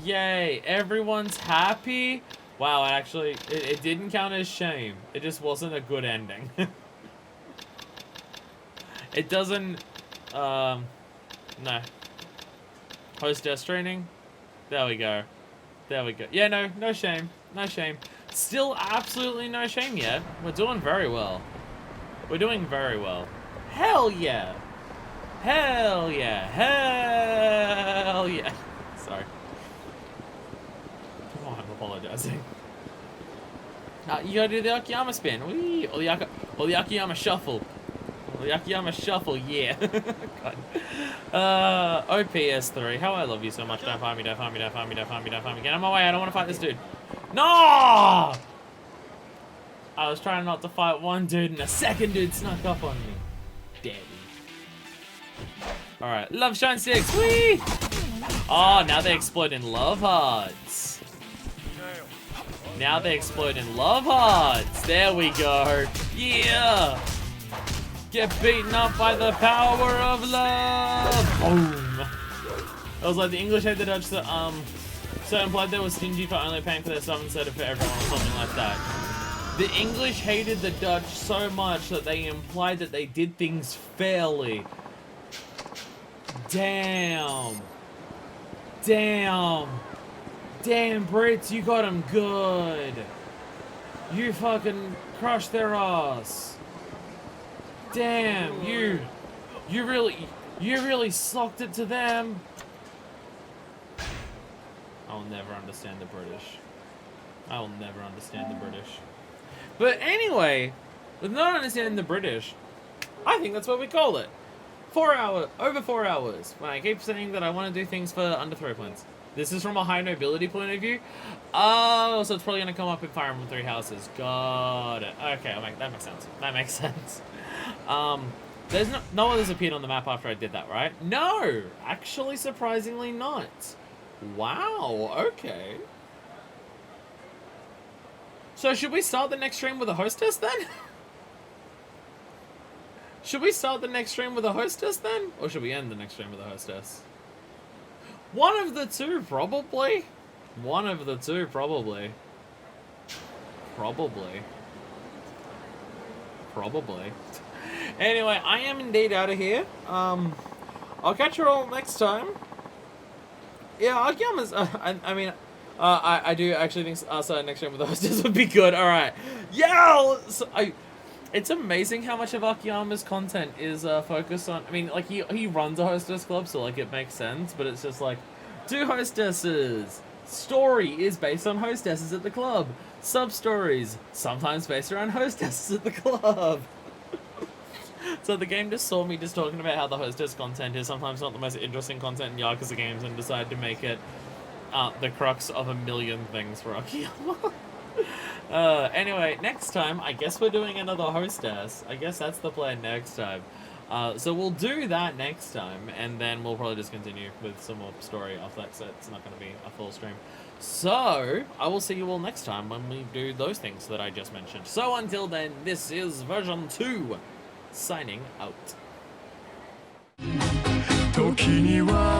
Yay. Everyone's happy. Wow, actually, it didn't count as shame. It just wasn't a good ending. It doesn't, no. Hostess training. There we go. There we go. Yeah, no shame. No shame. Still absolutely no shame yet. We're doing very well. We're doing very well. Hell yeah. Hell yeah. Hell yeah. Sorry. Oh, I'm apologizing. You gotta do the Akiyama spin. Whee! Or the Akiyama shuffle. Or the Akiyama shuffle, yeah. God. OPS3. How I love you so much. Don't find me, don't find me, don't find me, don't find me, don't find me. Get out of my way, I don't want to fight this dude. No! I was trying not to fight one dude and a second dude snuck up on me. Daddy. Alright, love shine 6. Whee! Oh, now they explode in love hearts. Now they explode in love hearts. There we go. Yeah! Get beaten up by the power of love. Boom. It was like the English hate the Dutch that so implied they were stingy for only paying for their stuff instead of for everyone or something like that. The English hated the Dutch so much that they implied that they did things fairly. Damn. Damn. Damn, Brits, you got them good. You fucking crushed their ass. Damn, you really sucked it to them. I'll never understand the British. I will never understand the British. But anyway, with not understanding the British, I think that's what we call it. Over 4 hours. When I keep saying that I want to do things for under 3 points. This is from a high nobility point of view. Oh, so it's probably going to come up in Fire Emblem 3 Houses. Got it. Okay, that makes sense. That makes sense. There's no one has appeared on the map after I did that, right? No! Actually, surprisingly not. Wow, okay. So should we start the next stream with a hostess then? Should we start the next stream with a hostess then? Or should we end the next stream with a hostess? One of the two, probably. One of the two, probably. Probably. Anyway, I am indeed out of here. I'll catch you all next time. Yeah, Akiyama's, I do actually think starting next stream with the hostess would be good. Alright. Yeah! So it's amazing how much of Akiyama's content is focused on... I mean, like, he runs a hostess club, so, like, it makes sense. But it's just, like, 2 hostesses. Story is based on hostesses at the club. Sub-stories, sometimes based around hostesses at the club. So the game just saw me just talking about how the hostess content is sometimes not the most interesting content in Yakuza games and decided to make it the crux of a million things for Akiyama. Anyway, next time, I guess we're doing another hostess. I guess that's the plan next time. So we'll do that next time, and then we'll probably just continue with some more story after that, so it's not going to be a full stream. So, I will see you all next time when we do those things that I just mentioned. So until then, this is version 2, signing out. 時には